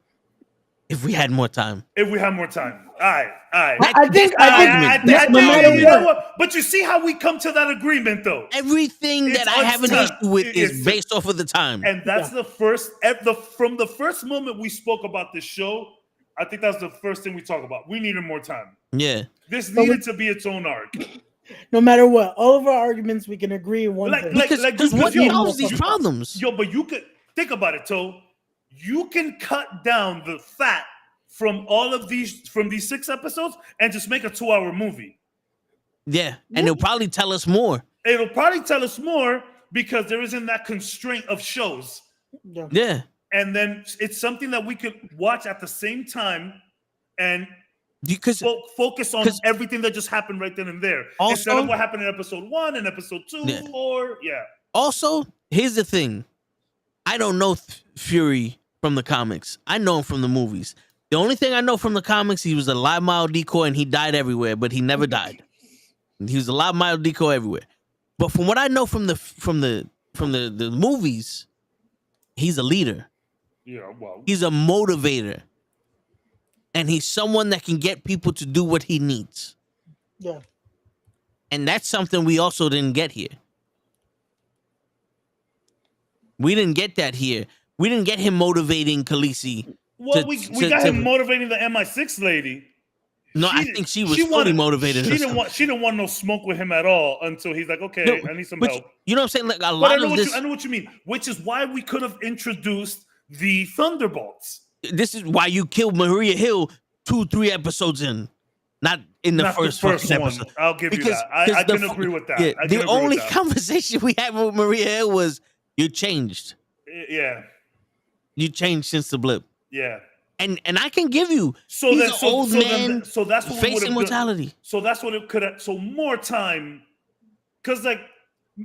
if we had more time. If we had more time. All right. I think you know what? But you see how we come to that agreement, though. Everything that I have an issue with is based off of the time, and that's the first. From the first moment we spoke about this show, I think that's the first thing we talk about. We needed more time. Yeah, this needed to be its own arc. No matter what, all of our arguments, we can agree on one thing. Because what solves these problems? Yo, but you could think about it, Toe. You can cut down the fat from these 6 episodes and just make a 2-hour movie. Yeah, and it'll probably tell us more. It'll probably tell us more because there isn't that constraint of shows. Yeah. And then it's something that we could watch at the same time and focus on everything that just happened right then and there. Also, instead of what happened in episode 1 and episode 2 or Also, here's the thing. I don't know Fury from the comics. I know him from the movies. The only thing I know from the comics, he was a live mile decoy and he died everywhere, but he never died. He was a live mile decoy everywhere. But from what I know from the movies, he's a leader. Yeah, well, he's a motivator, and he's someone that can get people to do what he needs. Yeah, and that's something we also didn't get here. We didn't get that here. We didn't get him motivating Khaleesi. Well, we got him motivating the MI6 lady. No, I think she was fully motivated. She didn't want no smoke with him at all until he's like, okay, I need some help. You know what I'm saying? Like a lot of this. I know what you mean. Which is why we could have introduced the Thunderbolts. This is why you killed Maria Hill 2-3 episodes in, not in the first one. episode. I'll give you that. I can agree with that. Yeah, the only conversation we had with Maria Hill was, "You changed." Yeah. You changed since the blip. Yeah. And I can give you so he's that an so, old so man then, so that's what facing mortality. So that's what it could have. So more time, because like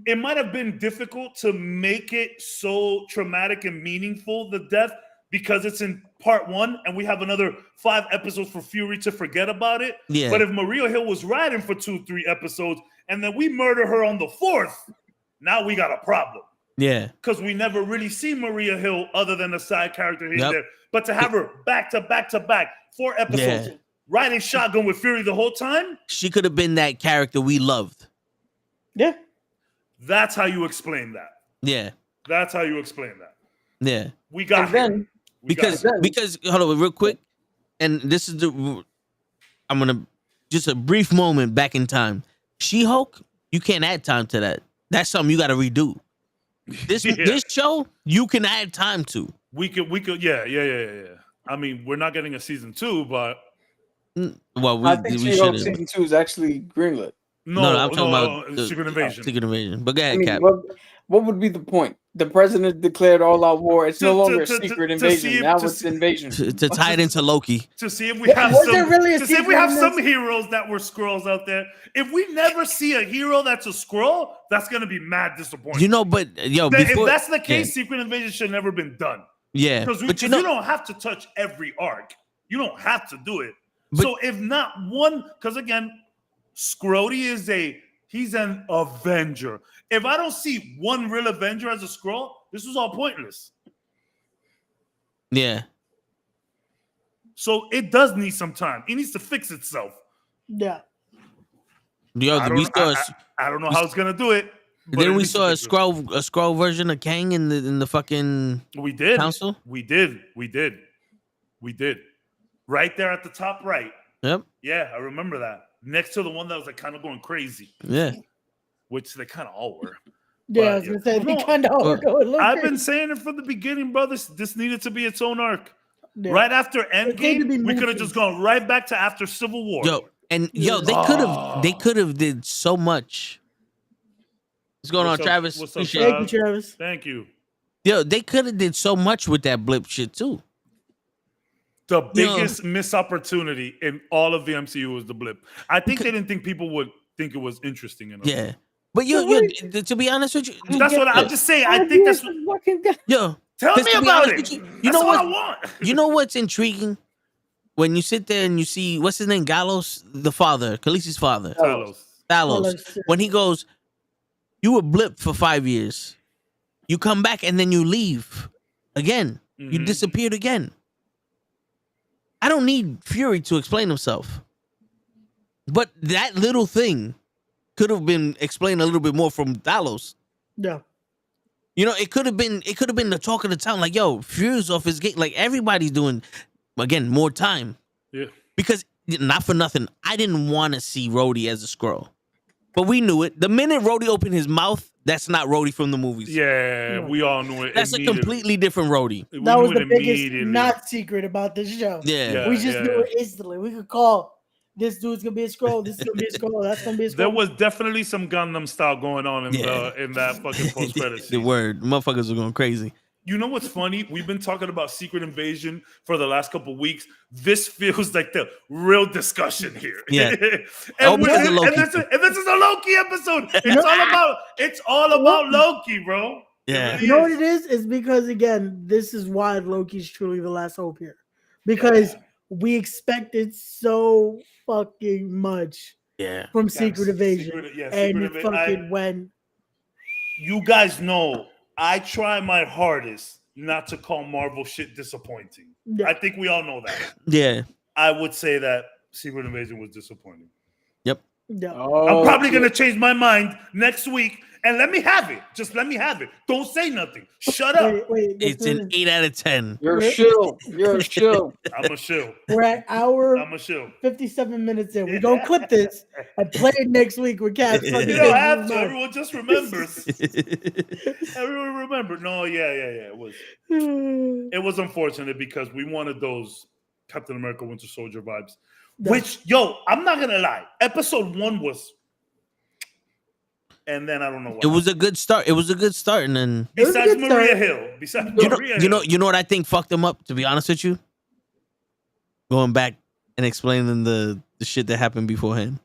it might have been difficult to make it so traumatic and meaningful, the death, because it's in part 1 and we have another 5 episodes for Fury to forget about it. Yeah. But if Maria Hill was riding for 2-3 episodes and then we murder her on the 4th, now we got a problem. Yeah. Because we never really see Maria Hill other than a side character here and there. But to have her back to back to back, 4 episodes, riding shotgun with Fury the whole time. She could have been that character we loved. Yeah. That's how you explain that. Yeah. That's how you explain that. Yeah. We got then because hold on real quick. And this is I'm gonna just a brief moment back in time. She-Hulk, you can't add time to that. That's something you gotta redo. This show you can add time to. We could, yeah. I mean, we're not getting a season 2, but I think She-Hulk season 2 is actually greenlit. No, I'm talking about Secret Invasion. Secret Invasion. But go ahead, Cap. What would be the point? The president declared all-out war. It's no longer a secret invasion. Now it's invasion. To tie it into Loki. To see if we have some heroes that were Skrulls out there. If we never see a hero that's a Skrull, that's gonna be mad disappointing. You know, but if that's the case, Secret Invasion should have never been done. Yeah, because you don't have to touch every arc. You don't have to do it. So if not one, because again, Scrody he's an Avenger. If I don't see one real Avenger as a Skrull, this was all pointless. Yeah. So it does need some time. It needs to fix itself. Yeah. Yo, I don't know how it's gonna do it. Then we saw a scroll version of Kang in the fucking council. We did. Right there at the top right. Yep. Yeah, I remember that. Next to the one that was like kind of going crazy. Yeah. Which they kind of all were. Yeah, I was gonna say they kind of all were going. I've been saying it from the beginning, brothers. This needed to be its own arc. Yeah. Right after Endgame, we could have just gone right back to after Civil War. They could have did so much. What's going on, Travis? What's up, Thank you, Travis. Thank you. Yo, they could have did so much with that blip shit too. The biggest missed opportunity in all of the MCU was the blip. I think they didn't think people would think it was interesting enough. Yeah. But you to be honest with you, that's what I'm just saying. I think that's what. Yo, tell me about it. You know what I want. You know what's intriguing? When you sit there and you see what's his name, Gallows, the father, Khaleesi's father, Talos. When he goes, you were blipped for 5 years. You come back and then you leave again. You disappeared again. I don't need Fury to explain himself. But that little thing could have been explained a little bit more from Talos. Yeah. You know, it could have been the talk of the town. Like, yo, Fury's off his gate. Like, everybody's doing, again, more time. Yeah. Because, not for nothing, I didn't want to see Rhodey as a Skrull. But we knew it. The minute Rhodey opened his mouth, that's not Rhodey from the movies. Yeah, we all knew it. That's a completely different Rhodey. That was the biggest not secret about this show. Yeah. We just knew it instantly. We could call this dude's gonna be a Skrull. This is gonna be a Skrull. That's gonna be a Skrull. There was definitely some Gundam style going on in that fucking post credits. The word, motherfuckers are going crazy. You know what's funny? We've been talking about Secret Invasion for the last couple of weeks. This feels like the real discussion here. Yeah. and this is a Loki episode. It's all about Loki, bro. Yeah. You know what it is? It's because, again, this is why Loki's truly the last hope here. Because we expected so fucking much from Secret Invasion. When you guys know, I try my hardest not to call Marvel shit disappointing. Yeah. I think we all know that. Yeah. I would say that Secret Invasion was disappointing. Yep. Yeah. I'm probably going to change my mind next week and let me have it. Just let me have it. Don't say nothing. Shut up. It's an 8 out of 10. You're a shill. You're a shill. I'm a shill. We're at I'm a shill. 57 minutes in. We're going to clip this and play it next week with Caps. You don't have to. Everyone just remembers. Everyone remember. No, yeah. It was unfortunate because we wanted those Captain America Winter Soldier vibes. Which, I'm not going to lie. Episode 1 was... And then I don't know what. It was a good start. And then besides Maria Hill. You know what I think fucked them up, to be honest with you? Going back and explaining the shit that happened beforehand.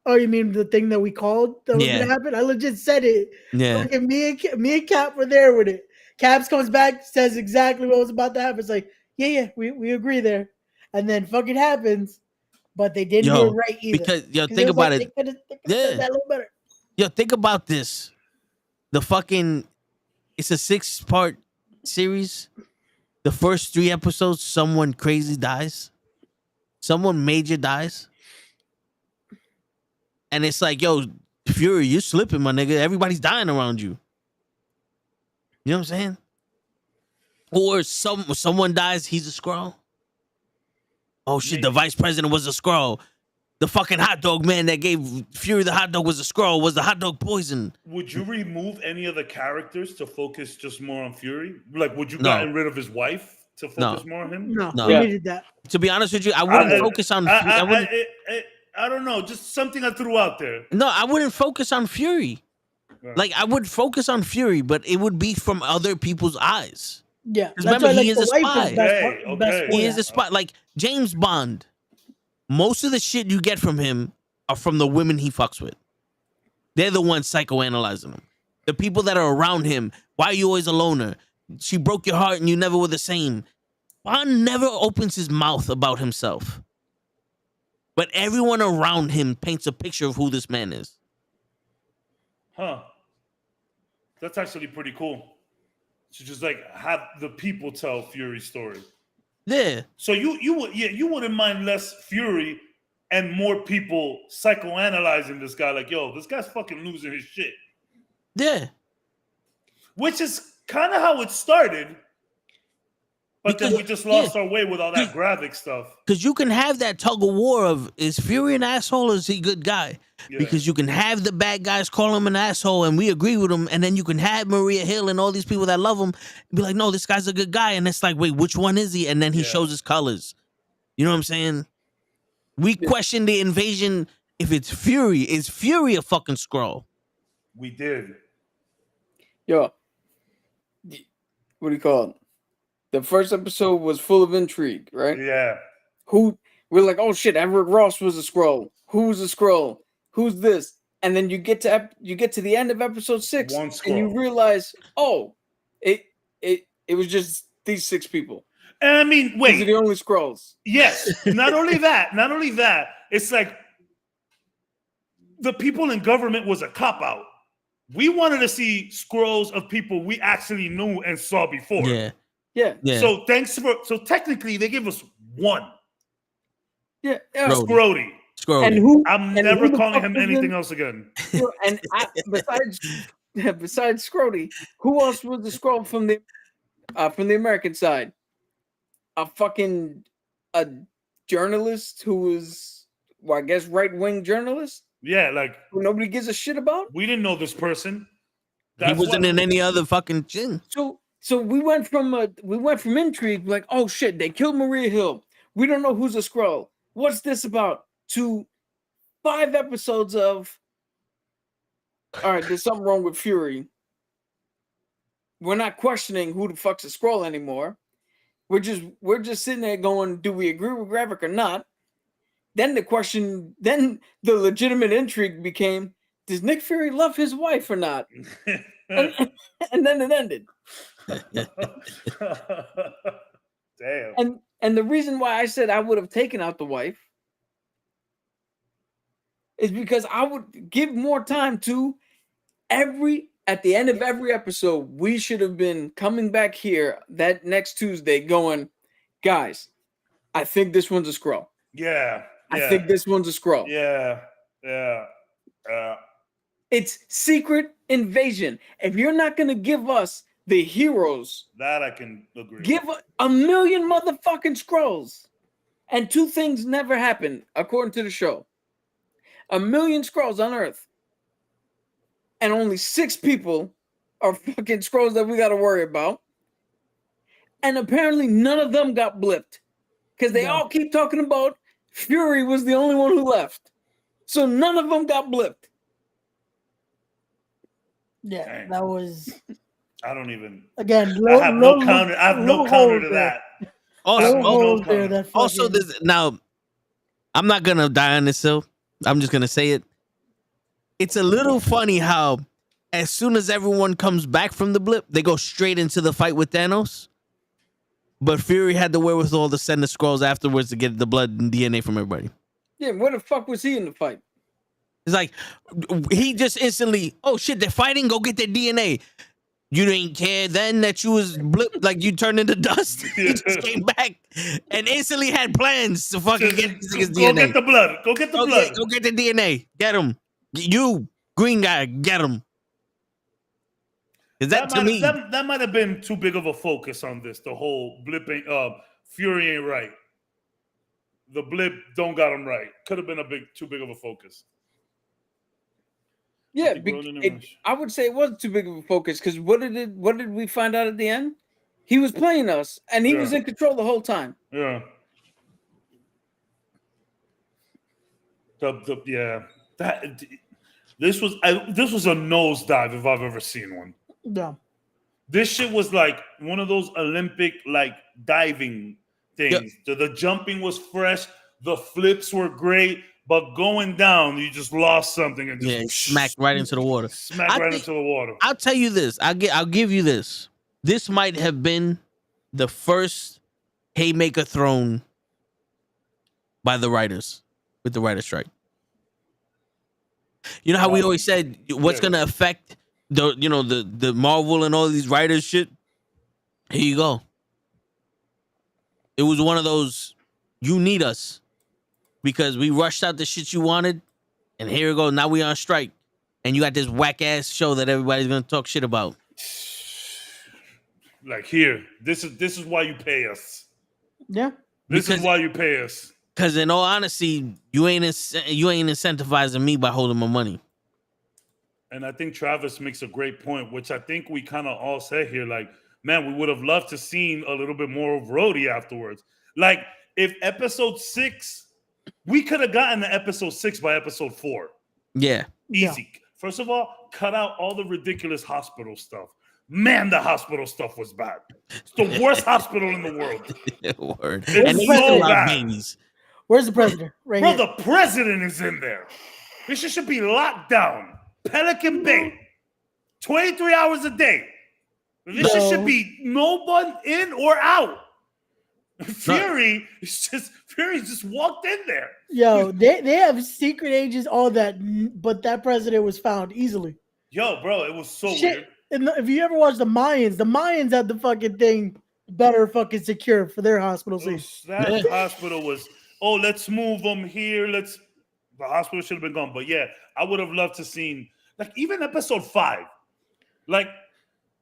Oh, you mean the thing that we called that was gonna happen? I legit said it. Yeah. Okay, me and Cap were there with it. Caps comes back, says exactly what was about to happen. It's like, we agree there. And then fucking happens, but they didn't do it right either. Because think about it. They that a little better. Yo, think about this. It's a 6-part series. The first 3 episodes, someone crazy dies. Someone major dies. And it's like, yo, Fury, you're slipping, my nigga. Everybody's dying around you. You know what I'm saying? Or someone dies, he's a Skrull. Oh, shit, the vice president was a Skrull. The fucking hot dog man that gave Fury the hot dog was a Skrull. Was the hot dog poison? Would you remove any of the characters to focus just more on Fury? Like, would you gotten rid of his wife to focus more on him? No. We needed that. To be honest with you, I wouldn't focus on. I don't know. Just something I threw out there. No, I wouldn't focus on Fury. Yeah. Like, I would focus on Fury, but it would be from other people's eyes. Yeah, remember, he is a spy. He is a spy. Like James Bond. Most of the shit you get from him are from the women he fucks with. They're the ones psychoanalyzing him. The people that are around him. Why are you always a loner? She broke your heart and you never were the same. Bond never opens his mouth about himself. but everyone around him paints a picture of who this man is. Huh. That's actually pretty cool. To just like have the people tell Fury's story. Yeah. So you wouldn't mind less Fury and more people psychoanalyzing this guy. Like, yo, this guy's fucking losing his shit. Yeah. Which is kind of how it started. But then we just lost our way with all that graphic stuff. Because you can have that tug of war of, is Fury an asshole or is he a good guy? Yeah. Because you can have the bad guys call him an asshole and we agree with him. And then you can have Maria Hill and all these people that love him be like, no, this guy's a good guy. And it's like, wait, which one is he? And then he shows his colors. You know what I'm saying? We question the invasion if it's Fury. Is Fury a fucking Skrull? We did. Yo, what do you call it? The first episode was full of intrigue, right? Yeah. We're like, oh shit, Everett Ross was a Skrull. Who's a Skrull? Who's this? And then you get to the end of episode 6, and you realize, oh, it was just these 6 people. And I mean, wait, these are the only Skrulls. Yes. Not only that. It's like the people in government was a cop out. We wanted to see Skrulls of people we actually knew and saw before. Yeah. So technically they give us 1. Yeah. Scrody. And I'm never calling him anything else again. And besides Scrody, who else was the Skrull from the American side? A journalist who was, well, I guess, right-wing journalist. Yeah, like who nobody gives a shit about. We didn't know this person. He wasn't in any other fucking thing. So we went from intrigue, like, oh shit, they killed Maria Hill. We don't know who's a Skrull. What's this about? To 5 episodes of, all right, there's something wrong with Fury. We're not questioning who the fuck's a Skrull anymore. We're just sitting there going, do we agree with Gravik or not? Then the legitimate intrigue became, does Nick Fury love his wife or not? and then it ended. Damn. And the reason why I said I would have taken out the wife is because I would give more time to at the end of every episode, we should have been coming back here that next Tuesday going, guys, I think this one's a Skrull. Yeah. I think this one's a Skrull. Yeah. It's secret invasion. If you're not going to give us the heroes, that I can agree. Give a million motherfucking Skrulls. And 2 things never happened, according to the show. 1 million Skrulls on Earth. And only 6 people are fucking Skrulls that we got to worry about. And apparently none of them got blipped. Because they all keep talking about Fury was the only one who left. So none of them got blipped. Yeah, Dang. that was... I don't even... Again, I have no counter to that. Also, this, now, I'm not going to die on this hill. I'm just going to say it. It's a little funny how as soon as everyone comes back from the blip, they go straight into the fight with Thanos. But Fury had the wherewithal to send the Skrulls afterwards to get the blood and DNA from everybody. Yeah, where the fuck was he in the fight? It's like, he just instantly, oh shit, they're fighting, go get their DNA. You didn't care then that you was blip, like you turned into dust. You just came back and instantly had plans to fucking get his DNA. Go get the blood. Go get the blood. Go get the DNA. Get him. You, green guy, get him. Is that to me? That might have been too big of a focus on this. The whole blipping, Fury ain't right. The blip don't got him right. Could have been too big of a focus. Yeah, I would say it wasn't too big of a focus because what did we find out at the end? He was playing us, and he was in control the whole time. Yeah. This was a nosedive if I've ever seen one. Yeah. This shit was like one of those Olympic like diving things. Yep. The jumping was fresh. The flips were great. But going down, you just lost something and just smacked right into the water. Into the water. I'll tell you this. I'll give you this. This might have been the first haymaker thrown by the writers. with the writer's strike. You know how we always said what's gonna affect the Marvel and all these writers shit? Here you go. It was one of those, you need us because we rushed out the shit you wanted, and here we go. Now we on strike, and you got this whack ass show that everybody's gonna talk shit about. Like here, this is why you pay us. Yeah. This is why you pay us. Because in all honesty, you ain't incentivizing me by holding my money. And I think Travis makes a great point, which I think we kind of all said here. Like, man, we would have loved to seen a little bit more of Rhodey afterwards. Like, if episode 6, we could have gotten to episode 6 by episode 4. Yeah. Easy. Yeah. First of all, cut out all the ridiculous hospital stuff. Man, the hospital stuff was bad. It's the worst hospital in the world. Word. It's and so bad. Babies. Where's the president? Right Bro, here. the president is in there. This shit should be locked down. Pelican Bay. 23 hours a day. This shit should be no one in or out. Fury just walked in there. Yo, they have secret agents, all that, but that president was found easily. Yo, bro, it was so weird. And if you ever watch the Mayans had the fucking thing better fucking secure for their hospital. That hospital was, let's move them here. The hospital should have been gone. But yeah, I would have loved to seen, like, even episode 5. Like,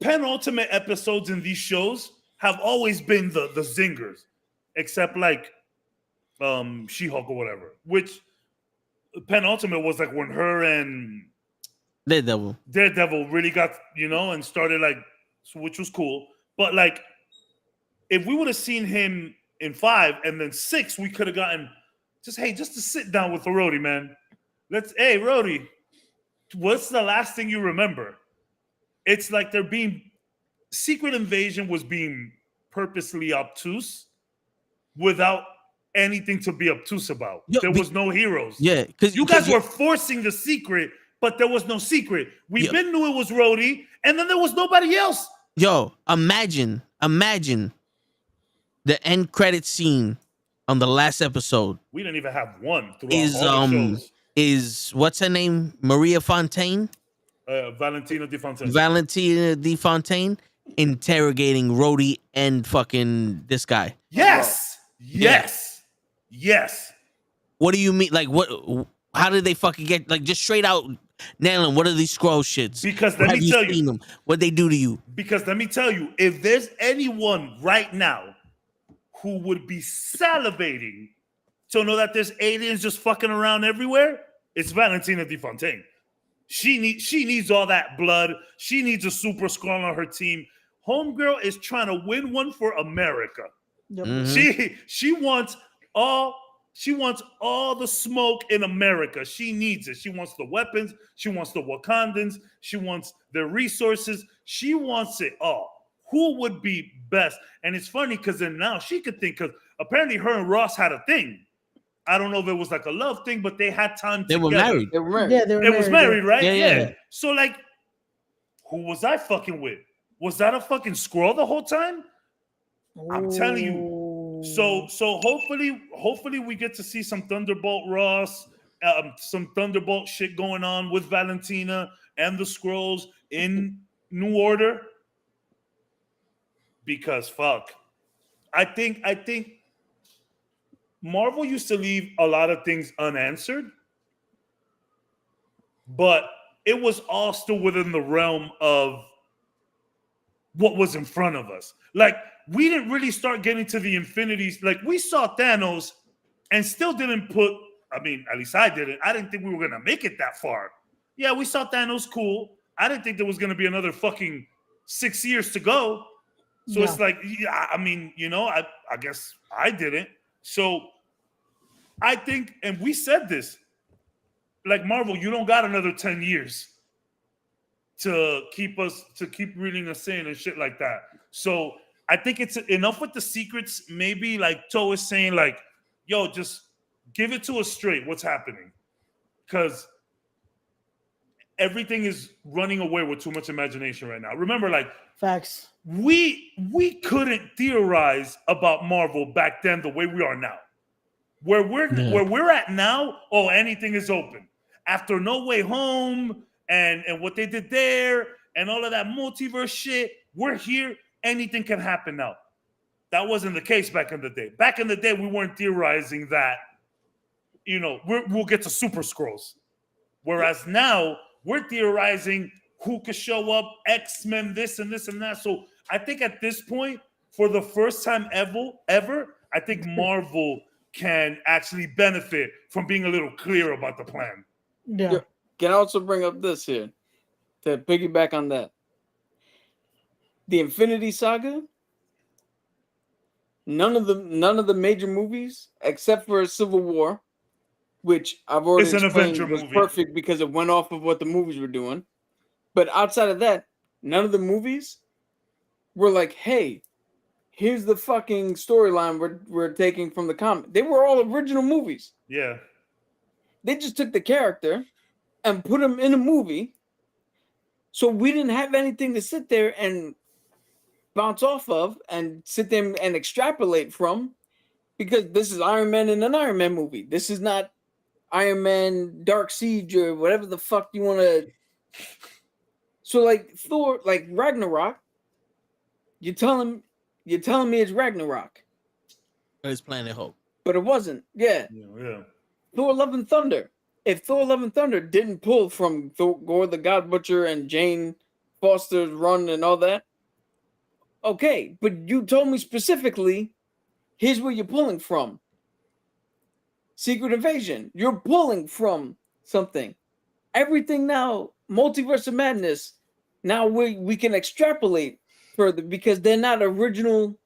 penultimate episodes in these shows have always been the zingers, except like She-Hulk or whatever, which penultimate was like when her and Daredevil really got, and started like, which was cool. But like, if we would have seen him in 5 and then 6, we could have gotten just to sit down with the Rhodey, man. Rhodey, what's the last thing you remember? It's like Secret Invasion was being purposely obtuse without anything to be obtuse about. There was no heroes. Yeah, because you guys were forcing the secret, but there was no secret. We knew it was Rhodey, and then there was nobody else. Yo, imagine the end credit scene on the last episode. We didn't even have one throughout all the shows. Is what's her name? Maria Fontaine? Valentina DeFontaine. Valentina DeFontaine interrogating Rhodey and fucking this guy. Yes. What do you mean? Like, what? How did they fucking get, like, just straight out nailing? What are these scroll shits? Because let me tell you, what they do to you. Because let me tell you, if there's anyone right now who would be salivating to know that there's aliens just fucking around everywhere, it's Valentina DeFontaine. She needs all that blood. She needs a super Skrull on her team. Homegirl is trying to win one for America. Yep. Mm-hmm. She wants all the smoke in America. She needs it. She wants the weapons. She wants the Wakandans. She wants their resources. She wants it all. Who would be best? And it's funny because then now she could think, because apparently her and Ross had a thing. I don't know if it was like a love thing, but they had time together. They were married. Yeah, they were married. Was married, right? Yeah. So like, who was I fucking with? Was that a fucking Skrull the whole time? I'm telling you. So hopefully we get to see some Thunderbolt Ross, some Thunderbolt shit going on with Valentina and the Skrulls in New Order. Because fuck, I think Marvel used to leave a lot of things unanswered, but it was all still within the realm of what was in front of us. Like, we didn't really start getting to the infinities. Like, we saw Thanos and still didn't put, I mean, at least I didn't. I didn't think we were going to make it that far. Yeah, we saw Thanos, cool. I didn't think there was going to be another fucking 6 years to go. So it's like, yeah, I mean, I guess I didn't. So I think, and we said this, like, Marvel, you don't got another 10 years to keep reeling us in and shit like that. So I think it's enough with the secrets. Maybe like Toe is saying, like, yo, just give it to us straight. What's happening? Because everything is running away with too much imagination right now. Remember, like, facts. We couldn't theorize about Marvel back then the way we are now. Where we're at now, anything is open. After No Way Home and what they did there and all of that multiverse shit, we're here. Anything can happen now. That wasn't the case back in the day. Back in the day, we weren't theorizing that, we'll get to Super Scrolls. Whereas now, we're theorizing who could show up, X-Men, this and this and that. So I think at this point, for the first time ever, I think Marvel can actually benefit from being a little clear about the plan. Yeah. Can I also bring up this here to piggyback on that? The Infinity Saga. None of the major movies, except for Civil War, which I've already explained was perfect because it went off of what the movies were doing. But outside of that, none of the movies were like, hey, here's the fucking storyline we're taking from the comic. They were all original movies. Yeah. They just took the character and put him in a movie. So we didn't have anything to sit there and bounce off of and sit there and extrapolate from, because this is Iron Man in an Iron Man movie. This is not Iron Man Dark Siege or whatever the fuck you want to. So like Thor, like Ragnarok, you're telling me it's Ragnarok. It's Planet Hope. But it wasn't. Yeah. Thor Love and Thunder. If Thor Love and Thunder didn't pull from Gore the God Butcher and Jane Foster's run and all that, okay, but you told me specifically, here's where you're pulling from. Secret Invasion. You're pulling from something. Everything now, Multiverse of Madness, now we can extrapolate further because they're not original.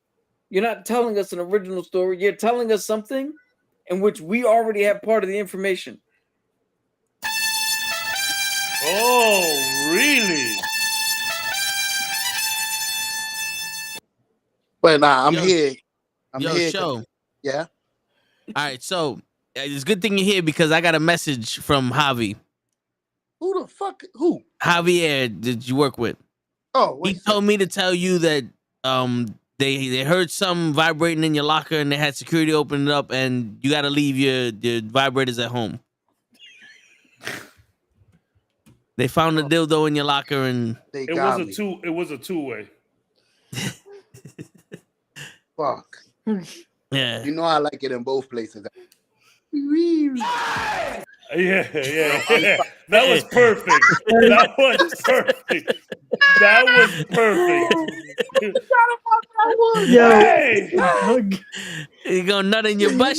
You're not telling us an original story. You're telling us something in which we already have part of the information. Oh, really? But nah, I'm here. I'm here. Show. Yeah. All right, so it's a good thing you're here because I got a message from Javi. Who the fuck? Who? Javier, did you work with? Oh, he told me to tell you that they heard something vibrating in your locker and they had security open it up and you got to leave your vibrators at home. They found a dildo in your locker and it was a two-way. Fuck. Yeah. You know I like it in both places. Yeah. That was perfect. That was perfect. That was perfect. Hey. You gonna nut in your butt?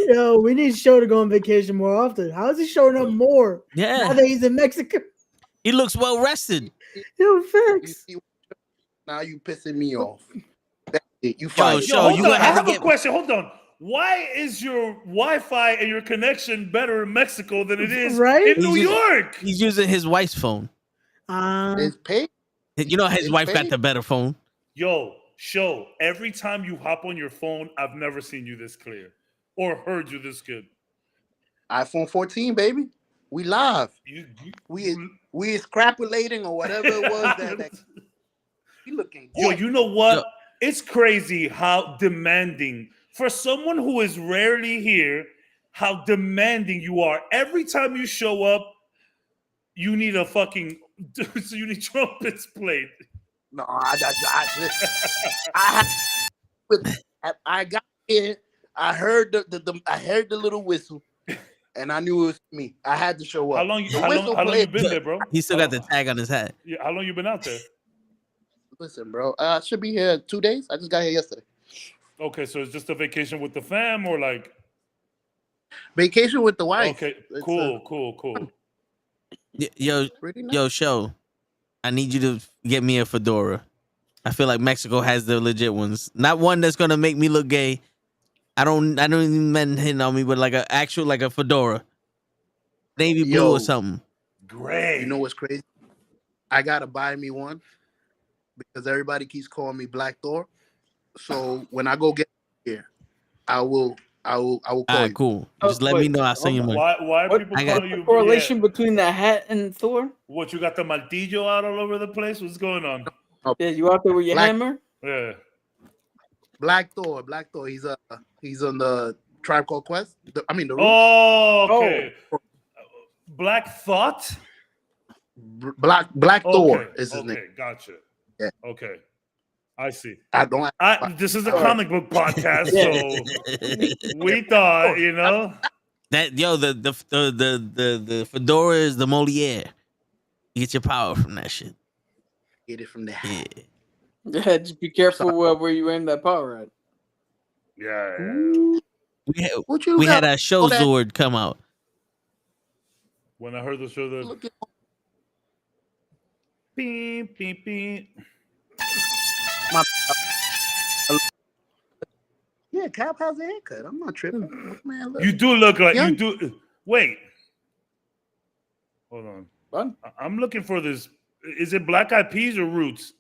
Yo, we need Show to go on vacation more often. How is he showing up more? Yeah. Now that he's in Mexico. He looks well rested. Yo, thanks. Now you pissing me off. That's it. You fired. I have a question. Hold on. Why is your Wi-Fi and your connection better in Mexico than it is in New York? He's using his wife's phone. It's paid. You know his wife got the better phone. Yo, Show, every time you hop on your phone, I've never seen you this clear or heard you this good. iPhone 14, baby. We live. We extrapolating or whatever it was that you looking good. Yo, you know what? It's crazy how demanding for someone who is rarely here, how demanding you are. Every time you show up, you need a fucking so you need trumpets played. No, I got here. I heard the little whistle, and I knew it was me. I had to show up. How long you been there, bro? He still got the tag on his hat. Yeah, how long you been out there? Listen, bro, I should be here 2 days. I just got here yesterday. Okay, so it's just a vacation with the fam or like vacation with the wife. Okay, cool. Yo, Show. I need you to get me a fedora. I feel like Mexico has the legit ones. Not one that's gonna make me look gay. I don't even men hitting on me, but like a actual like a fedora, navy blue or something. Great. You know what's crazy? I gotta buy me one because everybody keeps calling me Black Thor. So when I go get here, I will call you. Cool. Just let me know. I'll send you money. Why are people calling you? Correlation between the hat and Thor? What, you got the martillo out all over the place? What's going on? Yeah, you out there with your hammer? Yeah. Black Thor. He's on the Tribe Called Quest. The Roots. Oh, okay. Black Thought. Black Thor is his name. Okay, gotcha. Yeah. Okay, I see. This is a comic book podcast, so we thought, that the fedora is the Moliere. You get your power from that shit. Get it from the Yeah, just be careful where you aim that power at. Yeah. We had our show Zord come out. When I heard the show, beep beep beep. Yeah, Cap has a haircut. I'm not tripping. Man, look. You do look like you do. Wait, hold on. What? I'm looking for this. Is it Black Eyed Peas or Roots?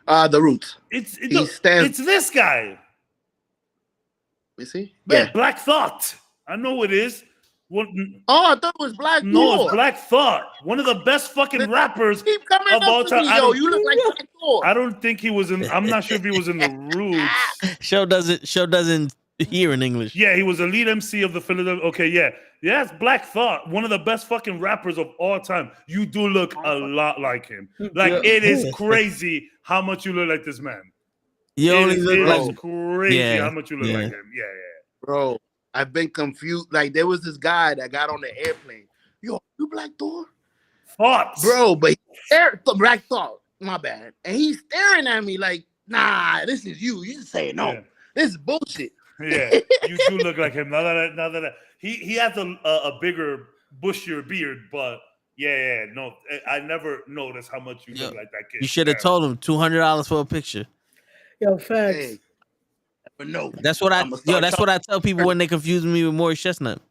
The Roots. It's this guy. You see? Yeah. Black Thought. I know it is. What? Oh, I thought it was Black Thor. No, it's Black Thought. One of the best fucking rappers of all time. You look like Black Thor. I don't think he was in. I'm not sure if he was in the Roots. Show doesn't hear in English. Yeah, he was a lead MC of the Philadelphia. Okay, yeah, it's Black Thought. One of the best fucking rappers of all time. You do look a lot like him. Like it is crazy how much you look like this man. You only look like crazy how much you look like him. Yeah. Bro, I've been confused. Like there was this guy that got on the airplane. Yo, you Black Thor? Thoughts, bro, but Black Thought. My bad. And he's staring at me like, nah, this is you. You just saying no. Yeah. This is bullshit. Yeah, you do look like him. Now that he has a bigger, bushier beard, but no, I never noticed how much you look like that kid. You should have told him $200 for a picture. Yo, facts. Hey, but no, that's what I tell people when they confuse me with Maurice Chestnut.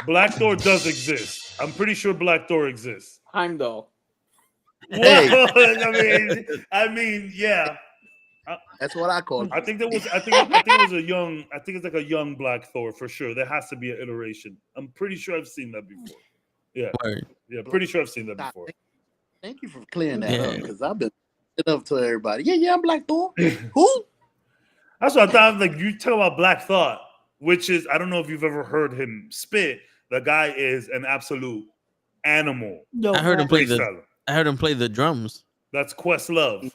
Black Thor does exist. I'm pretty sure Black Thor exists. Heimdall. Hey. I mean, yeah. That's what I call it. I think it was a young. I think it's like a young Black Thor for sure. There has to be an iteration. I'm pretty sure I've seen that before. Yeah, yeah, pretty sure I've seen that before. Thank you for clearing that up because I've been up to everybody. Yeah, I'm Black Thor. Who? That's what I thought. Like you talk about Black Thought, which is I don't know if you've ever heard him spit. The guy is an absolute animal. Yo, I heard him play the drums. That's Questlove.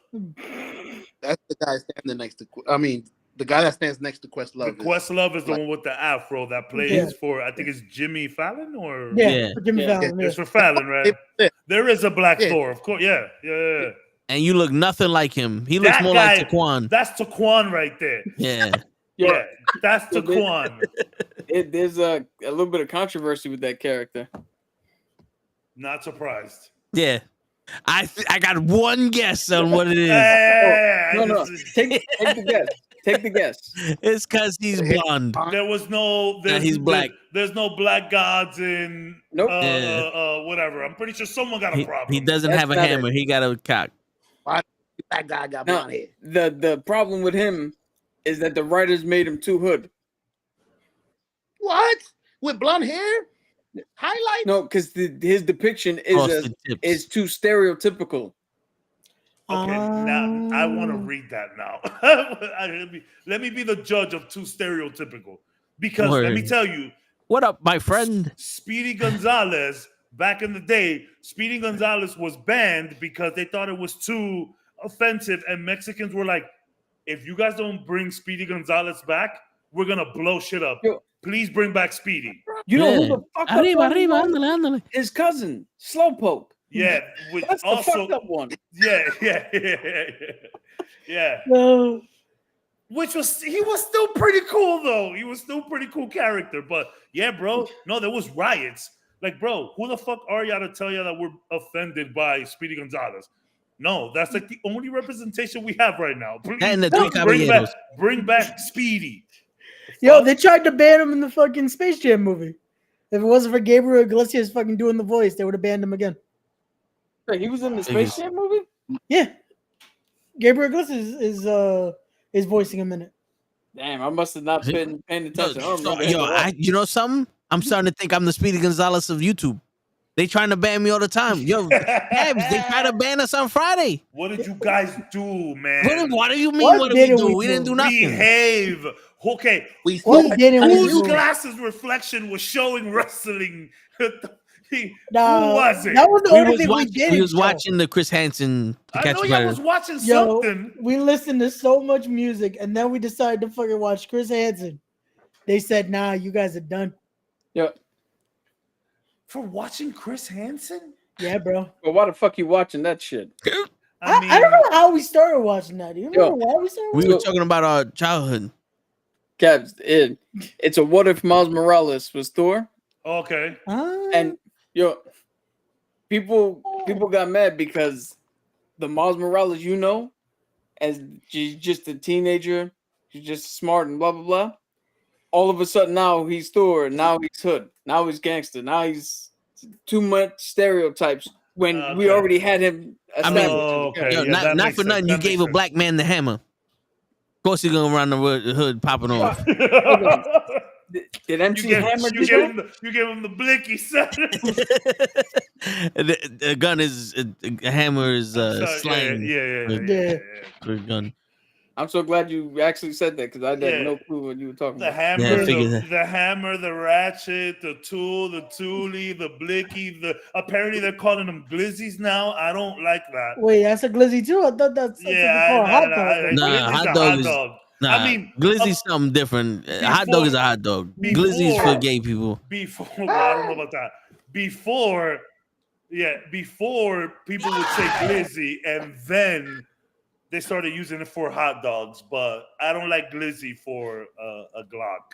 That's the guy standing next to. I mean, the guy that stands next to Questlove. Questlove is the one with the afro that plays for. I think it's Jimmy Fallon or Jimmy Fallon. It's for Fallon, right? There is a Black Thor, of course. Yeah. And you look nothing like him. He looks more like Taquan. That's Taquan right there. Yeah, that's Taquan. There's a little bit of controversy with that character. Not surprised. Yeah. I got one guess on what it is. No. Take the guess. Take the guess. It's because he's blonde. There was no. He's black. There's no black gods in. Nope. Whatever. I'm pretty sure someone got a problem. He doesn't have a hammer. He got a cock. Why that guy got blonde hair? The problem with him is that the writers made him too hood. What? With blonde hair? Highlight? No, because his depiction is too stereotypical. Okay, now I want to read that now. let me be the judge of too stereotypical. Because let me tell you. What up, my friend? Speedy Gonzalez, back in the day, Speedy Gonzalez was banned because they thought it was too offensive. And Mexicans were like, if you guys don't bring Speedy Gonzalez back, we're going to blow shit up. Please bring back Speedy. You know who the fuck up his cousin, Slowpoke. Yeah, that's also the fucked up one. Yeah. No. He was still pretty cool though. He was still pretty cool character. But yeah, bro. No, there was riots. Like, bro, who the fuck are y'all to tell y'all that we're offended by Speedy Gonzalez? No, that's like the only representation we have right now. Please, bring back Speedy. Yo, they tried to ban him in the fucking Space Jam movie. If it wasn't for Gabriel Iglesias fucking doing the voice, they would have banned him again. Wait, he was in the Space Jam movie? Yeah. Gabriel Iglesias is voicing him in it. Damn, I must have not been paying attention. You know something? I'm starting to think I'm the Speedy Gonzalez of YouTube. They trying to ban me all the time. Yo, Cabs, they try to ban us on Friday. What did you guys do, man? What do you mean? What did we do? We didn't do nothing. Behave. Okay. What didn't we Whose do? glasses reflection was showing wrestling? Who Nah, was it? that was the only thing we did. We was watching the Chris Hansen to I catch know a y'all predator. was watching Yo, something. we listened to so much music, and then we decided to fucking watch Chris Hansen. They said, "Nah, you guys are done." Yo, For watching Chris Hansen? Yeah, bro. but why the fuck you watching that shit? I don't know how we started watching that. Do you remember why we started? We were talking about our childhood. Cabs, it's a what if Miles Morales was Thor? Okay. And yo, people got mad because the Miles Morales, as just a teenager, he's just smart and blah blah blah. All of a sudden now he's Thor, now he's Hood, now he's gangster, now he's too much stereotypes when we already had him established. Yo, not for nothing. You gave a black man the hammer. Of course, he's gonna run the hood popping off. Did MC Hammer do that? You gave him the blicky, son. The gun is a hammer is slang. Yeah. For a gun. I'm so glad you actually said that because I had no clue what you were talking The about. hammer, the hammer, the ratchet, the tool, the toolie, the blicky. Apparently they're calling them glizzies now. I don't like that. Wait, that's a glizzy too. I thought that's hot dog. Nah, hot dog. Nah, I mean, glizzy's something different. Hot dog is a hot dog. Glizzy's for gay people. Before, I don't know about that. Before people would say glizzy, and then they started using it for hot dogs. But I don't like glizzy for a Glock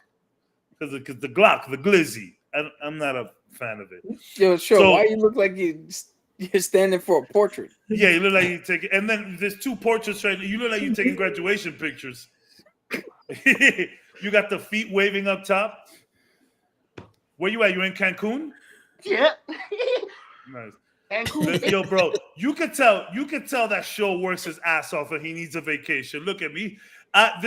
because the Glock, the glizzy. I'm not a fan of it. Yo, sure. So, why you look like you're standing for a portrait? Yeah, you look like you take it. And then there's two portraits right now. You look like you're taking graduation pictures. You got the feet waving up top. Where you at? You in Cancun? Yeah. Nice. Cancun. Yo, bro, you could tell that show works his ass off and he needs a vacation. Look at me. I've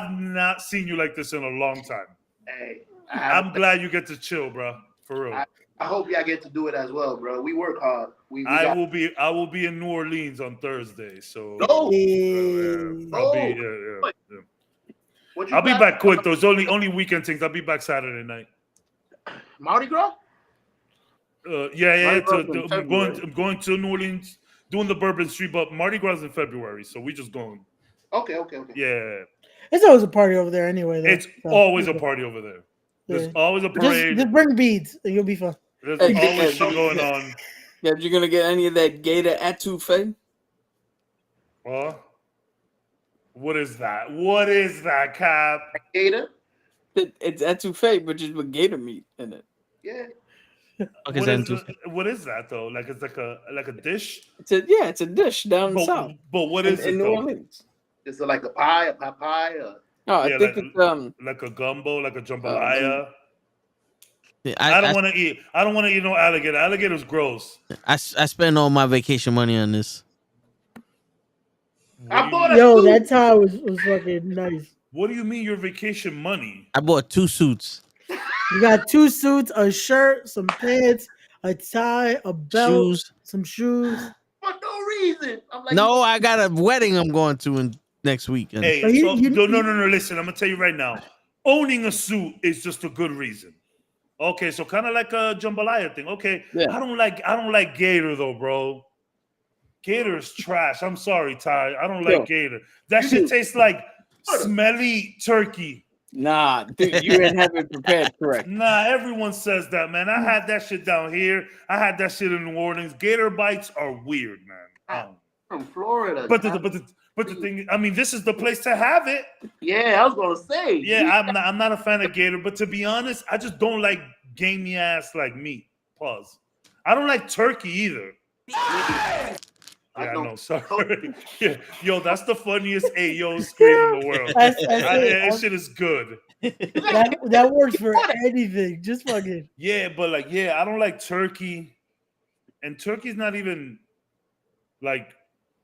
not seen you like this in a long time. Hey, I'm glad you get to chill, bro. For real. I hope y'all get to do it as well, bro. We work hard. I will be in New Orleans on Thursday. So I'll be back quick though. It's only weekend things. I'll be back Saturday night. Mardi Gras? Yeah. I'm going to New Orleans, doing the Bourbon Street, but Mardi Gras in February, so we just going. Okay. Yeah. It's always a party over there anyway. It's always a party over there. There's always a parade. Just bring beads and you'll be fine. There's always shit going on. Yeah, you're gonna get any of that gator etouffee? What is that? What is that, Cap? Gator? It's etouffee, but just with gator meat in it. Yeah. What is that though? Like it's like a dish? It's a dish down south. But what is it in New though? Orleans? Is it like a pie, or... No, I think it's like a gumbo, like a jambalaya. I don't want to eat. I don't want to eat no alligator. Alligator's gross. I spend all my vacation money on this. That tie was fucking nice. What do you mean your vacation money? I bought 2 suits. You got 2 suits, a shirt, some pants, a tie, a belt, some shoes. For no reason. No, I got a wedding I'm going to next week. Hey, no. Listen, I'm gonna tell you right now. Owning a suit is just a good reason. Okay, so kind of like a jambalaya thing. Okay, yeah. I don't like gator though, bro. Gator is trash. I'm sorry, Ty. I don't like gator. That shit tastes like smelly turkey. Nah, dude, you didn't have it prepared correct. Nah, everyone says that, man. I had that shit down here. I had that shit in New Orleans. Gator bites are weird, man. From Florida. But the thing, I mean, this is the place to have it. Yeah, I was gonna say. Yeah, I'm not a fan of gator, but to be honest, I just don't like gamey ass like meat. Pause. I don't like turkey either. Yeah, no, sorry. Yeah. Yo, that's the funniest Ayo scream in the world. That shit is good. That works for anything. Just fucking. Yeah, but I don't like turkey. And turkey's not even like,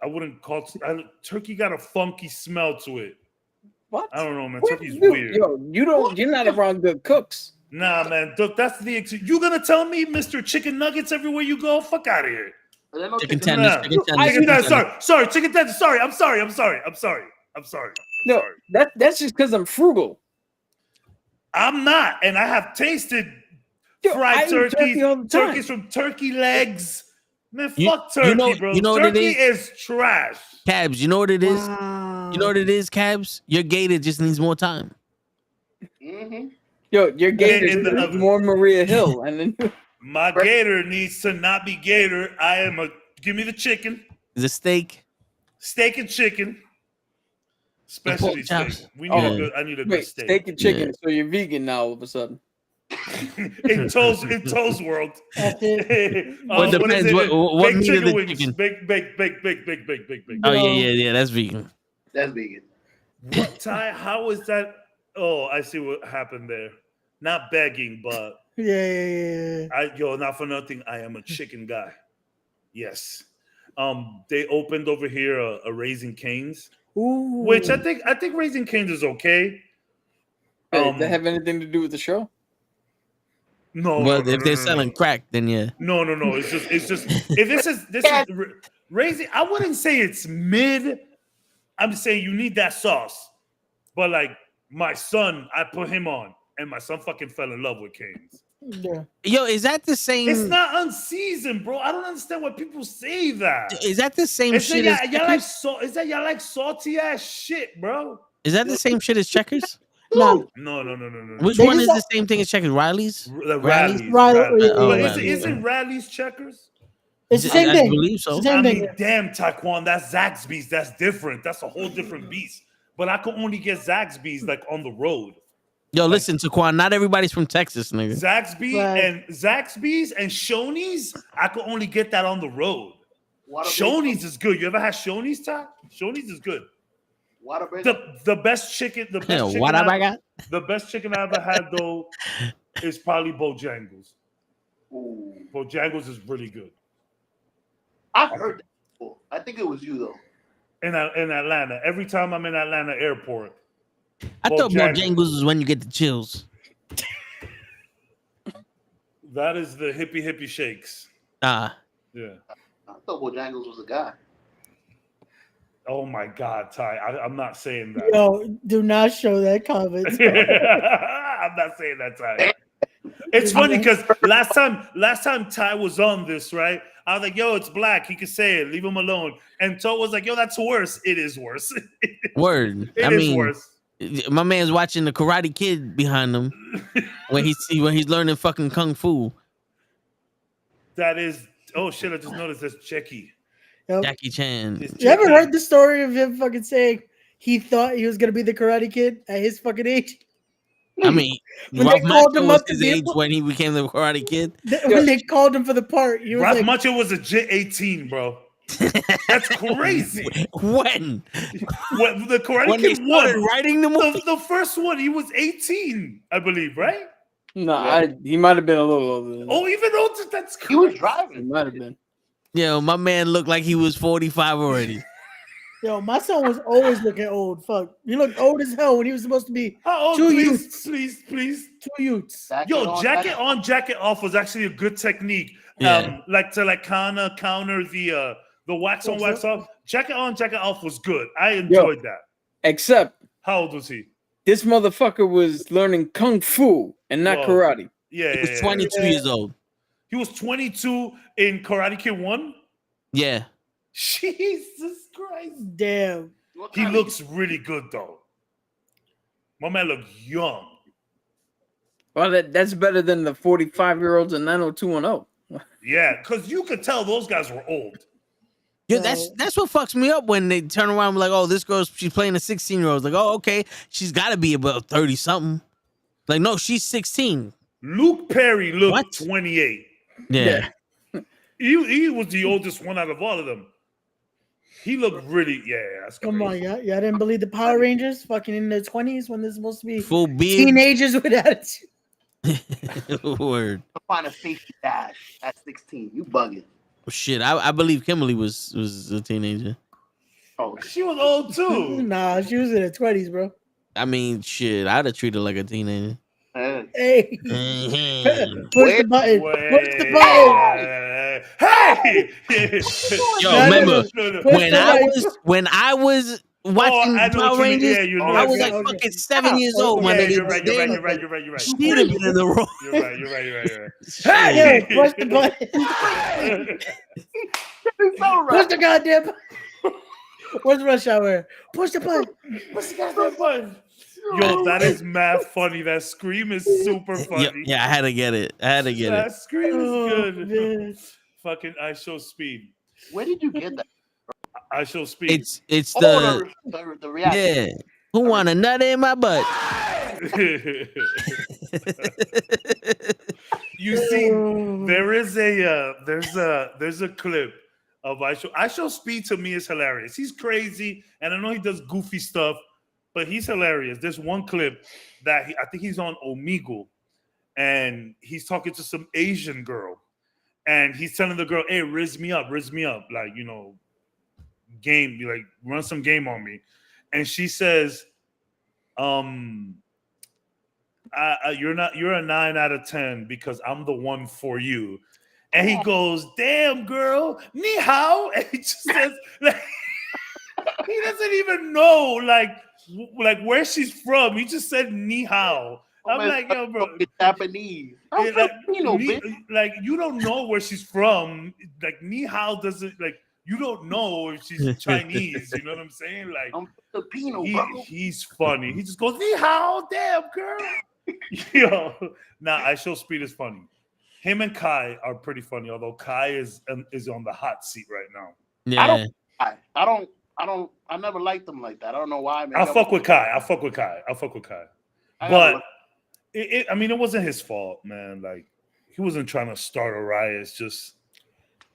I wouldn't call turkey got a funky smell to it. What? I don't know, man. Turkey's weird. Yo, you're not around good cooks. Nah, man, look, that's the you gonna tell me, Mr. Chicken Nuggets, everywhere you go? Fuck out of here. No Chicken chicken tenders, Nah. chicken tenders, Chicken chicken tenders, tenders. sorry, chicken tenders. Sorry, I'm sorry. No, that's just because I'm frugal. I'm not, and I have tasted Yo, fried I eat turkey all the time. turkeys from turkey legs. Man, You- fuck turkey, you know- bro. you know what it Turkey is trash. Cabs, you know what it is? Wow. You know what it is, Cabs? Your gator just needs more time. Mm-hmm. Yo, your gator in the is oven. more Maria Hill, and then My gator needs to not be gator. Give me the chicken, Is it steak? steak and chicken, especially pork chops. steak. We Oh, need a good. I need a good wait, steak. steak and chicken. Yeah. So you're vegan now all of a sudden. in toast world. That's it. Well, it depends. is it? What Baked meat of chicken the wings. chicken? Bake. Oh yeah. That's vegan. That's vegan. What, Ty? How is that? Oh, I see what happened there. Not begging, but Yeah. not for nothing. I am a chicken guy. Yes. They opened over here a Raising Cane's, Ooh. which I think Raising Cane's is okay. Hey, does that have anything to do with the show? No. Well, no, if no, they're no, selling no. crack, then yeah. No. It's just if this is Raising. I wouldn't say it's mid. I'm saying you need that sauce. But like my son, I put him on, and my son fucking fell in love with Cane's. Yeah. Yo, is that the same? It's not unseasoned, bro. I don't understand why people say that. Is that the same It's shit that as y'all like Checkers? is that y'all like salty ass shit, bro? Is that the same shit as Checkers? No. No. Which They one just is the same thing as Checkers? Riley's? Rallies. Riley- Oh, But Rallies. isn't Rallies Checkers? It's the same I thing. believe It's so. the same I thing. mean, damn, Taekwon, that's Zaxby's. That's different. That's a whole different beast. But I could only get Zaxby's like on the road. Yo, listen, Taquan, not everybody's from Texas, nigga. Zaxby's and Shoney's, I could only get that on the road. Shoney's is good. You ever had Shoney's, Ty? Shoney's is good. The best chicken. The best chicken. What have I got? The best chicken I ever had though is probably Bojangles. Ooh. Bojangles is really good. I've heard that before. I think it was you though. In Atlanta, every time I'm in Atlanta airport, I thought Bojangles is when you get the chills. that is the hippie shakes. Ah, Yeah. I thought Bojangles was a guy. Oh my God, Ty, I'm not saying that. Yo, do not show that comment. I'm not saying that, Ty. It's funny because last time Ty was on this, right? I was like, yo, it's black. He could say it. Leave him alone. And Toe was like, yo, that's worse. It is worse. word. It is worse. My man's watching the Karate Kid behind him when he's learning fucking kung fu. That is. Oh shit! I just noticed that's Jackie. Yep. Jackie Chan. You ever heard the story of him fucking saying he thought he was gonna be the Karate Kid at his fucking age? I mean, When Ralph they called Macchio him was up to his be age able- when he became the Karate Kid. When they called him for the part, he was Ralph like, Macchio was a J 18, bro. That's crazy. When The Karate when they Kid started won. writing the movie? The first one, he was 18, I believe, right? No, he might have been a little older. Than Oh, even older. That's crazy. He was he driving. might have been. Yo, my man looked like he was 45 already. yo, my son was always looking old. Fuck. He looked old as hell when he was supposed to be How old? Two Please. 2 youths. Jacket on, jacket off was actually a good technique. Yeah. Like to counter the wax on, wax off. Jacket on, jacket off was good. I enjoyed that. Except How old was he? this motherfucker was learning kung fu and not Whoa. karate. Yeah, He was 22 years old. He was 22 in Karate Kid 1. Yeah. Jesus Christ. Damn. He looks really good though. My man looks young. Well, that's better than the 45-year-olds in 90210. Yeah, because you could tell those guys were old. Yeah, that's what fucks me up when they turn around and be like, oh, this girl, she's playing a 16-year-old. Like, oh, okay, she's got to be about 30-something. Like, no, she's 16. Luke Perry looked What? 28. Yeah. He was the oldest one out of all of them. He looked really, that's crazy. Come on, y'all didn't believe the Power Rangers fucking in their 20s when they're supposed to be Full beard. teenagers with attitude. Word. Find a safety dash at 16. You bugging. Shit, I believe Kimberly was a teenager. Oh, She was old too. Nah, she was in her 20s, bro. I mean, shit, I'd have treated her like a teenager. hey. Hey, Mhm. push the button. Push the button. Hey! Yo, No, remember No. Push when the I right. was Oh, watching I know Power what you mean. Rangers? Yeah, you I know. was Okay, like okay. fucking 7 years old, my Yeah, nigga. you're right. You're Then right. You're right. she'd have been in the role. You're right. Shit. Yo, push the button. It's so Push right. the goddamn button. Where's Rush Hour? Push the button. Yo, that is mad funny. That scream is super funny. Yeah, I had to get it. That scream is Oh, good. man. Fucking I show speed. Where did you get that? I show speed. It's Oh, the the reaction. yeah. Who want a nut in my butt? You see, there's a clip of I show speed. To me is hilarious. He's crazy, and I know he does goofy stuff, but he's hilarious. There's one clip that I think he's on Omegle, and he's talking to some Asian girl, and he's telling the girl, "Hey, riz me up, like game, like run some game on me," and she says, you're a 9 out of 10 because I'm the one for you. And he goes, damn girl, ni hao. And he just says, like, he doesn't even know like where she's from. He just said ni hao. I'm like, yo, bro, It's Japanese. I'm like, Filipino, bitch. like you don't know where she's from. Like ni hao doesn't like you don't know if she's Chinese. You know what I'm saying? Like I'm Filipino, bro. he's funny. He just goes, ni hao, damn girl. Yo, I show speed is funny. Him and Kai are pretty funny, although Kai is on the hot seat right now. Yeah. I never liked them like that. I don't know why. I'll fuck with Kai. But I mean, it wasn't his fault, man. Like he wasn't trying to start a riot. It's just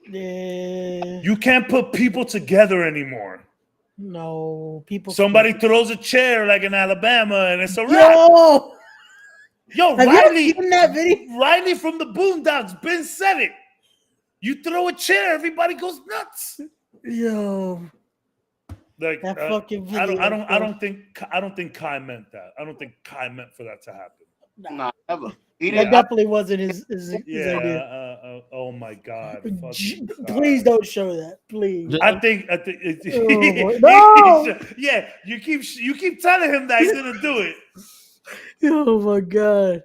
you can't put people together anymore. No, people. Somebody throws a chair like in Alabama, and it's a wrap. Yo, have Riley, you seen that video? Riley from the Boondocks, Ben said it. You throw a chair, everybody goes nuts. Yo, like that fucking video. I don't think Kai meant that. I don't think Kai meant for that to happen. Nah, never. That definitely wasn't his idea. Oh my God! Please don't show that. Please. I think. No. Yeah, you keep telling him that he's gonna do it. Oh my God.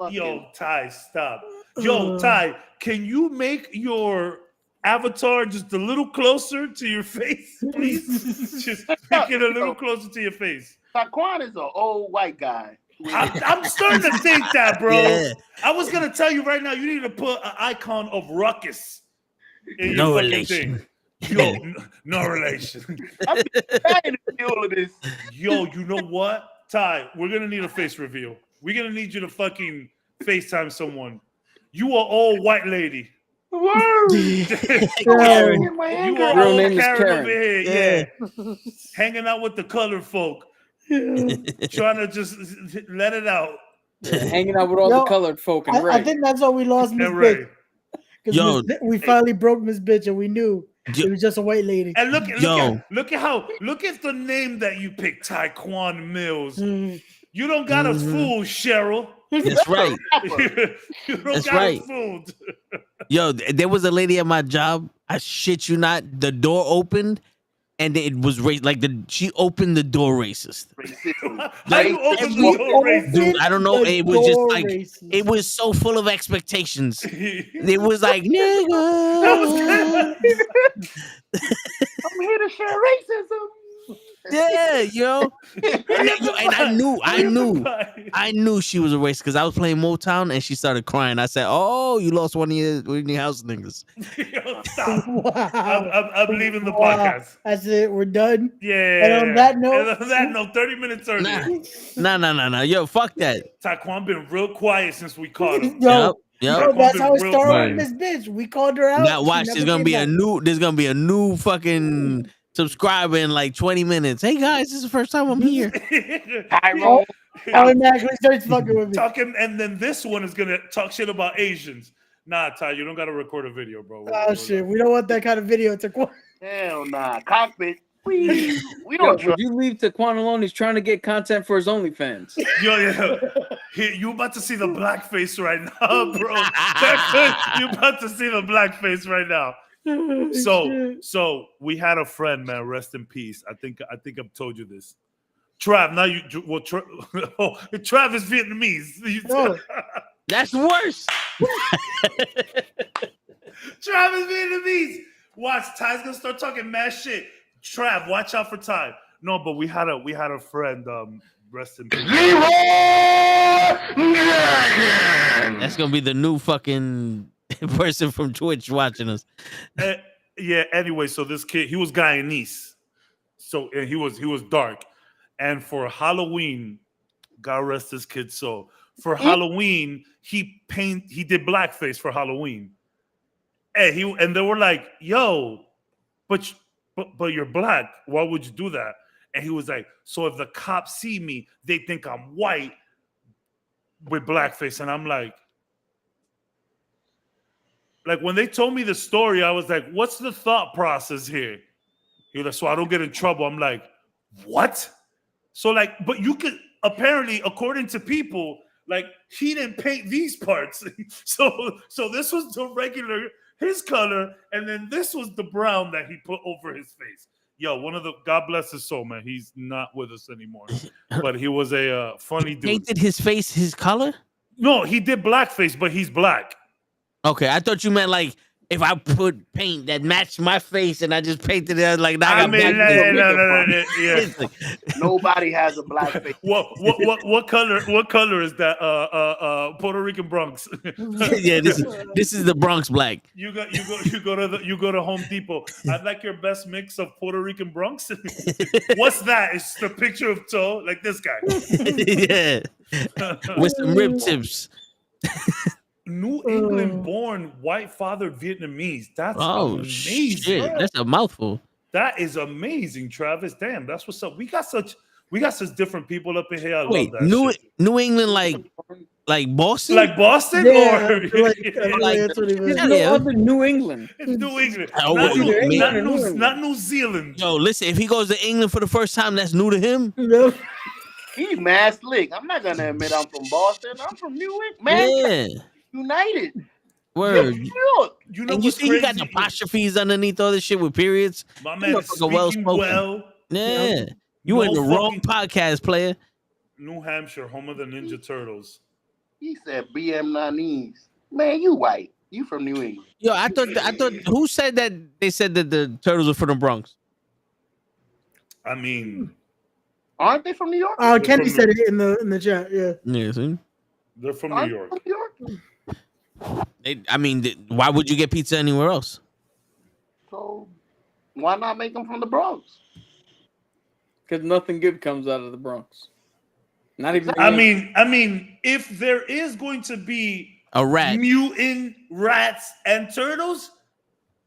Yo, Ty, stop. Yo, Ty, can you make your avatar just a little closer to your face, please? Just make it a little closer to your face. Taquan is an old white guy. I'm starting to think that, bro. Yeah. I was gonna tell you right now, you need to put an icon of Ruckus in No your fucking relation. thing. Yo, no relation. I'm trying to do all of this. Yo, you know what, Ty? We're gonna need a face reveal. We're gonna need you to fucking FaceTime someone. You are all white lady. Word. Karen. You are Real all name is Karen Karen. over here, yeah. Hanging out with the colored folk. Trying to just let it out. Hanging out with all the colored folk and I think that's why we lost Miss Bitch. Yo, Because we finally broke Miss Bitch and we knew it was just a white lady. And look at the name that you picked, Taquan Mills. You don't got us fooled, Cheryl. That's right. You don't That's got right. us fooled. Yo, there was a lady at my job. I shit you not. The door opened, and it was like she opened the door racist. How you open the door racist? Dude, I don't know. It was just like it was so full of expectations. It was like nigga. I'm here to share racism. Yeah, yo. And I knew she was a racist because I was playing Motown and she started crying. I said, "Oh, you lost one of your house niggas." Yo, stop. Wow. I'm leaving the podcast. That's it. We're done. Yeah. And on that note, 30 minutes earlier. Nah. Yo, fuck that. Taquan been real quiet since we caught him. Yep. Yo, that's how it started quiet. with this bitch. We called her out. Now watch. There's gonna be a new fucking subscriber in like 20 minutes. Hey guys, this is the first time I'm here. Automatically starts fucking with me. Talking, and then this one is gonna talk shit about Asians. Nah, Ty, you don't gotta record a video, bro. Oh shit, we don't want that kind of video to quote. Hell nah. Cockpit. We Yo, don't would trust. you leave Taquan alone? He's trying to get content for his OnlyFans. Yo, yeah. You about to see the blackface right now, bro. You about to see the blackface right now. So we had a friend, man. Rest in peace. I think I've told you this. Trav, now Trav is Vietnamese. Oh. That's worse. Trav is Vietnamese. Watch, Ty's gonna start talking mad shit. Trav, watch out for Ty. No, but we had a friend. Rest in peace. That's gonna be the new fucking person from Twitch watching us. Yeah. Anyway, so this kid, he was Guyanese, and he was dark, and for Halloween, God rest this kid's soul. For Halloween, he did blackface for Halloween, and they were like, "Yo, but you're black. Why would you do that?" And he was like, "So if the cops see me, they think I'm white with blackface." And I'm like when they told me the story, I was like, "What's the thought process here?" He was like, "So I don't get in trouble." I'm like, "What?" So like, but you could apparently, according to people, like he didn't paint these parts. so this was the regular his color, and then this was the brown that he put over his face. Yo, God bless his soul, man. He's not with us anymore. But he was a funny dude. Painted his face his color? No, he did blackface, but he's black. Okay, I thought you meant like if I put paint that matched my face and I just painted it like that. Yeah. Nobody has a black face. What color is that? Puerto Rican Bronx. Yeah, this is the Bronx black. You go to Home Depot. I'd like your best mix of Puerto Rican Bronx. What's that? It's the picture of Toe, like this guy. Yeah, with some rib tips. New England born white fathered Vietnamese. That's amazing. Shit. That's a mouthful. That is amazing, Travis. Damn, that's what's up. We got such different people up in here. I love that. New England like Boston? Like Boston? Yeah, or No other New England. It's New England. Oh, not New Zealand. Yo, listen, if he goes to England for the first time, that's new to him. He's mad slick. I'm not gonna admit I'm from Boston. I'm from New England, man. Yeah. United. Word. You know and you see he got the apostrophes underneath all this shit with periods. My man is speaking well. Yeah. You in the wrong podcast, player. New Hampshire, home of the Ninja Turtles. He said BM90s. Man, you white. You from New England. Yo, I thought who said that they said that the Turtles are from the Bronx? I mean, aren't they from New York? Kenny said it in the chat. Yeah. Yeah, see? They're from New York. Why would you get pizza anywhere else? So why not make them from the Bronx? Because nothing good comes out of the Bronx. Not even. I mean, if there is going to be a rat, mutant rats and turtles,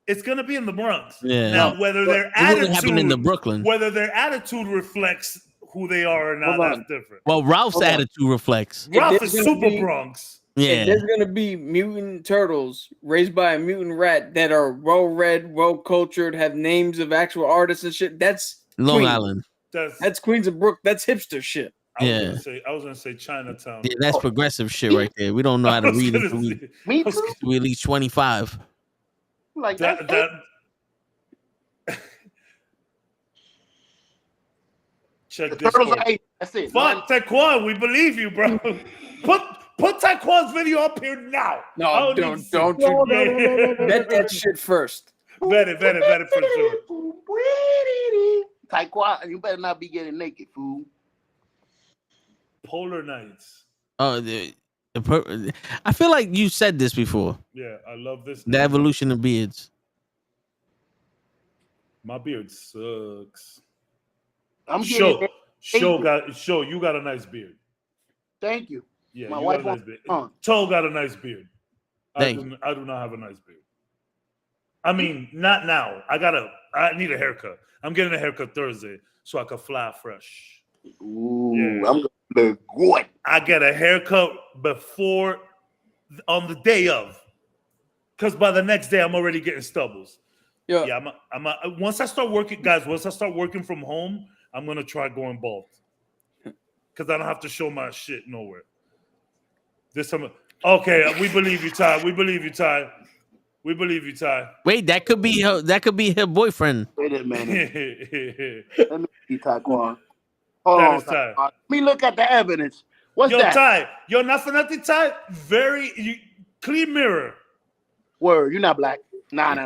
it's gonna be in the Bronx. Yeah. Now, whether their attitude in the Brooklyn, whether their attitude reflects who they are or not, that's different. Well, Ralph's attitude reflects. Ralph is super Bronx. Yeah, there's gonna be mutant turtles raised by a mutant rat that are well read, well cultured, have names of actual artists and shit. That's Long Queens. Island. That's Queens of Brook. That's hipster shit. I was gonna say Chinatown. Yeah, that's progressive shit right there. We don't know how to read until we at least 25. Like that. Check this out. That's it. Fuck Taquan, we believe you, bro. Put Taquan's video up here now. No, don't bet that shit first. Bet it for sure. Taquan, you better not be getting naked, fool. Polar nights. Oh, I feel like you said this before. Yeah, I love this. The evolution of beards. My beard sucks. You got a nice beard. Thank you. Yeah, my wife got a nice beard. Toe got a nice beard. I do not have a nice beard. I mean, not now. I need a haircut. I'm getting a haircut Thursday so I can fly fresh. Ooh, yeah. I'm gonna look good. I get a haircut on the day of. Because by the next day, I'm already getting stubbles. Yo, Yeah, once I start working, guys. Once I start working from home, I'm gonna try going bald because I don't have to show my shit nowhere. This time, okay, we believe you, Ty. We believe you, Ty. We believe you, Ty. Wait, that could be her. That could be her boyfriend. Wait a minute. That Let me see, Taquan. Hold on, is Ty. Taquan. Let me look at the evidence. What's Yo, that? Ty. Yo, not for nothing, Ty. Clean mirror. Word, you're not black. Nah. All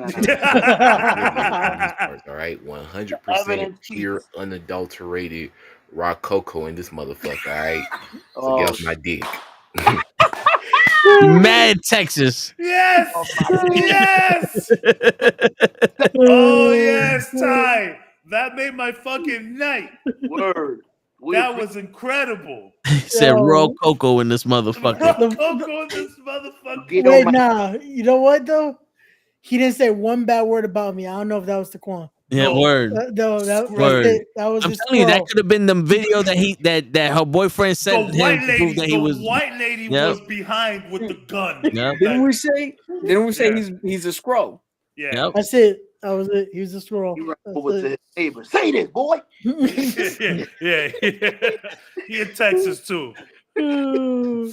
right, 100% Evidence pure, keeps. unadulterated raw cocoa in this motherfucker. All right, so Oh, get off my dick. Mad Texas. Yes. oh, my Yes. Oh yes, Ty. That made my fucking night. word. That was incredible. He said Yo. raw cocoa in this motherfucker. Raw cocoa in this motherfucker. Get Wait, on my- nah. You know what though? He didn't say one bad word about me. I don't know if that was Taquan. Yeah, No. word. No, that Word. was it. That was I'm his telling you, that squirrel. could have been the video that her boyfriend sent The him white to lady, prove that he was. white lady Yep. was behind with the gun. Yep. didn't we say? Didn't we say Yeah. he's a scroll? Yeah. Yep. That's it. That was it. He was a squirrel. He ran That's over to it. his neighbor. Say this, boy. yeah. He in Texas too. You know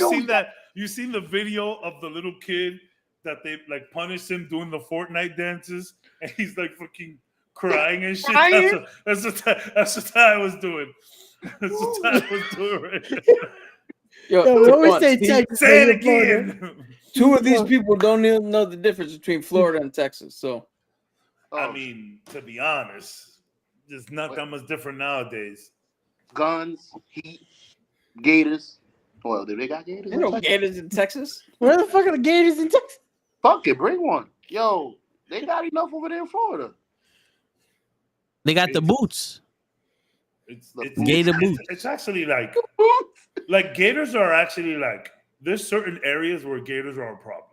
seen he- that? You seen the video of the little kid that they like punished him doing the Fortnite dances, and he's like fucking crying and shit. Crying? That's what Ty was doing. That's what Ty was doing right now. Yo, Yo, we always Taquan, say see, Texas. Say when it you're in Florida. again. two of these people don't even know the difference between Florida and Texas. So I mean, to be honest, it's not that much different nowadays. Guns, heat, gators. Well, do they got gators? you know gators in Texas. Where the fuck are the Gators in Texas? Fuck it, bring one. Yo, they got enough over there in Florida. They got the boots. It's Gator it's, boots. it's actually like gators are actually like there's certain areas where gators are a problem.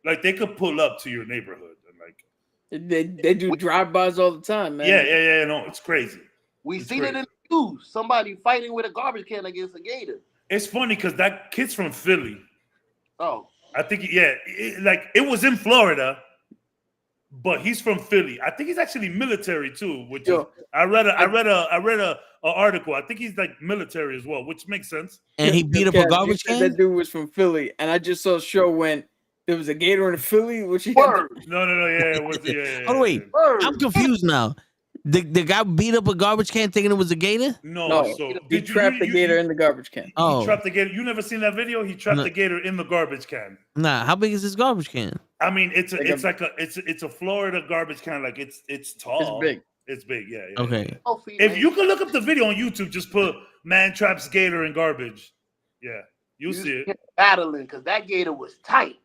Like they could pull up to your neighborhood and like They do drive-bys all the time, man. yeah, no, it's crazy. We It's seen it crazy. in the news. Somebody fighting with a garbage can against a gator. It's funny because that kid's from Philly. Oh, I think it was in Florida, but he's from Philly. I think he's actually military too. Which Yo, is, I read a article. I think he's like military as well, which makes sense. And he beat up a Kev, you garbage said can. that dude was from Philly, and I just saw a show when there was a gator in Philly, which he word, No, yeah, it was yeah. Oh wait, word. I'm confused now. The guy beat up a garbage can thinking it was a gator. No, So he did you trapped the gator in the garbage can. He Oh, trapped the gator. You never seen that video? He trapped No. the gator in the garbage can. nah. How big is this garbage can? I mean, it's Like a Florida garbage can. Like it's tall. It's big. It's big. Yeah. Okay. Oh, If you can look up the video on YouTube, just put "man traps gator in garbage." Yeah, you'll see it. battling because that gator was tight.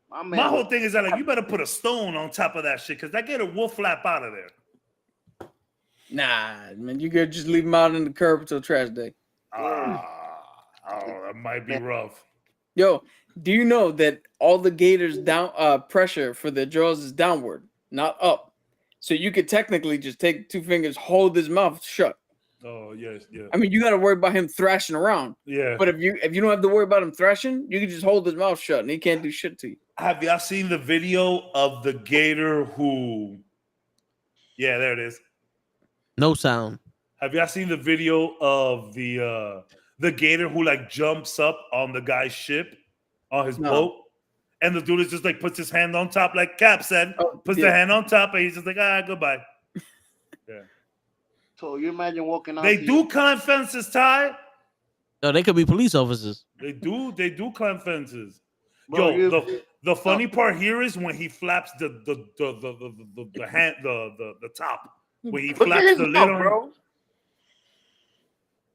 My man, My whole thing is that like you better put a stone on top of that shit because that gator will flap out of there. Nah, man, you could just leave him out in the curb until trash day. Oh, that might be rough. Yo, do you know that all the gators down pressure for their jaws is downward, not up? So you could technically just take 2 fingers, hold his mouth shut. Oh yes, yeah, I mean, you got to worry about him thrashing around. yeah. But if you don't have to worry about him thrashing, you can just hold his mouth shut and he can't do shit to you. Have y'all seen the video of the gator who? Yeah, there it is. No sound. Have y'all seen the video of the gator who like jumps up on the guy's ship on his No. boat, and the dude is just like puts his hand on top, like Cap said, puts the hand on top, and he's just like goodbye. so you imagine walking out. They to do climb fences, Ty. No, they could be police officers. They do climb fences. Bro, Yo, the funny part here is when he flaps the hand the top. When he Look at flaps his the lid mouth, on. bro.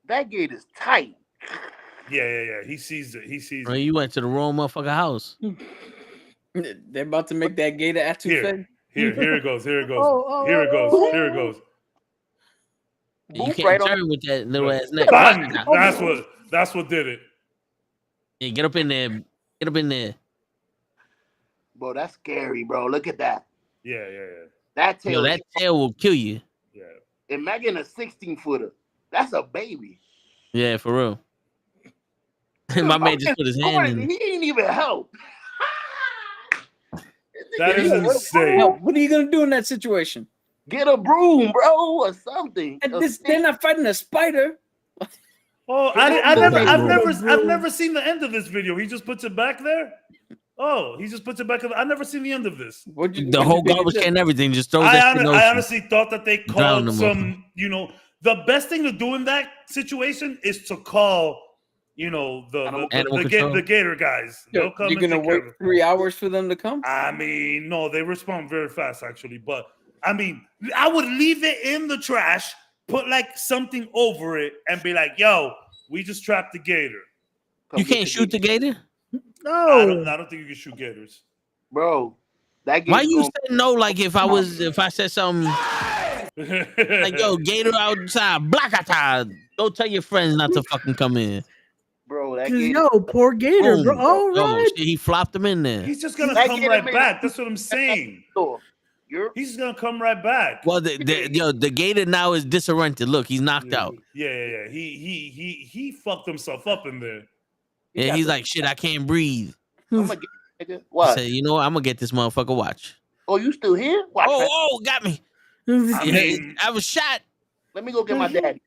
That gate is tight. Yeah. He sees it. He sees Bro, it. you went to the wrong motherfucking house. They're about to make that gator etouffee. Here it goes. Here it goes. Oh, Here it goes. oh. Here it goes. You Boop can't right on- turn with that little ass neck. Bang! That's what did it. Yeah, get up in there. Get up in there. Bro, that's scary, bro. Look at that. Yeah. That tail. Yo, that tail will kill you. Imagine a 16-footer. That's a baby. Yeah, for real. My man just put his hand in. He didn't even help. This That is Now, insane. what are you gonna do in that situation? Get a broom, bro, or something. And they're not fighting a spider. Oh, I've never seen the end of this video. He just puts it back there. Oh, he just puts it back. I've never seen the end of this. The whole garbage can and everything just throws that shit in the I ocean. honestly thought that they called some, the best thing to do in that situation is to call, the gator guys. They'll come. You're gonna wait 3 hours for them to come? I mean, no, they respond very fast actually. But I mean, I would leave it in the trash, put like something over it, and be like, "Yo, we just trapped the gator." You can't shoot the gator? No. I don't think you can shoot gators, bro. Why you say no? Like if I said something like, "Yo, gator outside, black don't tell your friends not to fucking come in." Bro, that gator. Yo, poor gator, bro. Oh, right. Shit, he flopped him in there. He's just gonna come right back. That's what I'm saying. He's just gonna come right back. Well, the gator now is disoriented. Look, he's knocked out. Yeah. He fucked himself up in there. Yeah, he's like, shit, I can't breathe. What? I said, you know what? I'm gonna get this motherfucker. Watch. Oh, you still here? Watch oh, got me. I was shot. Let me go get my daddy.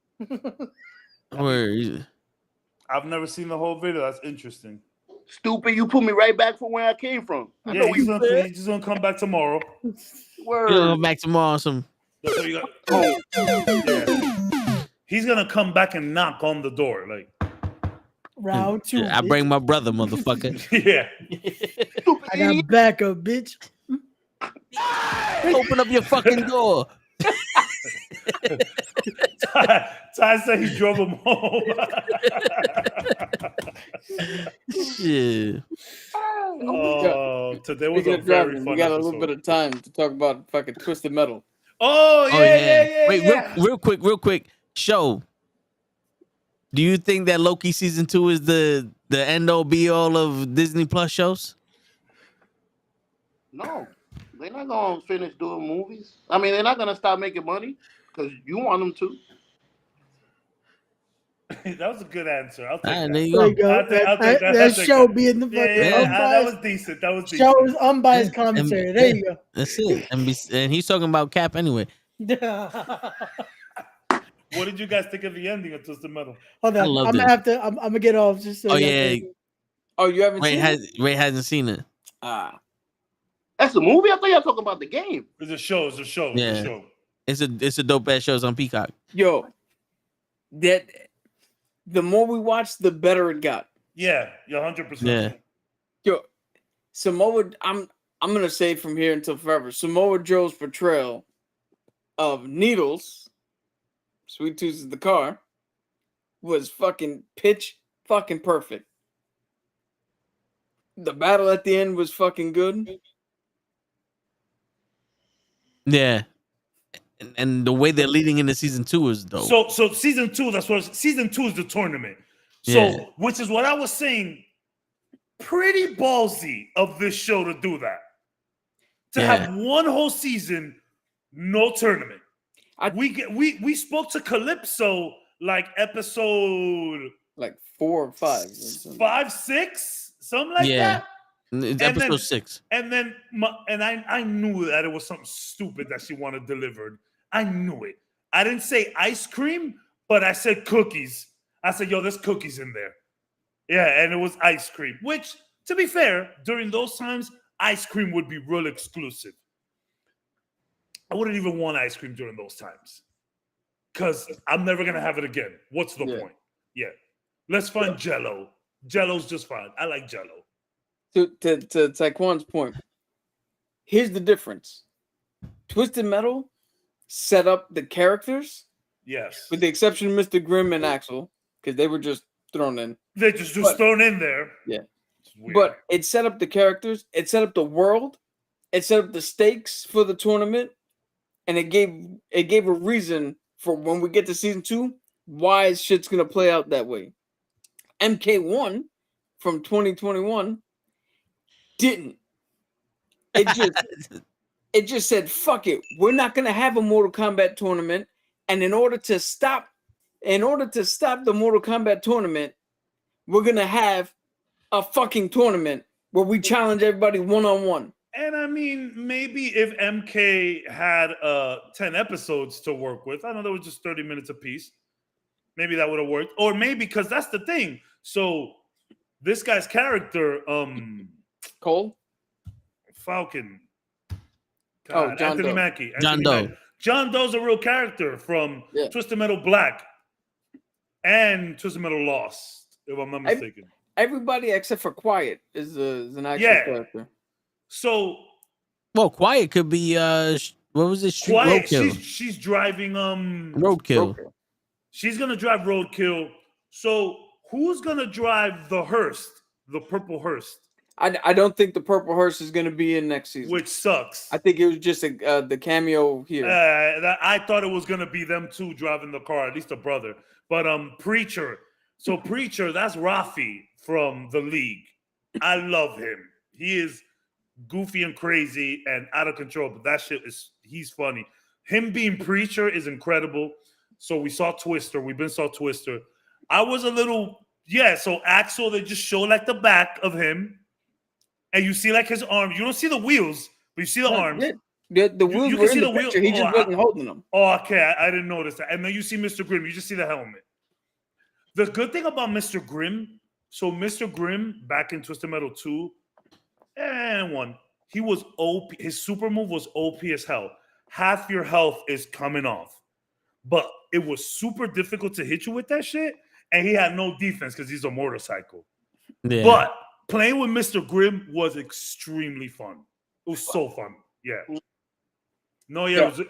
Where is it? I've never seen the whole video. That's interesting. Stupid, you put me right back from where I came from. He's just gonna come back tomorrow. Word. He'll come back tomorrow. That's what you got. Yeah. He's gonna come back and knock on the door, like round 2. I bring my brother, motherfucker. Yeah. I got backup, bitch. Open up your fucking door. Ty said he drove him home. Shit. Oh, today was a very driving, fun we got episode. a little bit of time to talk about fucking Twisted Metal. Oh yeah. Wait, real quick. Show. Do you think that Loki season 2 is the end all be all of Disney Plus shows? No, they're not gonna finish doing movies. I mean, they're not gonna stop making money because you want them to. That was a good answer. I'll take that. There you go. That show being the fucking that was decent. That was decent. Show is unbiased commentary. There you go. That's it. And he's talking about Cap anyway. What did you guys think of the ending of Twisted Metal? Hold on, I'm gonna get off just so. Oh yeah. Oh, you haven't seen it? Ray hasn't seen it. That's a movie. I thought y'all talking about the game. It's a show. Yeah. It's a dope ass show. It's on Peacock. Yo, that the more we watched, the better it got. Yeah, 100%. Yeah. Yo, Samoa. I'm gonna say from here until forever. Samoa Joe's portrayal of Needles, Sweet Tooth is the car, was fucking pitch fucking perfect. The battle at the end was fucking good. Yeah. And the way they're leading into season 2 is dope. So season 2, season 2 is the tournament. So which is what I was saying. Pretty ballsy of this show to do that. To have one whole season, no tournament. We spoke to Calypso like episode like 4 or 5. 5, 6, something like that. It's episode 6. And then I knew that it was something stupid that she wanted delivered. I knew it. I didn't say ice cream, but I said cookies. I said, yo, there's cookies in there. Yeah, and it was ice cream, which, to be fair, during those times, ice cream would be real exclusive. I wouldn't even want ice cream during those times because I'm never going to have it again. What's the point? Yeah. Let's find Jell-O. Jell-O's just fine. I like Jell-O. To Taekwon's point, here's the difference. Twisted Metal set up the characters. Yes. With the exception of Mr. Grimm and Axel, because they were just thrown in. They just thrown in there. Yeah. But it set up the characters, it set up the world, it set up the stakes for the tournament, and it gave a reason for when we get to season 2, why shit's gonna play out that way. MK1 from 2021 didn't. It just said, fuck it. We're not gonna have a Mortal Kombat tournament. And in order to stop the Mortal Kombat tournament, we're gonna have a fucking tournament where we challenge everybody one-on-one. And I mean, maybe if MK had 10 episodes to work with, I know there was just 30 minutes apiece. Maybe that would have worked. Or maybe because that's the thing. So this guy's character, Cole? Falcon. God, John Anthony Doe. Mackie. John Doe. John Doe's a real character from Twisted Metal Black and Twisted Metal Lost, if I'm not mistaken. Everybody except for Quiet is an actual character. So, well, Quiet could be what was it? Quiet. Roadkill. She's driving Roadkill. She's gonna drive Roadkill. So who's gonna drive the hearse, the purple hearse? I don't think the purple hearse is gonna be in next season, which sucks. I think it was just the cameo here. I thought it was gonna be them two driving the car, at least a brother. But Preacher. So Preacher, that's Rafi from The League. I love him. He is goofy and crazy and out of control, but that shit he's funny. Him being Preacher is incredible. So we saw Twister. Saw Twister. I was a little, so Axel, they just show like the back of him. And you see like his arms. You don't see the wheels, but you see the arms. The wheels were in the picture. He just wasn't holding them. Oh, okay. I didn't notice that. And then you see Mr. Grimm. You just see the helmet. The good thing about Mr. Grimm, so Mr. Grimm back in Twisted Metal 2 and 1, he was OP. His super move was OP as hell. Half your health is coming off. But it was super difficult to hit you with that shit. And he had no defense because he's a motorcycle. Yeah. But playing with Mr. Grimm was extremely fun. It was so fun. Yeah. No, it was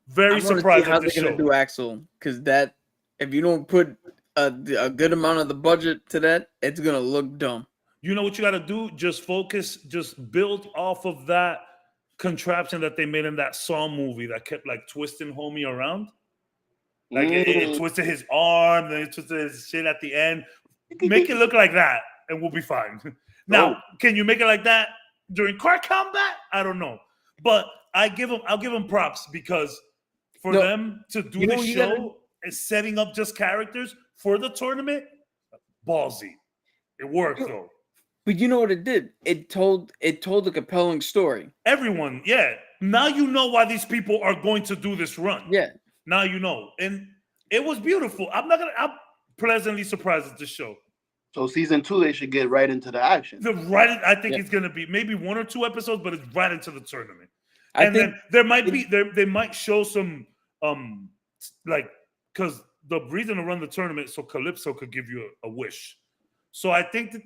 very surprising. How they're gonna do Axel? Because that, if you don't put a good amount of the budget to that, it's gonna look dumb. You know what you got to do? Just focus. Just build off of that contraption that they made in that Saw movie that kept like twisting homie around. Like it twisted his arm, then it twisted his shit at the end. Make it look like that, and we'll be fine. Now, can you make it like that during car combat? I don't know, but I'll give them props because for them to do the show and setting up just characters for the tournament, ballsy. It worked though. But you know what it did? It told a compelling story. Everyone, now you know why these people are going to do this run. Yeah. Now you know, and it was beautiful. I'm pleasantly surprised at this show. So season 2, they should get right into the action. I think it's gonna be maybe 1 or 2 episodes, but it's right into the tournament. And then there might be they might show some like because the reason to run the tournament so Calypso could give you a wish. So I think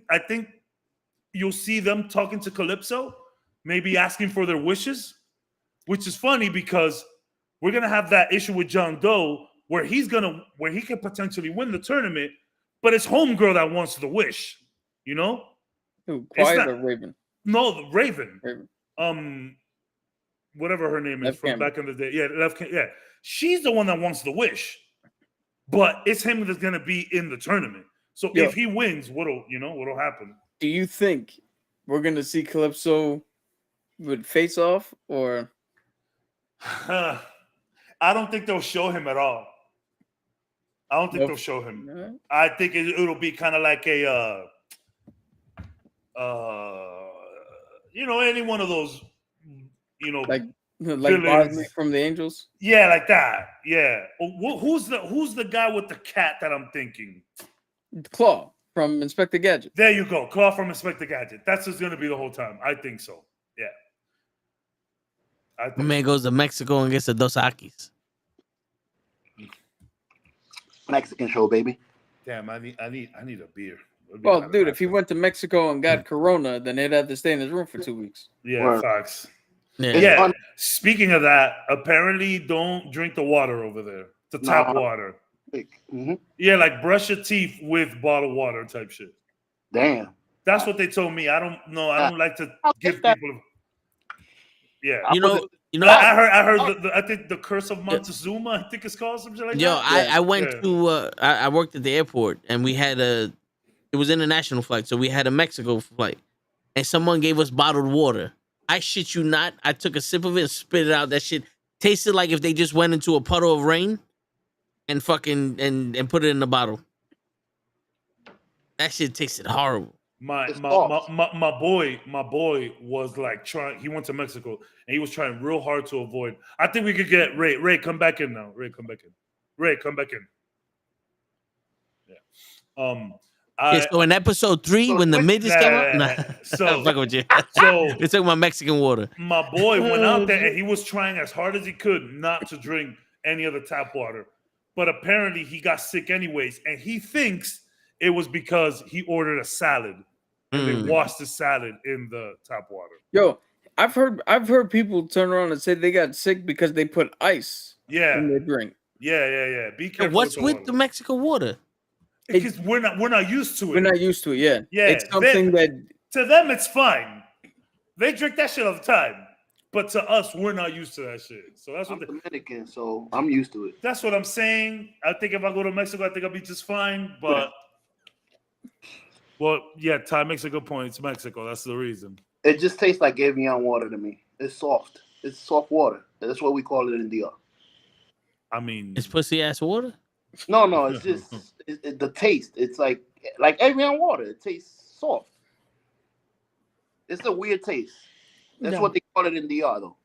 you'll see them talking to Calypso, maybe asking for their wishes, which is funny because we're gonna have that issue with John Doe where he could potentially win the tournament, but it's homegirl that wants the wish, you know? Who, Quiet or Raven? No, the Raven. Raven. Whatever her name is from back in the day. Yeah, she's the one that wants the wish, but it's him that's gonna be in the tournament. So if he wins, what'll happen? Do you think we're gonna see Calypso with face off or? I don't think they'll show him at all. I don't think they'll show him. No. I think it'll be kind of like a, any one of those, like Bosley from the Angels. Yeah, like that. Yeah. Who's the guy with the cat that I'm thinking? Claw from Inspector Gadget. There you go, Claw from Inspector Gadget. That's just gonna be the whole time. I think so. Yeah. My man goes to Mexico and gets a Dos Equis. Mexican show, baby. Damn, I need a beer. Well, dude, if he went to Mexico and got Corona, then they'd have to stay in his room for 2 weeks. Yeah, facts. Yeah. Speaking of that, apparently don't drink the water over there. The tap water. Mm-hmm. Yeah, like brush your teeth with bottled water type shit. Damn. That's what they told me. I don't know. I don't like to give people. Yeah. I heard I think the Curse of Montezuma, I think it's called something like that. I went to I worked at the airport and we had it was international flight, so we had a Mexico flight, and someone gave us bottled water. I shit you not, I took a sip of it and spit it out. That shit tasted like if they just went into a puddle of rain and fucking and put it in the bottle. That shit tasted horrible. My It's my, soft. my boy was like trying. He went to Mexico and he was trying real hard to avoid. I think we could get Ray. Ray, come back in now. Ray, come back in. Ray, come back in. Yeah. Yeah, so in episode 3, So when the quick- midgets came out, nah. I'm fucking with you. So It's talking about Mexican water. my boy went out there and he was trying as hard as he could not to drink any of the tap water. But apparently he got sick anyways. And he thinks it was because he ordered a salad and they washed the salad in the tap water. Yo, I've heard people turn around and say they got sick because they put ice in their drink. Yeah. Be So careful. what's with the Mexican water? Because we're not used to it. We're not used to it, yeah. Yeah, It's something that to them it's fine. They drink that shit all the time. But to us, we're not used to that shit. So that's I'm what Dominican, so I'm used to it. that's what I'm saying. I think if I go to Mexico, I think I'll be just fine. But well, yeah, Ty makes a good point. It's Mexico. That's the reason. It just tastes like Evian water to me. It's soft. It's soft water. That's what we call it in DR. I mean, It's pussy ass water. No, it's just the taste. It's like Evian water. It tastes soft. It's a weird taste. That's what they call it in DR, though.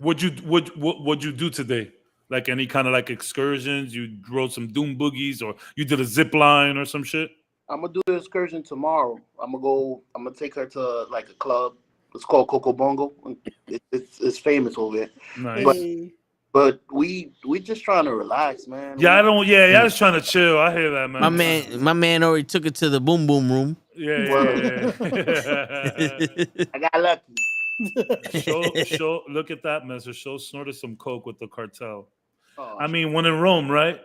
what'd you do today? Like any kind of like excursions? You rode some doom boogies, or you did a zip line or some shit? I'm gonna do the excursion tomorrow. I'm gonna take her to like a club. It's called Coco Bongo. It's famous over there. Nice. But we just trying to relax, man. Yeah, I was trying to chill. I hear that, man. My man already took it to the boom boom room. Yeah. I got lucky. Look at that, man. Show snorted some coke with the cartel. Oh, I mean, when in Rome, right?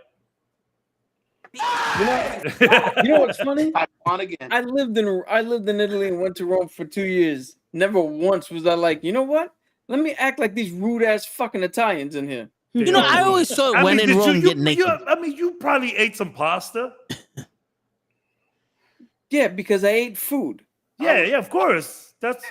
you know what's funny? again. I lived in Italy and went to Rome for 2 years. Never once was I like, you know what? Let me act like these rude ass fucking Italians in here. You know, I always thought when in Rome get naked. You probably ate some pasta. Yeah, because I ate food. Yeah, of course. That's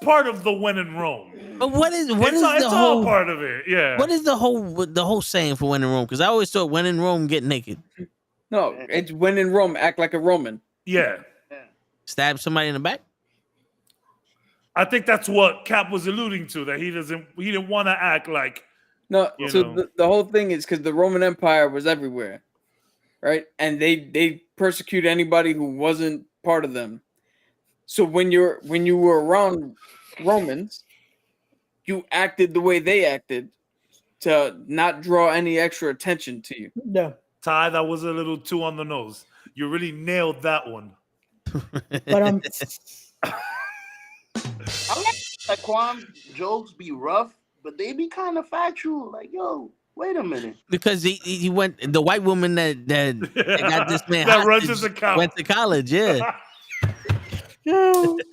part of the when in Rome. But it's It's the all whole part of it. Yeah. What is the whole saying for when in Rome? Because I always thought when in Rome get naked. No, it's when in Rome, act like a Roman. Yeah. Stab somebody in the back. I think that's what Cap was alluding to, that he didn't want to act like. No, so the whole thing is because the Roman Empire was everywhere, right? And they persecute anybody who wasn't part of them. So when you were around Romans, you acted the way they acted to not draw any extra attention to you. No. Ty, that was a little too on the nose. You really nailed that one. But I like Quan jokes be rough, but they be kind of factual. Like, yo, wait a minute. Because he went, the white woman that got this man that runs hostage his account. went to college, yeah. Yo. Went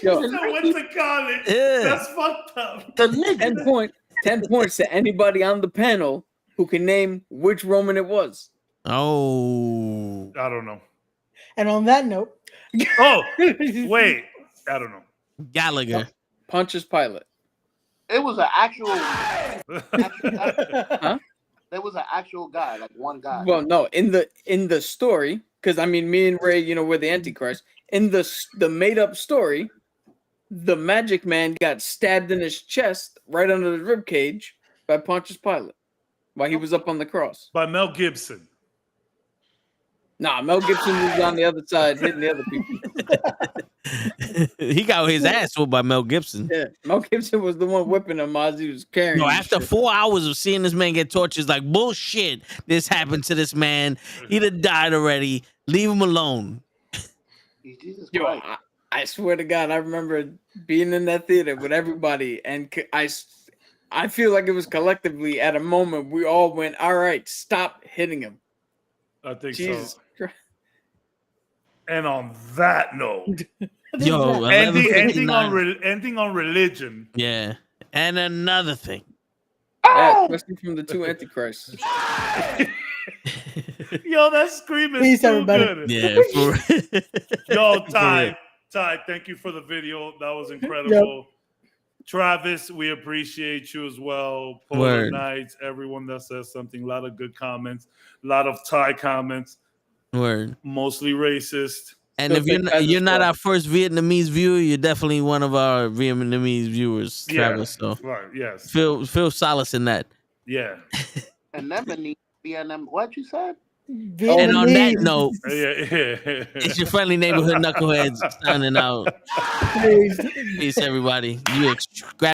to college. Yeah. That's fucked up. 10 points to anybody on the panel who can name which Roman it was. Oh. I don't know. And on that note. Oh, wait. I don't know. Gallagher. Pontius Pilate. It was an actual. Huh? There was an actual guy, like one guy. Well, no, in the story, because I mean, me and Ray, we're the Antichrist. In the made up story, the magic man got stabbed in his chest right under the rib cage by Pontius Pilate while he was up on the cross. By Mel Gibson. Nah, Mel Gibson was on the other side hitting the other people. He got his ass whooped by Mel Gibson. Yeah, Mel Gibson was the one whipping him as he was carrying. No, him after shit. 4 hours of seeing this man get tortured, it's like bullshit. This happened to this man. He'd have died already. Leave him alone. Jesus Yo, Christ. I swear to God, I remember being in that theater with everybody, and I feel like it was collectively at a moment we all went, "All right, stop hitting him." I think Jesus so. Christ. And on that note, Yo, ending on religion. Yeah. And another thing. Yeah, especially from the two Antichrists. Yo, that scream is Peace, too everybody. good. Yeah. Yo, Ty, thank you for the video. That was incredible. Travis, we appreciate you as well. Polar Nights, everyone that says something. A lot of good comments. A lot of Ty comments. Word. Mostly racist. And So if you're big not, Kaiser you're not squad. our first Vietnamese viewer, you're definitely one of our Vietnamese viewers, Travis. So Right. Yes. feel solace in that. Yeah. And Lebanese, Vietnam. What you said? And on that note, Yeah. it's your friendly neighborhood knuckleheads signing out. Peace. Peace, everybody. You